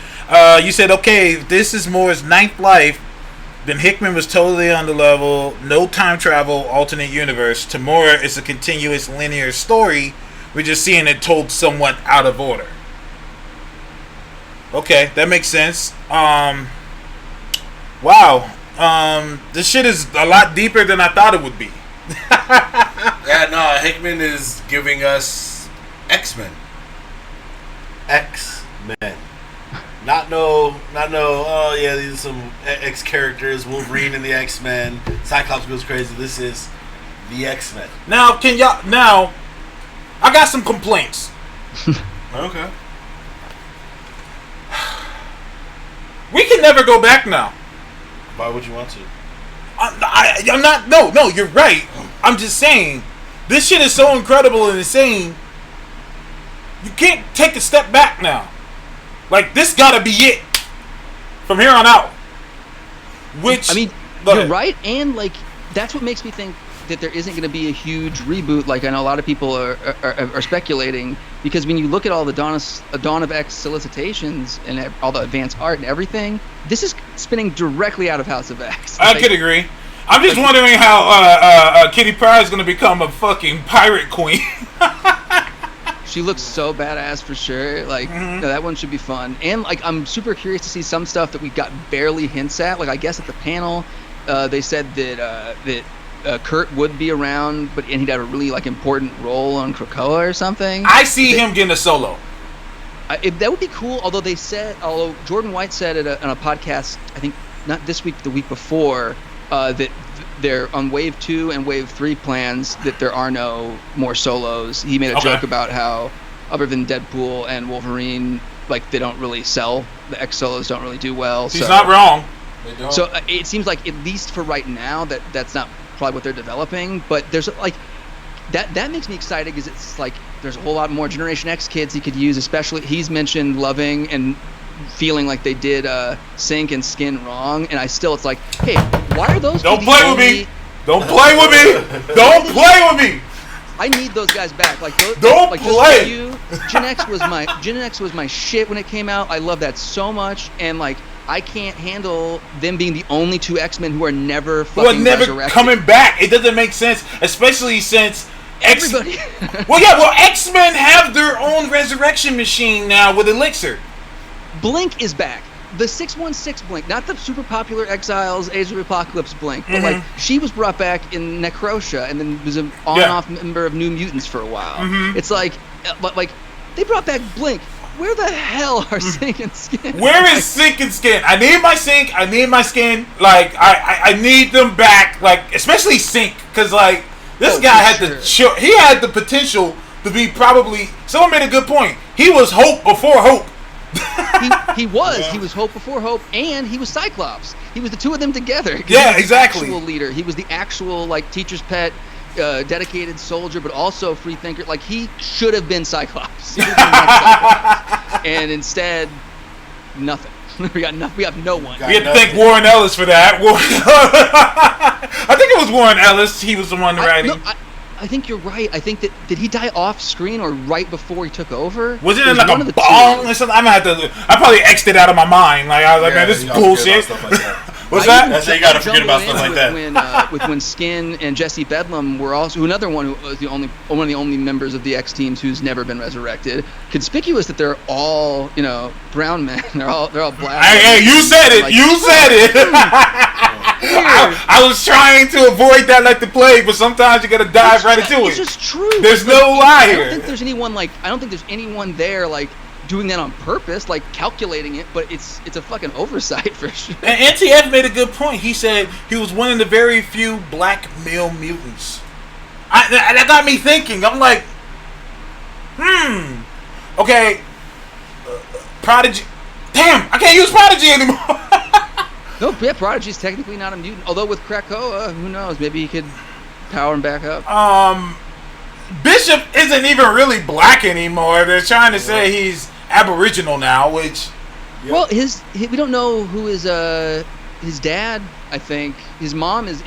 You said, okay, this is Moore's 9th life. Then Hickman was totally on the level. No time travel, alternate universe. Tamora is a continuous linear story. We're just seeing it told somewhat out of order. Okay, that makes sense. Wow. This shit is a lot deeper than I thought it would be. Yeah, no, Hickman is giving us X-Men. X-Men. Not no. Oh yeah, these are some X characters. Wolverine and the X-Men. Cyclops goes crazy. This is the X-Men. Now, I got some complaints. Okay. We can never go back now. Why would you want to? I'm not. No, you're right. I'm just saying, this shit is so incredible and insane. You can't take a step back now. Like, this gotta be it from here on out. Which, I mean, you're right, and like that's what makes me think that there isn't going to be a huge reboot. Like I know a lot of people are speculating, because when you look at all the Dawn of X solicitations and all the advanced art and everything, this is spinning directly out of House of X. I could agree. I'm just wondering how Kitty Pryde is going to become a fucking pirate queen. She looks so badass for sure. Like no, that one should be fun. And like I'm super curious to see some stuff that we got barely hints at. Like I guess at the panel, they said that Kurt would be around, and he'd have a really like important role on Krakoa or something. I see him getting a solo. That would be cool. Although Jordan White said on a podcast, I think not this week, the week before, that they're on Wave 2 and Wave 3 plans, that there are no more solos. He made a joke about how, other than Deadpool and Wolverine, like they don't really sell. The X solos don't really do well. He's not wrong. They don't. So it seems like, at least for right now, that's not probably what they're developing. But there's like that makes me excited, because it's like there's a whole lot more Generation X kids he could use. Especially he's mentioned loving and feeling like they did Sync and Skin wrong, and it's like, hey, why are those? Don't the play with only- me. Don't play with me. Don't play with me. I need those guys back. Like, Don't like, play. Just you, Gen X was my shit when it came out. I love that so much, and like, I can't handle them being the only two X-Men who are never Who are fucking never resurrected. coming back. It doesn't make sense, especially since Everybody. Well, X-Men have their own resurrection machine now with Elixir. Blink is back. The 616 Blink, not the super popular Exiles, Age of Apocalypse Blink, but like she was brought back in Necrosha and then was an on-off member of New Mutants for a while. It's like, but like they brought back Blink. Where the hell are Sync and Skin? Where is Sync and Skin? I need my Sync. I need my Skin. Like I need them back. Like especially Sync, because like this guy had he had the potential to be probably. Someone made a good point. He was Hope before Hope. He was Hope before Hope, and he was Cyclops. He was the two of them together. Yeah, he was exactly. The actual leader. He was the actual like teacher's pet, dedicated soldier, but also free thinker. Like he should have been Cyclops. He should have been Cyclops. And instead, nothing. We have no one. We had to thank Warren Ellis for that. I think it was Warren Ellis. He was the one writing. I think you're right. I think that did he die off screen or right before he took over? Wasn't it was like one a of the bong two. or something? I probably X'd it out of my mind. Like I was like, man, this is you gotta forget bullshit. about stuff like that. What's I that? even That's how you gotta forget jumbled about stuff in like that. when Skin and Jesse Bedlam were also another one who was one of the only members of the X teams who's never been resurrected. Conspicuous that they're all brown men. They're all black. Hey, you said it. Like, You said it. I was trying to avoid that like the plague, but sometimes you gotta dive right into It's it. just true. There's Like, no lie I don't here. think there's anyone there like doing that on purpose, like calculating it, but it's a fucking oversight for sure. And NTF made a good point. He said he was one of the very few black male mutants. That got me thinking. I'm like, okay, Prodigy. Damn, I can't use Prodigy anymore. No, yeah, Prodigy's technically not a mutant. Although with Krakoa, who knows? Maybe he could power him back up. Bishop isn't even really black anymore. They're trying to say he's Aboriginal now, which Well, we don't know who his dad. I think his mom is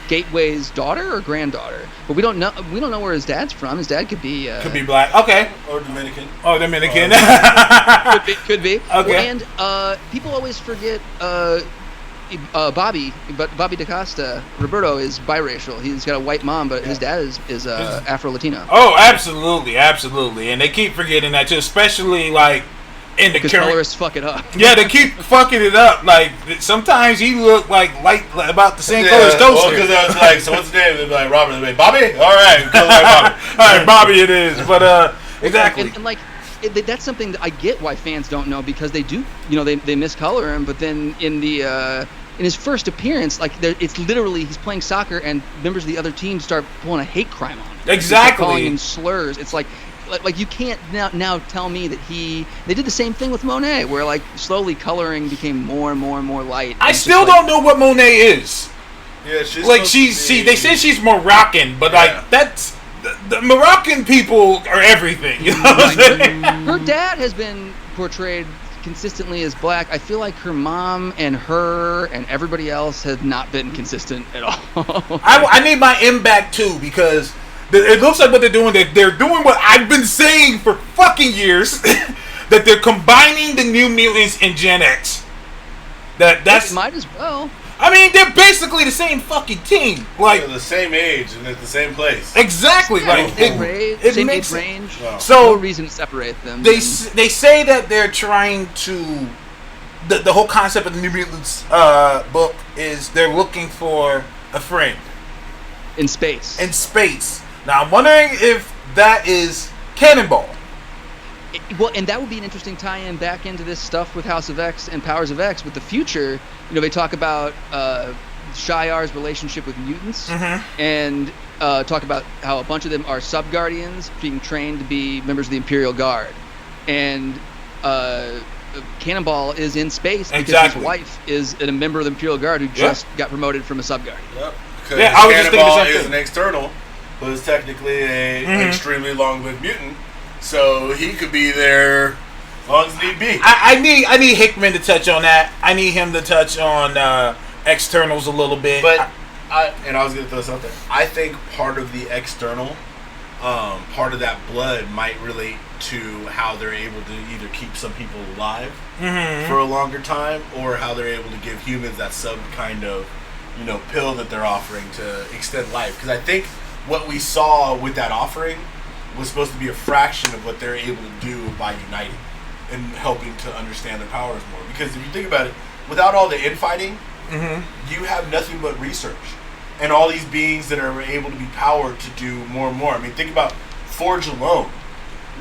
Gateway's daughter or granddaughter, but we don't know where his dad's from. His dad could be black. Okay. Or Dominican. Oh, Dominican. could be. Okay. And people always forget Bobby DaCosta. Roberto is biracial. He's got a white mom, but his dad is Afro-Latino. Oh, absolutely, absolutely. And they keep forgetting that too, especially like in the Because current. colorists fuck it up. Yeah, they keep fucking it up. Like sometimes he look like about the same color as Well, Toaster. because I was like, so what's his name? They'd be like, Robert. They'd be like, Bobby? All right. Color like Bobby. All right, Bobby, it is. But exactly. And like that's something that I get why fans don't know, because they do, they miscolor him. But then in his first appearance, like it's literally he's playing soccer and members of the other team start pulling a hate crime on him. They start Exactly. calling him slurs. It's like you can't now tell me that they did the same thing with Monet, where like slowly coloring became more and more and more light. I And still just, like, don't know what Monet is. Yeah, she's Like supposed to be- they say she's Moroccan, but Yeah. like that's the Moroccan people are everything. You know what I'm saying? Her dad has been portrayed consistently as black. I feel like her mom and her and everybody else have not been consistent at all. I need my M back too, because it looks like what they're doing. They're doing what I've been saying for fucking years. That they're combining the New Mutants and Gen X. That's. Might as well. I mean, they're basically the same fucking team. Like They're the same age and at the same place. exactly. Like Same age, it same makes age range. No. No so reason to separate them. they say that they're trying to. The whole concept of the New Mutants book is they're looking for a friend in space. in space. Now I'm wondering if that is Cannonball. Well, and that would be an interesting tie-in back into this stuff with House of X and Powers of X with the future. They talk about Shi'ar's relationship with mutants, and talk about how a bunch of them are sub-guardians being trained to be members of the Imperial Guard, and Cannonball is in space because Exactly. his wife is a member of the Imperial Guard who just got promoted from a sub-guardian. Yep. Because Yeah, I was just thinking the Cannonball same is thing. an external, but is technically a extremely long-lived mutant. So he could be there As long as need be. I need Hickman to touch on that. I need him to touch on externals a little bit. But I was gonna throw this out there. I think part of the external, part of that blood might relate to how they're able to either keep some people alive for a longer time, or how they're able to give humans that sub kind of, pill that they're offering to extend life. Because I think what we saw with that offering was supposed to be a fraction of what they're able to do by uniting and helping to understand their powers more. Because if you think about it, without all the infighting, you have nothing but research and all these beings that are able to be powered to do more and more. I mean, think about Forge alone.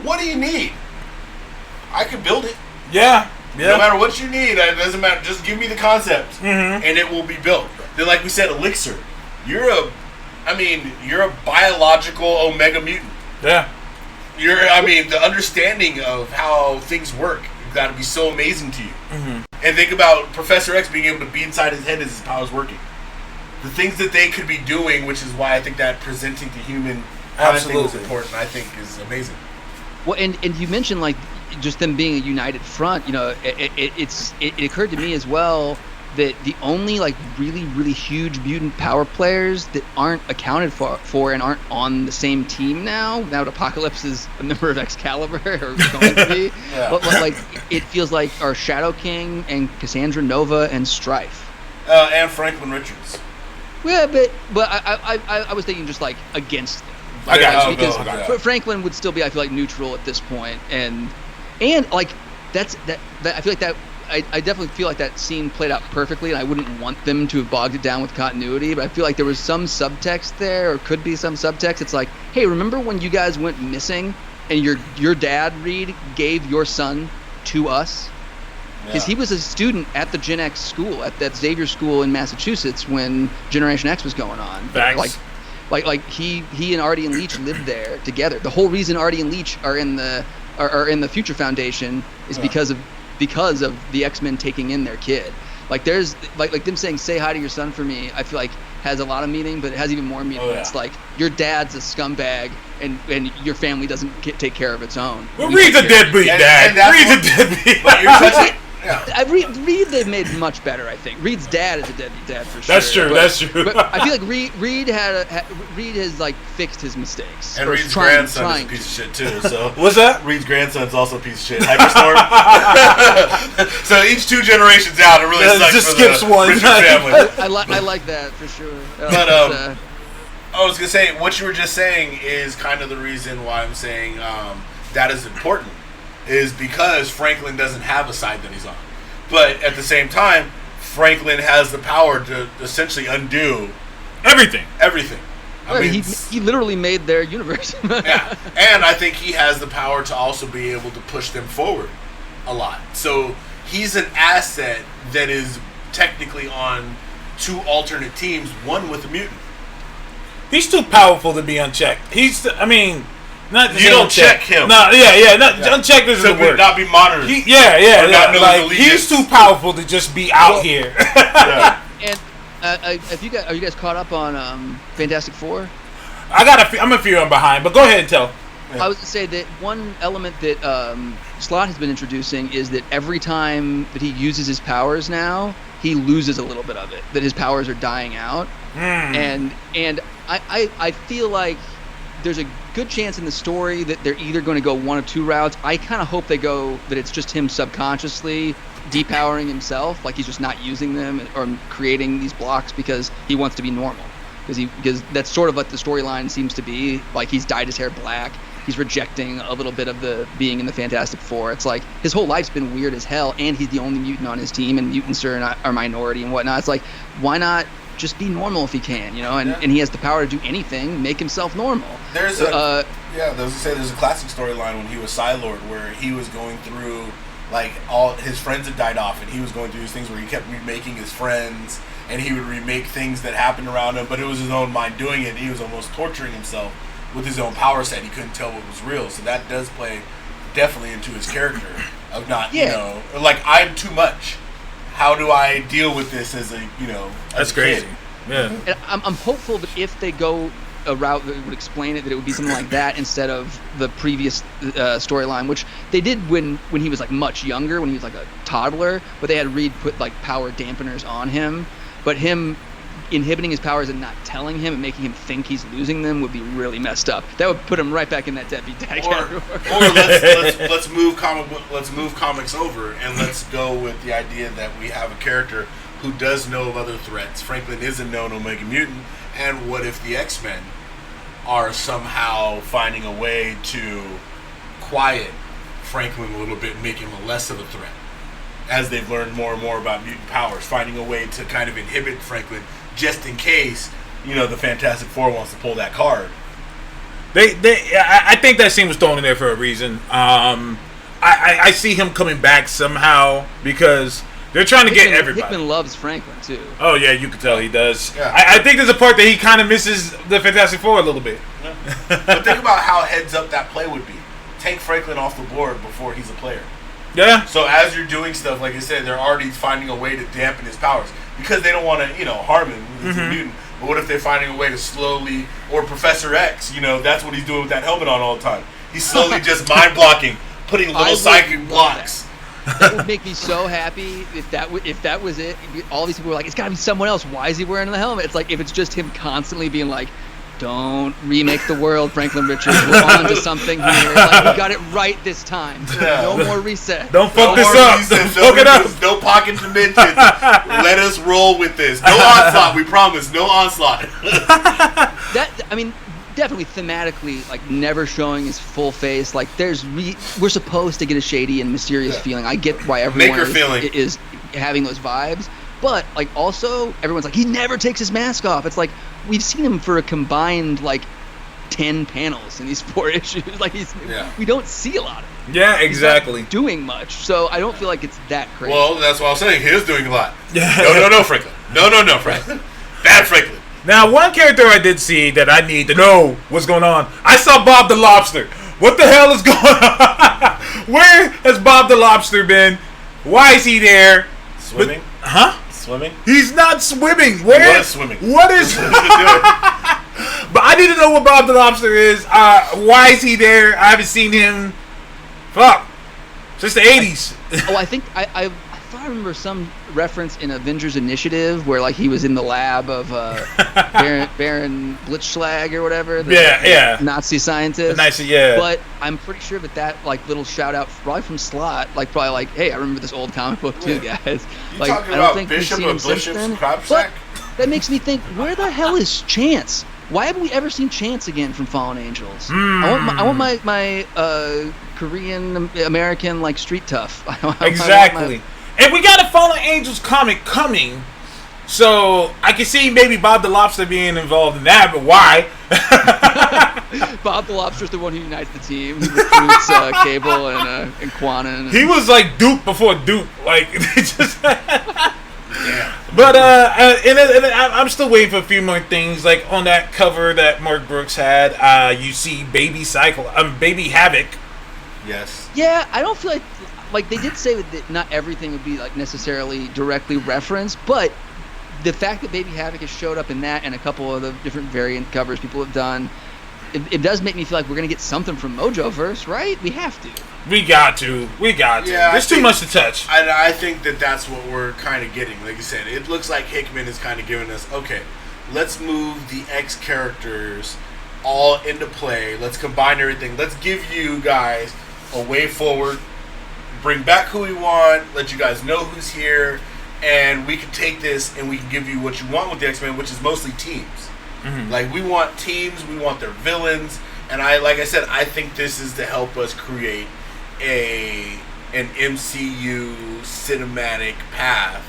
What do you need? I could build it. Yeah. No matter what you need, it doesn't matter. Just give me the concept, and it will be built. Then, like we said, Elixir. You're a biological Omega mutant. Yeah. The understanding of how things work got to be so amazing to you. And think about Professor X being able to be inside his head as his powers working. The things that they could be doing, which is why I think that presenting to human kind of thing is important, I think is amazing. Well, and you mentioned like just them being a united front. It occurred to me as well that the only like really huge mutant power players that aren't accounted for and aren't on the same team now that Apocalypse is a member of Excalibur or going to be, but like it feels like are Shadow King and Cassandra Nova and Strife, and Franklin Richards. Yeah, but I was thinking just like against them. I got you. Because Franklin would still be, I feel like, neutral at this point, and like that I feel like that I definitely feel like that scene played out perfectly, and I wouldn't want them to have bogged it down with continuity, but I feel like there was some subtext there, or could be some subtext. It's like, hey, remember when you guys went missing, and your dad, Reed, gave your son to us? Because he was a student at the Gen X school, at that Xavier school in Massachusetts when Generation X was going on. Facts. Like he and Artie and Leech lived there together. The whole reason Artie and Leech are in the Future Foundation is because of the X-Men taking in their kid. Like there's like them saying "say hi to your son for me." I feel like has a lot of meaning, but it has even more meaning. It's like your dad's a scumbag, and your family doesn't take care of its own. Well, Reed's a deadbeat, Dad. Reed's a deadbeat. But you're touching. Reed they've made much better, I think. Reed's dad is a deadbeat dad for sure. That's true. But I feel like Reed has like fixed his mistakes. And Reed's grandson is a piece of shit too. So what's that? Reed's grandson's also a piece of shit. Hyperstorm. So each 2 generations out, it really sucks just for skips the one. Richard family. I like that for sure. But I was gonna say what you were just saying is kind of the reason why I'm saying that is important. Is because Franklin doesn't have a side that he's on. But at the same time, Franklin has the power to essentially undo everything. I mean, he literally made their universe. Yeah. And I think he has the power to also be able to push them forward a lot. So he's an asset that is technically on 2 alternate teams, one with a mutant. He's too powerful to be unchecked. Not you don't check him. No, unchecked isn't the word. Not be monitored. Like he's too powerful to just be out here. And are you guys caught up on Fantastic Four? I'm a few behind, but go ahead and tell. Yeah. I was to say that one element that Slott has been introducing is that every time that he uses his powers now, he loses a little bit of it. That his powers are dying out, and I feel like there's a good chance in the story that they're either going to go one of 2 routes. I kind of hope they go that it's just him subconsciously depowering himself, like he's just not using them or creating these blocks because he wants to be normal. Because that's sort of what the storyline seems to be. Like he's dyed his hair black. He's rejecting a little bit of the being in the Fantastic Four. It's like his whole life's been weird as hell, and he's the only mutant on his team, and mutants are minority and whatnot. It's like, why not just be normal if he can, and he has the power to do anything, make himself normal. There's a classic storyline when he was Psylord where he was going through, like, all his friends had died off, and he was going through these things where he kept remaking his friends, and he would remake things that happened around him, but it was his own mind doing it, and he was almost torturing himself with his own power set. He couldn't tell what was real, so that does play definitely into his character of not, like, I'm too much. How do I deal with this as a, That's crazy. Kid? Yeah. And I'm hopeful that if they go a route that would explain it, that it would be something like that instead of the previous storyline, which they did when he was like much younger, when he was like a toddler. But they had Reed put like power dampeners on him, but him inhibiting his powers and not telling him and making him think he's losing them would be really messed up. That would put him right back in that deadbeat dad category. Or let's move comics over and let's go with the idea that we have a character who does know of other threats. Franklin is a known Omega mutant, and what if the X-Men are somehow finding a way to quiet Franklin a little bit and make him less of a threat as they've learned more and more about mutant powers, finding a way to kind of inhibit Franklin just in case, the Fantastic Four wants to pull that card. I think that scene was thrown in there for a reason. I see him coming back somehow because they're trying to get everybody. Hickman loves Franklin too. Oh yeah, you can tell he does. Yeah. I think there's a part that he kind of misses the Fantastic Four a little bit. Yeah. But think about how heads up that play would be. Take Franklin off the board before he's a player. Yeah. So as you're doing stuff, like I said, they're already finding a way to dampen his powers because they don't want to, harm him. He's a mutant. But what if they're finding a way to slowly, or Professor X, that's what he's doing with that helmet on all the time. He's slowly just mind blocking, putting little psychic blocks. That would make me so happy if that was it. All these people were like, it's got to be someone else. Why is he wearing the helmet? It's like if it's just him constantly being like, don't remake the world, Franklin Richards. We're on to something here. Like, we got it right this time. Yeah. No more reset. Don't fuck this up. Don't fuck it up. No pocket dimensions. Let us roll with this. No onslaught. We promise. No onslaught. Definitely thematically, like never showing his full face. Like we're supposed to get a shady and mysterious feeling. I get why everyone is having those vibes. But like also everyone's like, he never takes his mask off. It's like we've seen him for a combined like 10 panels in these 4 issues. Like we don't see a lot of him. Yeah, exactly. He's not doing much. So I don't feel like it's that crazy. Well, that's what I'm saying. He is doing a lot. No, Franklin. No, Franklin. Bad Franklin. Now, one character I did see that I need to know what's going on. I saw Bob the Lobster. What the hell is going on? Where has Bob the Lobster been? Why is he there? Swimming? Swimming? He's not swimming. Where? He was swimming. What is? But I need to know what Bob the Lobster is. Why is he there? I haven't seen him. Since the 80s. I think I thought I remember some reference in Avengers Initiative where like he was in the lab of Baron Blitzschlag or whatever. The Nazi scientist. But I'm pretty sure that like little shout out probably from Slott, like probably like, hey, I remember this old comic book too, guys. You like talking I don't about think Bishop we've or seen him since Bishop's then. crop But sack? that makes me think, where the hell is Chance? Why haven't we ever seen Chance again from Fallen Angels? I want my Korean American like street tough. Exactly. And we got a Fallen Angels comic coming, so I can see maybe Bob the Lobster being involved in that, but why? Bob the Lobster's the one who unites the team. He recruits Cable and Quanon. He was like Duke before Duke. Like, just... Yeah. But and I'm still waiting for a few more things. Like on that cover that Mark Brooks had, you see Baby Havoc. Yes. Yeah, I don't feel like they did say that not everything would be like necessarily directly referenced, but the fact that Baby Havoc has showed up in that and a couple of the different variant covers people have done, it does make me feel like we're gonna get something from Mojoverse, right? We have to. We got to. Yeah, There's too much to touch. I think that's what we're kind of getting. Like you said, it looks like Hickman is kind of giving us, okay, let's move the X characters all into play. Let's combine everything. Let's give you guys a way forward. Bring back who we want. Let you guys know who's here. And we can take this and we can give you what you want with the X-Men, which is mostly teams. Mm-hmm. Like, we want teams. We want their villains. And like I said, I think this is to help us create an MCU cinematic path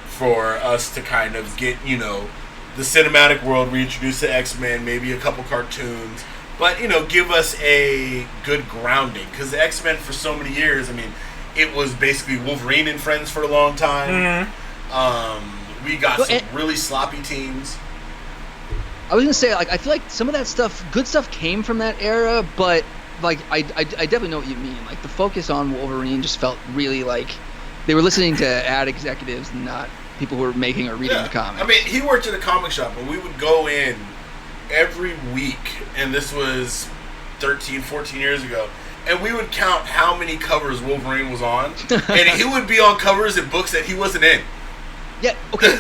for us to kind of get, the cinematic world, reintroduce the X-Men, maybe a couple cartoons, but, give us a good grounding. Because the X-Men for so many years, it was basically Wolverine and friends for a long time. Mm-hmm. We got some really sloppy teams. I was going to say, like, I feel like some of that stuff, good stuff came from that era, but like I definitely know what you mean. Like the focus on Wolverine just felt really like they were listening to ad executives, not people who were making or reading the comic. He worked at a comic shop, and we would go in every week, and this was 13, 14 years ago, and we would count how many covers Wolverine was on, and he would be on covers in books that he wasn't in. Yeah. Okay.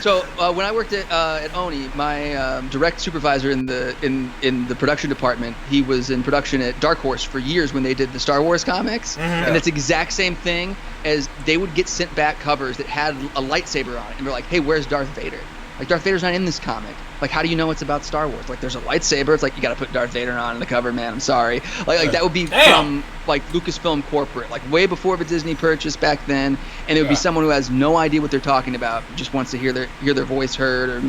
So when I worked at Oni, my direct supervisor in the production department, he was in production at Dark Horse for years when they did the Star Wars comics, and it's the exact same thing. As they would get sent back covers that had a lightsaber on it, and we're like, "Hey, where's Darth Vader? Like, Darth Vader's not in this comic. Like, how do you know it's about Star Wars? Like, there's a lightsaber. It's like, you got to put Darth Vader on the cover, man. I'm sorry. Like that would be from, like, Lucasfilm corporate, like, way before the Disney purchase back then. And it would be someone who has no idea what they're talking about, just wants to hear their voice heard or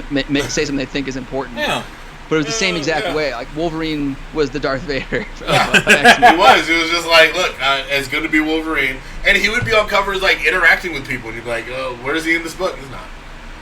say something they think is important. Yeah. But it was the same exact way. Like, Wolverine was the Darth Vader. He was. It was just like, look, it's going to be Wolverine. And he would be on covers, like, interacting with people. And you'd be like, oh, where is he in this book? He's not.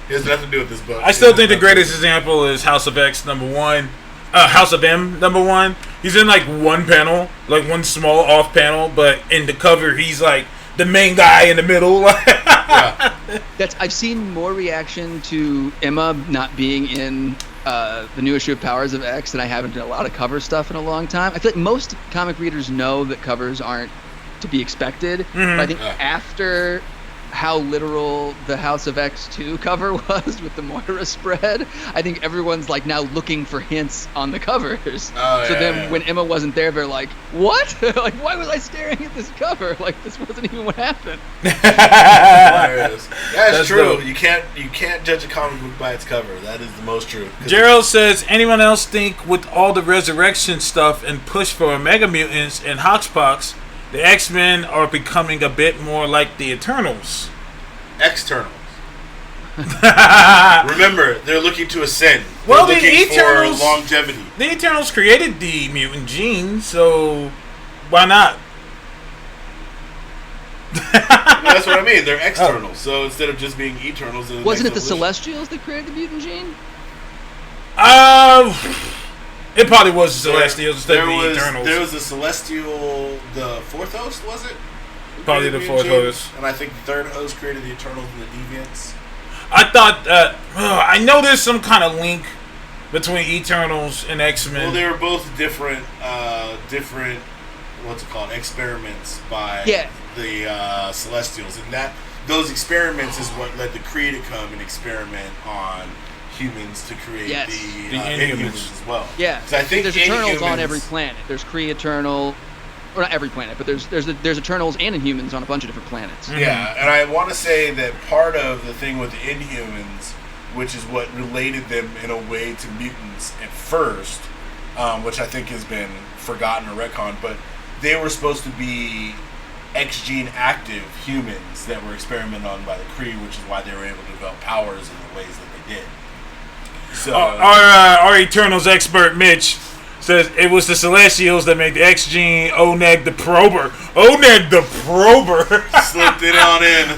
He has nothing to do with this book. I still think the greatest example is House of X #1. House of M #1. He's in like one panel, like one small off panel, but in the cover he's like the main guy in the middle. I've seen more reaction to Emma not being in the new issue of Powers of X than I have in a lot of cover stuff in a long time. I feel like most comic readers know that covers aren't to be expected, but I think after how literal the House of X2 cover was with the Moira spread, I think everyone's like now looking for hints on the covers. When Emma wasn't there, they're like, what? Like, why was I staring at this cover? Like, this wasn't even what happened. That's true. Dope. You can't judge a comic book by its cover. That is the most true. Gerald says, anyone else think with all the resurrection stuff and push for Mega Mutants and Hoxpox, the X-Men are becoming a bit more like the Eternals? Externals. Remember, they're looking to ascend. Well, they're the looking Eternals for longevity. The Eternals created the mutant gene, so why not? That's what I mean. They're externals. So instead of just being Eternals, wasn't it the Celestials that created the mutant gene? It probably was the Celestials instead of the Eternals. There was the Celestial, the fourth host, was it? Probably the fourth host. And I think the third host created the Eternals and the Deviants. I thought I know there's some kind of link between Eternals and X-Men. Well, they were both different, what's it called, experiments by the Celestials, and those experiments is what led the Kree to come and experiment on humans to create the Inhumans as well. Yeah, because I think there's Eternals on every planet. There's Kree Eternal, or not every planet, but there's Eternals and Inhumans on a bunch of different planets. Yeah, and I want to say that part of the thing with the Inhumans, which is what related them in a way to mutants at first, which I think has been forgotten or retconned, but they were supposed to be X-gene active humans that were experimented on by the Kree, which is why they were able to develop powers in the ways that they did. So our Eternals expert Mitch says it was the Celestials that made the X-gene Oneg the Prober. Oneg the Prober. Slipped it on in.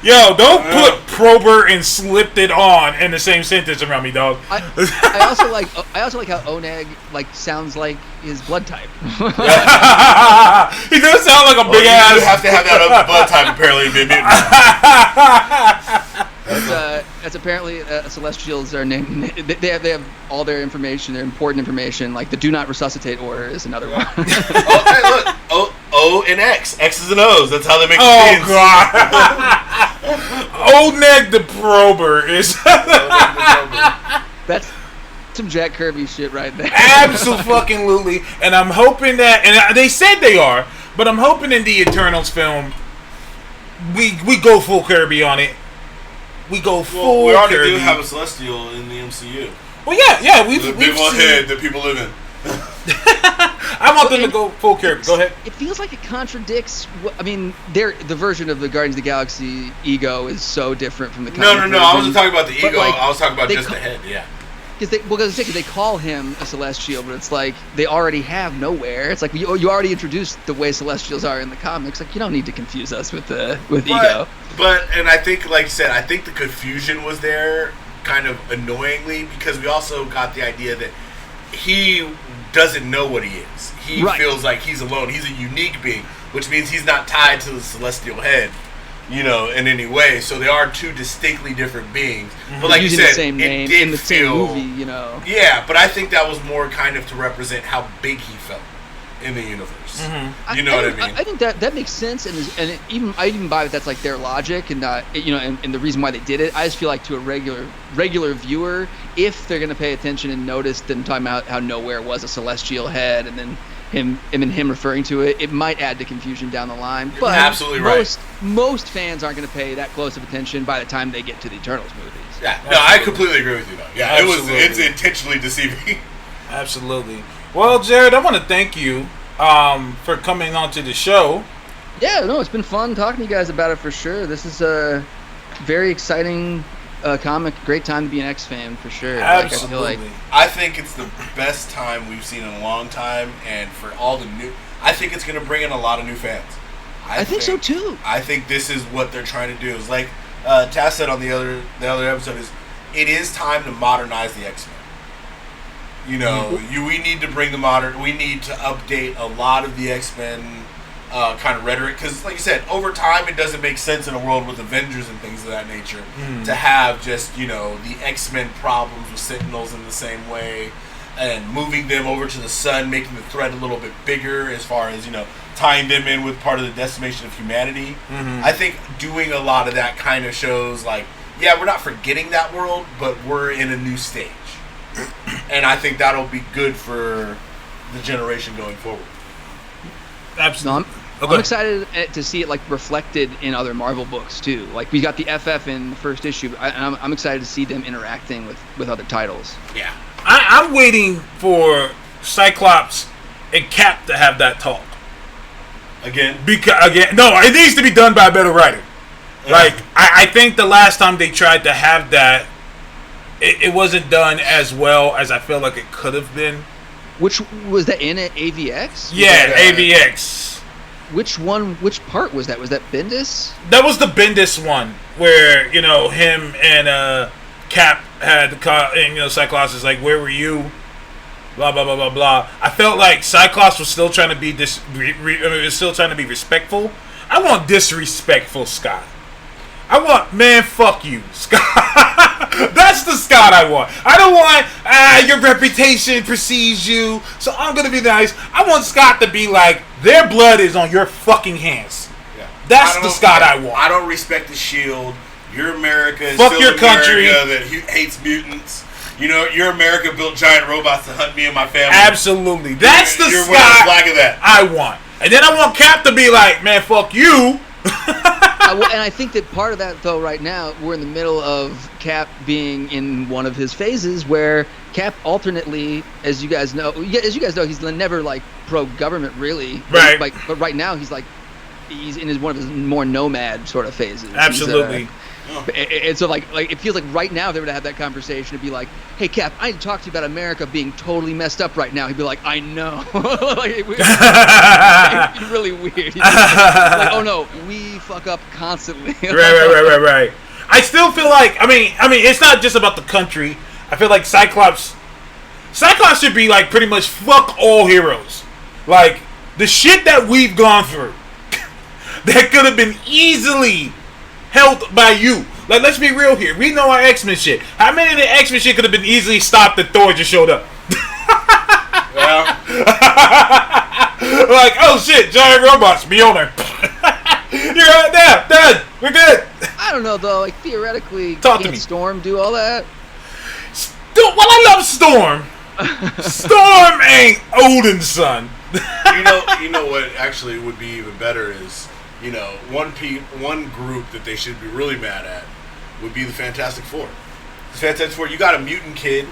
Yo, don't put Prober and slipped it on in the same sentence around me, dog. I also like how Oneg sounds like his blood type. He does sound like a big ass. You have to have that other blood type apparently to be a mutant. That's apparently Celestials are named. They have all their information, their important information. Like the Do Not Resuscitate order is another one. Hey, look, O and X, X's and O's. That's how they make. Oh God! Oneg the Prober is. That's some Jack Kirby shit right there. Absolutely, and I'm hoping that, and they said they are, but I'm hoping in the Eternals film, we go full Kirby on it. We go full. We already Kirby. do have a Celestial in the MCU. Well, yeah, we've the big seen old head that people live in. I want them to go full Kirby. Go ahead. It feels like it contradicts. I mean, the version of the Guardians of the Galaxy ego is so different from the comic No. version. I wasn't talking about the But, ego. I was talking about just the head. Yeah. Because they call him a Celestial, but it's like they already have Nowhere. It's like you already introduced the way Celestials are in the comics. Like, you don't need to confuse us with ego. And I think, like you said, I think the confusion was there kind of annoyingly because we also got the idea that he doesn't know what he is. He feels like he's alone. He's a unique being, which means he's not tied to the Celestial head. you know, in any way. So they are two distinctly different beings. But like using you said, the same name it did in the same feel, movie, you know. Yeah, but I think that was more kind of to represent how big he felt in the universe. You know what I mean? I think that makes sense, and I even buy that that's like their logic, and you know, and the reason why they did it. I just feel like to a regular viewer, if they're gonna pay attention and notice them talking about how Nowhere was a celestial head, and then him referring to it, it might add to confusion down the line. But absolutely right. Most fans aren't going to pay that close of attention by the time they get to the Eternals movies. Yeah, no, I completely agree with you though. Yeah, Absolutely. it's intentionally deceiving. Absolutely. Well, Jared, I want to thank you for coming on to the show. Yeah, no, it's been fun talking to you guys about it for sure. This is a very exciting comic. Great time to be an X fan for sure. Absolutely. Like, I feel like I think it's the best time we've seen in a long time, and for all the new, I think it's going to bring in a lot of new fans. I think so too. I think this is what they're trying to do. Is like Taz said on the other episode, is it is time to modernize the X-Men. You know, we need to bring we need to update a lot of the X-Men kind of rhetoric, because like you said, over time it doesn't make sense in a world with Avengers and things of that nature to have just, you know, the X-Men problems with Sentinels in the same way, and moving them over to the sun, making the threat a little bit bigger as far as, you know, tying them in with part of the decimation of humanity. I think doing a lot of that kind of shows like, yeah, we're not forgetting that world, but we're in a new stage. And I think that'll be good for the generation going forward. Absolutely. No, I'm excited to see it like reflected in other Marvel books too. Like we got the FF in the first issue. I'm excited to see them interacting with other titles. Yeah. I'm waiting for Cyclops and Cap to have that talk. Again, No, it needs to be done by a better writer. Like I think the last time they tried to have that, it wasn't done as well as I feel like it could have been. Which was that in at AVX? Yeah, AVX. Which one? Which part was that? Was that Bendis? That was the Bendis one where, you know, him and Cap had and, you know, Cyclops is like, where were you? Blah blah blah blah blah. I felt like Cyclops was still trying to be respectful. I want disrespectful Scott. I want, man, fuck you, Scott. That's the Scott I want. I don't want, your reputation precedes you, so I'm going to be nice. I want Scott to be like, their blood is on your fucking hands. Yeah. That's the Scott I want. I don't respect the Shield. Your America is fuck still your country. America that hates mutants. You know, your America built giant robots to hunt me and my family. Absolutely. That's the you're Scott flag of that. I want. And then I want Cap to be like, man, fuck you. And I think that part of that, though, right now, we're in the middle of Cap being in one of his phases where Cap alternately, as you guys know, he's never like pro-government really. Right. But right now he's in one of his more nomad sort of phases. Absolutely. And so like it feels like right now if they were to have that conversation, it'd be like, hey Cap, I need to talk to you about America being totally messed up right now. He'd be like, I know. Like, it'd be really weird. He'd be like, oh no, we fuck up constantly. Right. I still feel like, I mean, it's not just about the country. I feel like Cyclops should be like pretty much fuck all heroes. Like the shit that we've gone through that could have been easily helped by you. Like, let's be real here. We know our X-Men shit. How many of the X-Men shit could have been easily stopped if Thor just showed up? Well, like, oh shit, giant robots, Mjolnir. You're right now, done. We're good. I don't know though. Like theoretically, Talk to can't me. Storm do all that? Well, I love Storm. Storm ain't Odin's son. you know what actually would be even better is, you know, one group that they should be really mad at would be the Fantastic Four. The Fantastic Four, you got a mutant kid,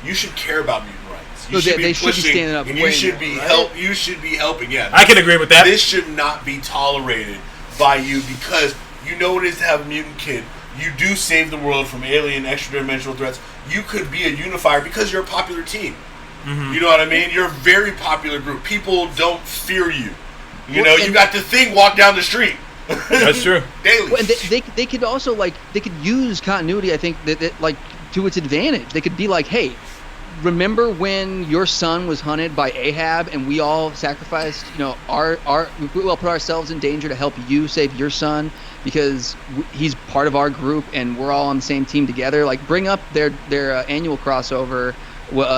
you should care about mutant rights. You should be they should be pushing, standing up and way you should more, be right? You should be helping. Yeah, I can agree with that. This should not be tolerated by you because you know what it is to have a mutant kid. You do save the world from alien, extra-dimensional threats. You could be a unifier because you're a popular team. Mm-hmm. You know what I mean? You're a very popular group. People don't fear you. You know, you got the Thing walk down the street. That's true. Daily. Well, and they could also they could use continuity. I think that like to its advantage. They could be like, hey, remember when your son was hunted by Ahab and we all sacrificed, we all put ourselves in danger to help you save your son because he's part of our group and we're all on the same team together. Like, bring up their annual crossover,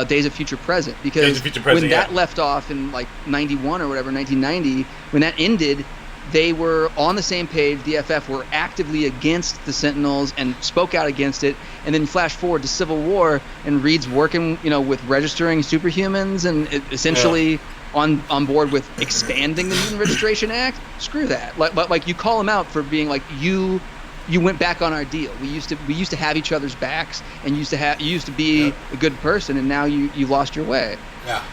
Days of Future Present, because when that left off in like 91 or whatever, 1990, when that ended, they were on the same page. The FF were actively against the Sentinels and spoke out against it. And then flash forward to Civil War, and Reed's working, with registering superhumans and essentially on board with expanding the Mutant Registration Act. Screw that. Like you call him out for being like, you went back on our deal. We used to have each other's backs, and you used to be a good person, and now you lost your way. Yeah.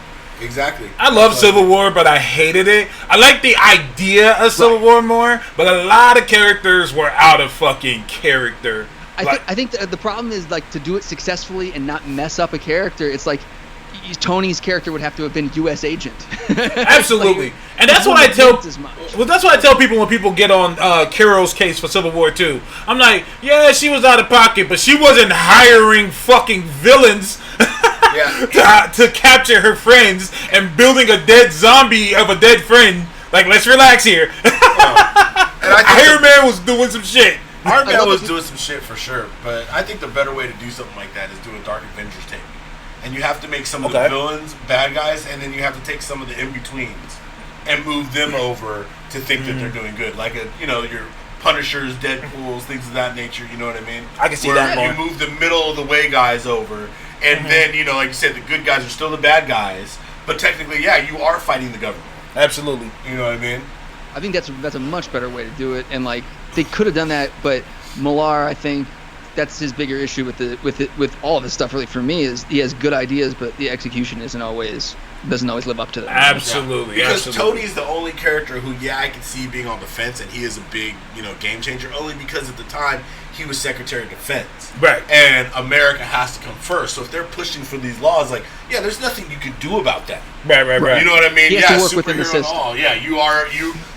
Exactly. I love Civil War, but I hated it. I like the idea of Civil War more, but a lot of characters were out of fucking character. I think the problem is, like, to do it successfully and not mess up a character. It's like Tony's character would have to have been U.S. agent. Absolutely, like, and that's what I tell. Well, that's what I tell people when people get on Carol's case for Civil War 2. I'm like, yeah, she was out of pocket, but she wasn't hiring fucking villains. to capture her friends and building a dead zombie of a dead friend. Like, let's relax here. Iron Man was doing some shit. Iron Man was doing some shit for sure, but I think the better way to do something like that is do a Dark Avengers take. And you have to make some of the villains bad guys, and then you have to take some of the in-betweens and move them over to think that they're doing good. Like, your Punishers, Deadpools, things of that nature, you know what I mean? I can see that more. You move the middle of the way guys over, and then, like you said, the good guys are still the bad guys, but technically, you are fighting the government. Absolutely. You know what I mean? I think that's a much better way to do it, and like they could have done that, but Millar, I think that's his bigger issue with all of this stuff. Really, for me, is he has good ideas, but the execution doesn't always live up to them. Absolutely, because Tony's the only character who, I can see being on the fence, and he is a big, game changer. Only because at the time he was Secretary of Defense, right? And America has to come first. So if they're pushing for these laws, like, there's nothing you can do about that. Right. You know what I mean? He has to work within the system.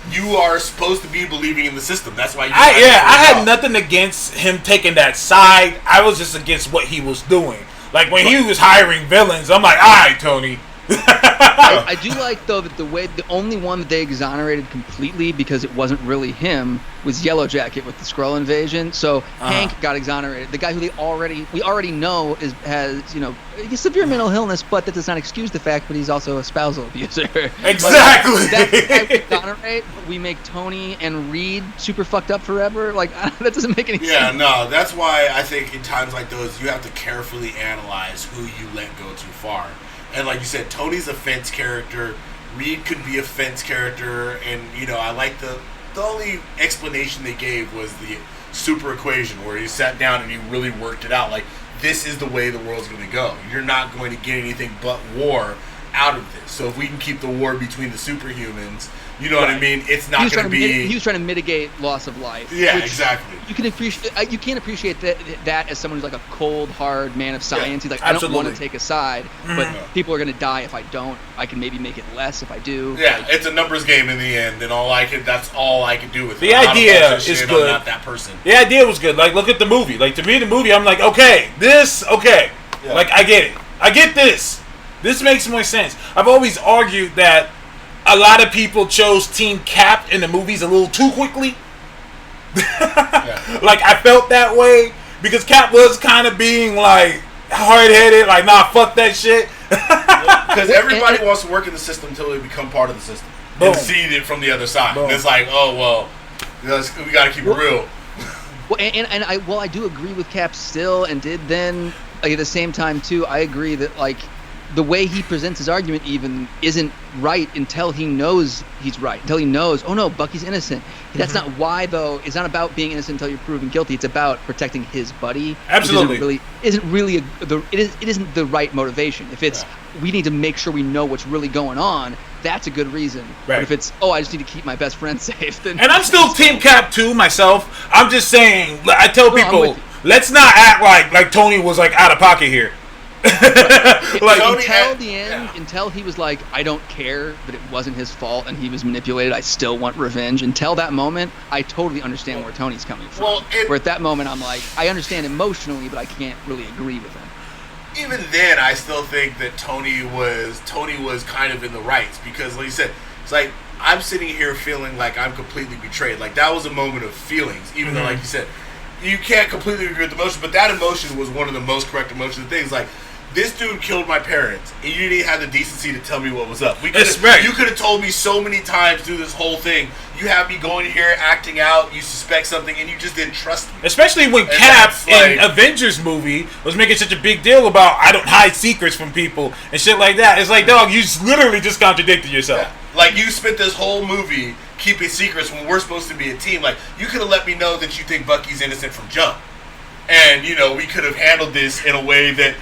You are supposed to be believing in the system. That's why. I had nothing against him taking that side. I was just against what he was doing. Like when he was hiring villains, I'm like, all right, Tony. I do like, though, that the only one that they exonerated completely because it wasn't really him was Yellow Jacket with the Skrull invasion. So Hank got exonerated. The guy who we already know has severe mental illness, but that does not excuse the fact that he's also a spousal abuser. Exactly. That we exonerate, but we make Tony and Reed super fucked up forever. Like, that doesn't make any sense. Yeah, no, that's why I think in times like those you have to carefully analyze who you let go too far. And like you said, Tony's a fence character. Reed could be a fence character, and I like the only explanation they gave was the super equation where he sat down and he really worked it out. Like, this is the way the world's going to go. You're not going to get anything but war out of this. So if we can keep the war between the superhumans, you know what I mean? It's not going to be. He was trying to mitigate loss of life. Yeah, exactly. You can't appreciate that as someone who's like a cold, hard man of science. He's like, I don't want to take a side, but people are going to die if I don't. I can maybe make it less if I do. Yeah, it's a numbers game in the end, and that's all I can do with it. The idea is good. I'm not that person. The idea was good. Like, look at the movie. Like, to me, the movie, I'm like, okay. Yeah. Like, I get it. I get this. This makes more sense. I've always argued that a lot of people chose Team Cap in the movies a little too quickly. Like, I felt that way because Cap was kind of being like hard-headed, like, nah, fuck that shit. Because everybody wants to work in the system until they become part of the system. Boom. And see it from the other side. Boom. And it's like, we got to keep it real. Well, I do agree with Cap still, and did then. Like, at the same time, too, I agree that, like, the way he presents his argument even isn't right until he knows he's right. Until he knows, oh no, Bucky's innocent. That's not why, though. It's not about being innocent until you're proven guilty. It's about protecting his buddy. Absolutely. It isn't the right motivation. If it's we need to make sure we know what's really going on, that's a good reason. Right. But if it's I just need to keep my best friend safe, then. And I'm still Team Cap too myself. I'm just saying. I tell people, let's not act like Tony was like out of pocket here. Like, until the end, until he was like, I don't care that it wasn't his fault and he was manipulated, I still want revenge. Until that moment, I totally understand where Tony's coming from. Where at that moment, I'm like, I understand emotionally, but I can't really agree with him. even then, I still think that Tony was kind of in the rights because, like you said, it's like I'm sitting here feeling like I'm completely betrayed. Like that was a moment of feelings, even though, like you said, you can't completely agree with the emotion, but that emotion was one of the most correct emotions. Things like, this dude killed my parents, and you didn't have the decency to tell me what was up. You could have told me so many times through this whole thing. You have me going here, acting out, you suspect something, and you just didn't trust me. Especially when Cap in Avengers movie was making such a big deal about I don't hide secrets from people and shit like that. It's like, dog, you literally just contradicted yourself. Yeah. Like, you spent this whole movie keeping secrets when we're supposed to be a team. Like, you could have let me know that you think Bucky's innocent from jump. And, we could have handled this in a way that,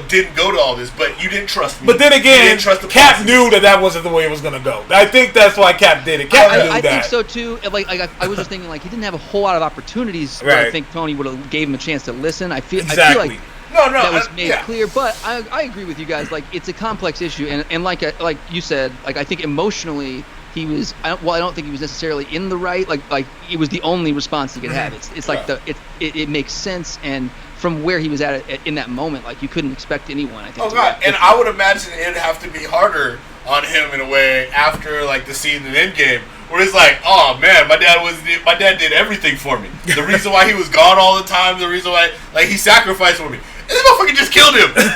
didn't go to all this, but you didn't trust me. But then again, Cap knew that wasn't the way it was going to go. I think that's why Cap did it. Cap knew that. I think so, too. Like I was just thinking, like, he didn't have a whole lot of opportunities, but I think Tony would have gave him a chance to listen. I feel like that was made clear. But I agree with you guys. Like, it's a complex issue, and like you said, like, I think emotionally, he was. I don't think he was necessarily in the right. Like it was the only response he could have. It's like it makes sense, and from where he was at in that moment, like you couldn't expect anyone. I think. Oh God, and I would imagine it'd have to be harder on him in a way after like the scene in Endgame, where it's like, oh man, my dad did everything for me. The reason why he was gone all the time, the reason why he sacrificed for me. And this motherfucker just killed him. But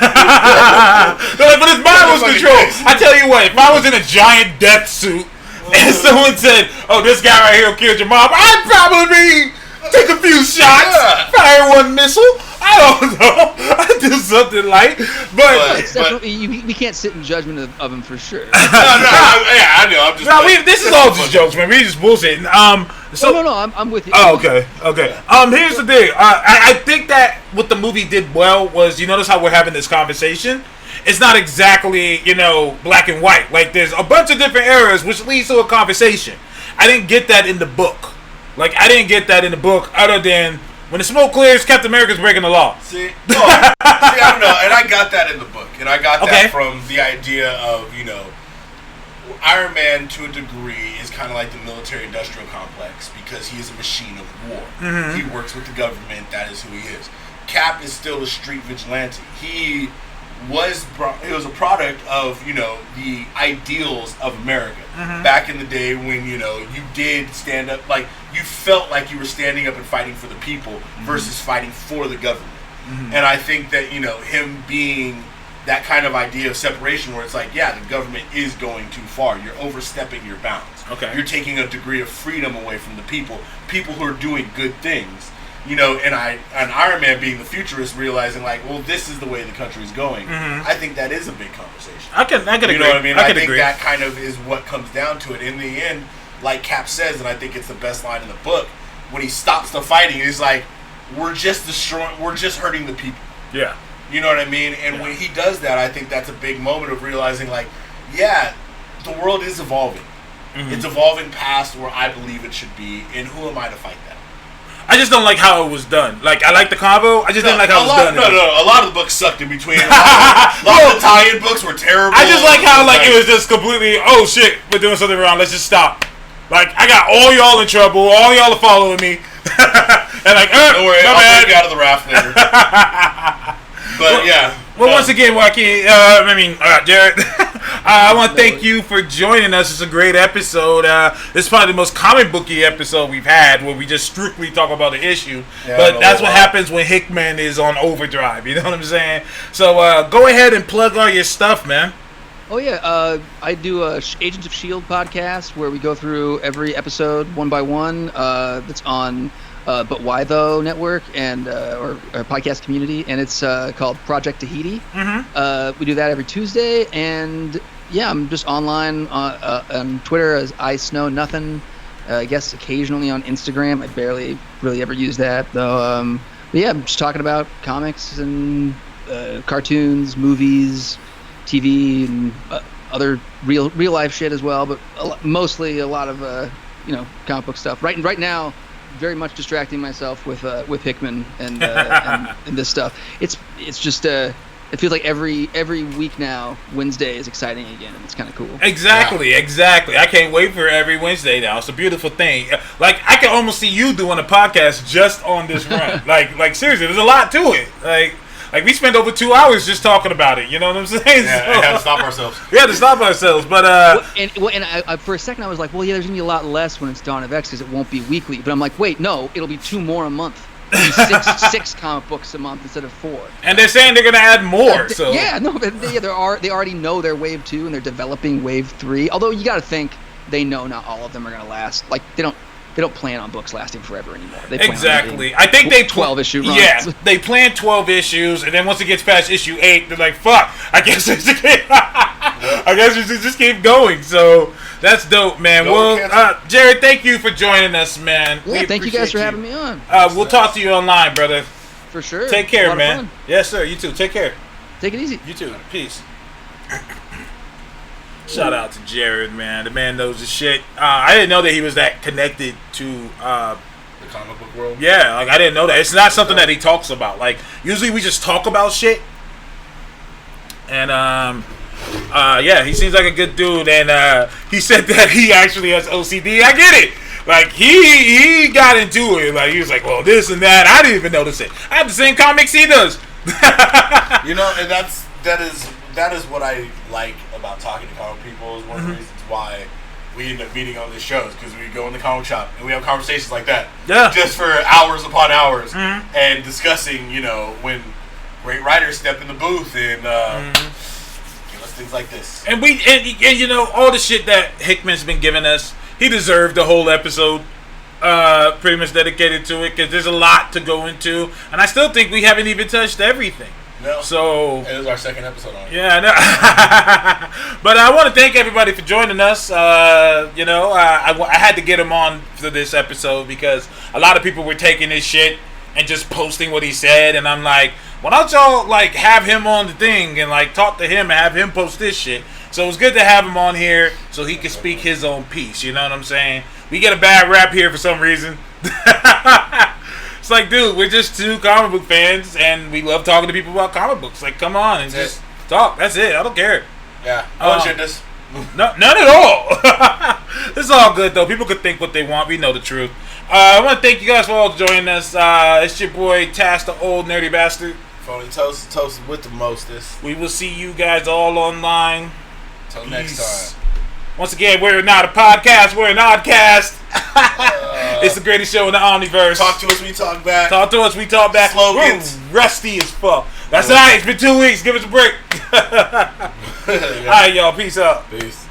his mind was controlled. I tell you what, if I was in a giant death suit. And someone said, "Oh, this guy right here killed your mom," I'd probably take a few shots, fire one missile. I don't know. I'd do something light, but we can't sit in judgment of him for sure. No, I know. I'm just. This is all just jokes, man. We just bullshitting. No, I'm with you. Oh, okay. Here's the thing. I think that what the movie did well was, you notice how we're having this conversation. It's not exactly, black and white. Like, there's a bunch of different eras, which leads to a conversation. I didn't get that in the book. Other than when the smoke clears, Captain America's breaking the law. See, I don't know. And I got that in the book. And I got that from the idea of, Iron Man, to a degree, is kind of like the military-industrial complex because he is a machine of war. Mm-hmm. He works with the government. That is who he is. Cap is still a street vigilante. He was a product of the ideals of America back in the day when you did stand up, like you felt like you were standing up and fighting for the people versus fighting for the government. And I think that him being that kind of idea of separation where it's like, yeah, the government is going too far, you're overstepping your bounds, you're taking a degree of freedom away from the people who are doing good things. And Iron Man being the futurist, realizing like, well, this is the way the country is going. I think that is a big conversation. I can agree. You know what I mean? I think agree. that kind of is what comes down to it. In the end, like Cap says, and I think it's the best line in the book, when he stops the fighting, he's like, we're just hurting the people. Yeah. You know what I mean? And when he does that, I think that's a big moment of realizing like, yeah, the world is evolving. It's evolving past where I believe it should be, and who am I to fight that? I just don't like how it was done. Like, I like the combo. I just didn't like how it was done. No. A lot of the books sucked in between. A lot of the tie-in books were terrible. I just like how it was just completely, oh shit, we're doing something wrong. Let's just stop. Like, I got all y'all in trouble. All y'all are following me. And like, don't worry, my I'll bad. take you out of the raft later. But yeah. Well, once again, Joaquin, Jared, I want to thank you for joining us. It's a great episode. This is probably the most comic booky episode we've had, where we just strictly talk about the issue. But that's what happens when Hickman is on overdrive. You know what I'm saying? So go ahead and plug all your stuff, man. Oh yeah, I do a Agents of S.H.I.E.L.D. podcast where we go through every episode one by one. That's on But Why Though Network and or podcast community, and it's called Project Tahiti. We do that every Tuesday, and yeah, I'm just online on Twitter as I Snow Nothing. I guess occasionally on Instagram. I barely really ever use that though. But yeah, I'm just talking about comics and cartoons, movies, TV, and other real life shit as well. But mostly a lot of comic book stuff. Right now, very much distracting myself with Hickman and this stuff. It's just it feels like every week now Wednesday is exciting again, and it's kind of cool. Exactly. I can't wait for every Wednesday now. It's a beautiful thing. Like, I can almost see you doing a podcast just on this run. like seriously, there's a lot to it. Like Like, we spent over 2 hours just talking about it. You know what I'm saying? Yeah, we had to stop ourselves. We had to stop ourselves. But And I, for a second I was like, well, yeah, there's gonna be a lot less when it's Dawn of X because it won't be weekly. But I'm like, wait, no, it'll be 2 more a month. It'll be six comic books a month instead of 4. and they're saying they're gonna add more. So Yeah, no, but they already know their wave 2 and they're developing wave 3. Although you got to think they know not all of them are gonna last. Like they don't plan on books lasting forever anymore. They plan on exactly. being I think they 12 issue runs. Yeah, they plan 12 issues, and then once it gets past issue 8, they're like, "Fuck! I guess it's I guess we should just keep going." So that's dope, man. Well, Jared, thank you for joining us, man. Yeah, thank you guys for having me on. We'll talk to you online, brother. For sure. Take A care, lot of man. fun. Yes, sir. You too. Take care. Take it easy. You too. Peace. Shout out to Jared, man. The man knows his shit. I didn't know that he was that connected to The comic book world. yeah, like I didn't know that. It's not something that he talks about. Like usually we just talk about shit. And yeah, he seems like a good dude. And he said that he actually has OCD. I get it. Like he got into it. Like he was like, well, this and that. I didn't even notice it. I have the same comics he does. You know, and that is what I like about talking to comic people. Is one of the reasons why we end up meeting on this show, because we go in the comic shop and we have conversations like that. Yeah. Just for hours upon hours and discussing, you know, when great writers step in the booth and give us things like this. And and you know all the shit that Hickman's been giving us, he deserved the whole episode, pretty much dedicated to it, because there's a lot to go into, and I still think we haven't even touched everything. No. So It was our second episode on it. yeah, I know. But I want to thank everybody for joining us. You know, I had to get him on for this episode because a lot of people were taking this shit and just posting what he said, and I'm like, why don't y'all like have him on the thing and like talk to him and have him post this shit? So it was good to have him on here so he could speak his own piece. You know what I'm saying? We get a bad rap here for some reason. It's like, dude, we're just 2 comic book fans and we love talking to people about comic books. Like, come on and just talk. That's it. I don't care. Yeah. No agendas. No, none at all. It's all good though. People could think what they want. We know the truth. I want to thank you guys for all joining us. It's your boy Tass, the old nerdy bastard. Phony toast with the mostest. We will see you guys all online. Till next Peace. time. Once again, we're not a podcast. We're an oddcast. It's the greatest show in the Omniverse. Talk to us, we talk back. Talk to us. We talk back. Slogans. We're rusty as fuck. That's all right. It's been 2 weeks. Give us a break. All right, y'all. Peace out. Peace.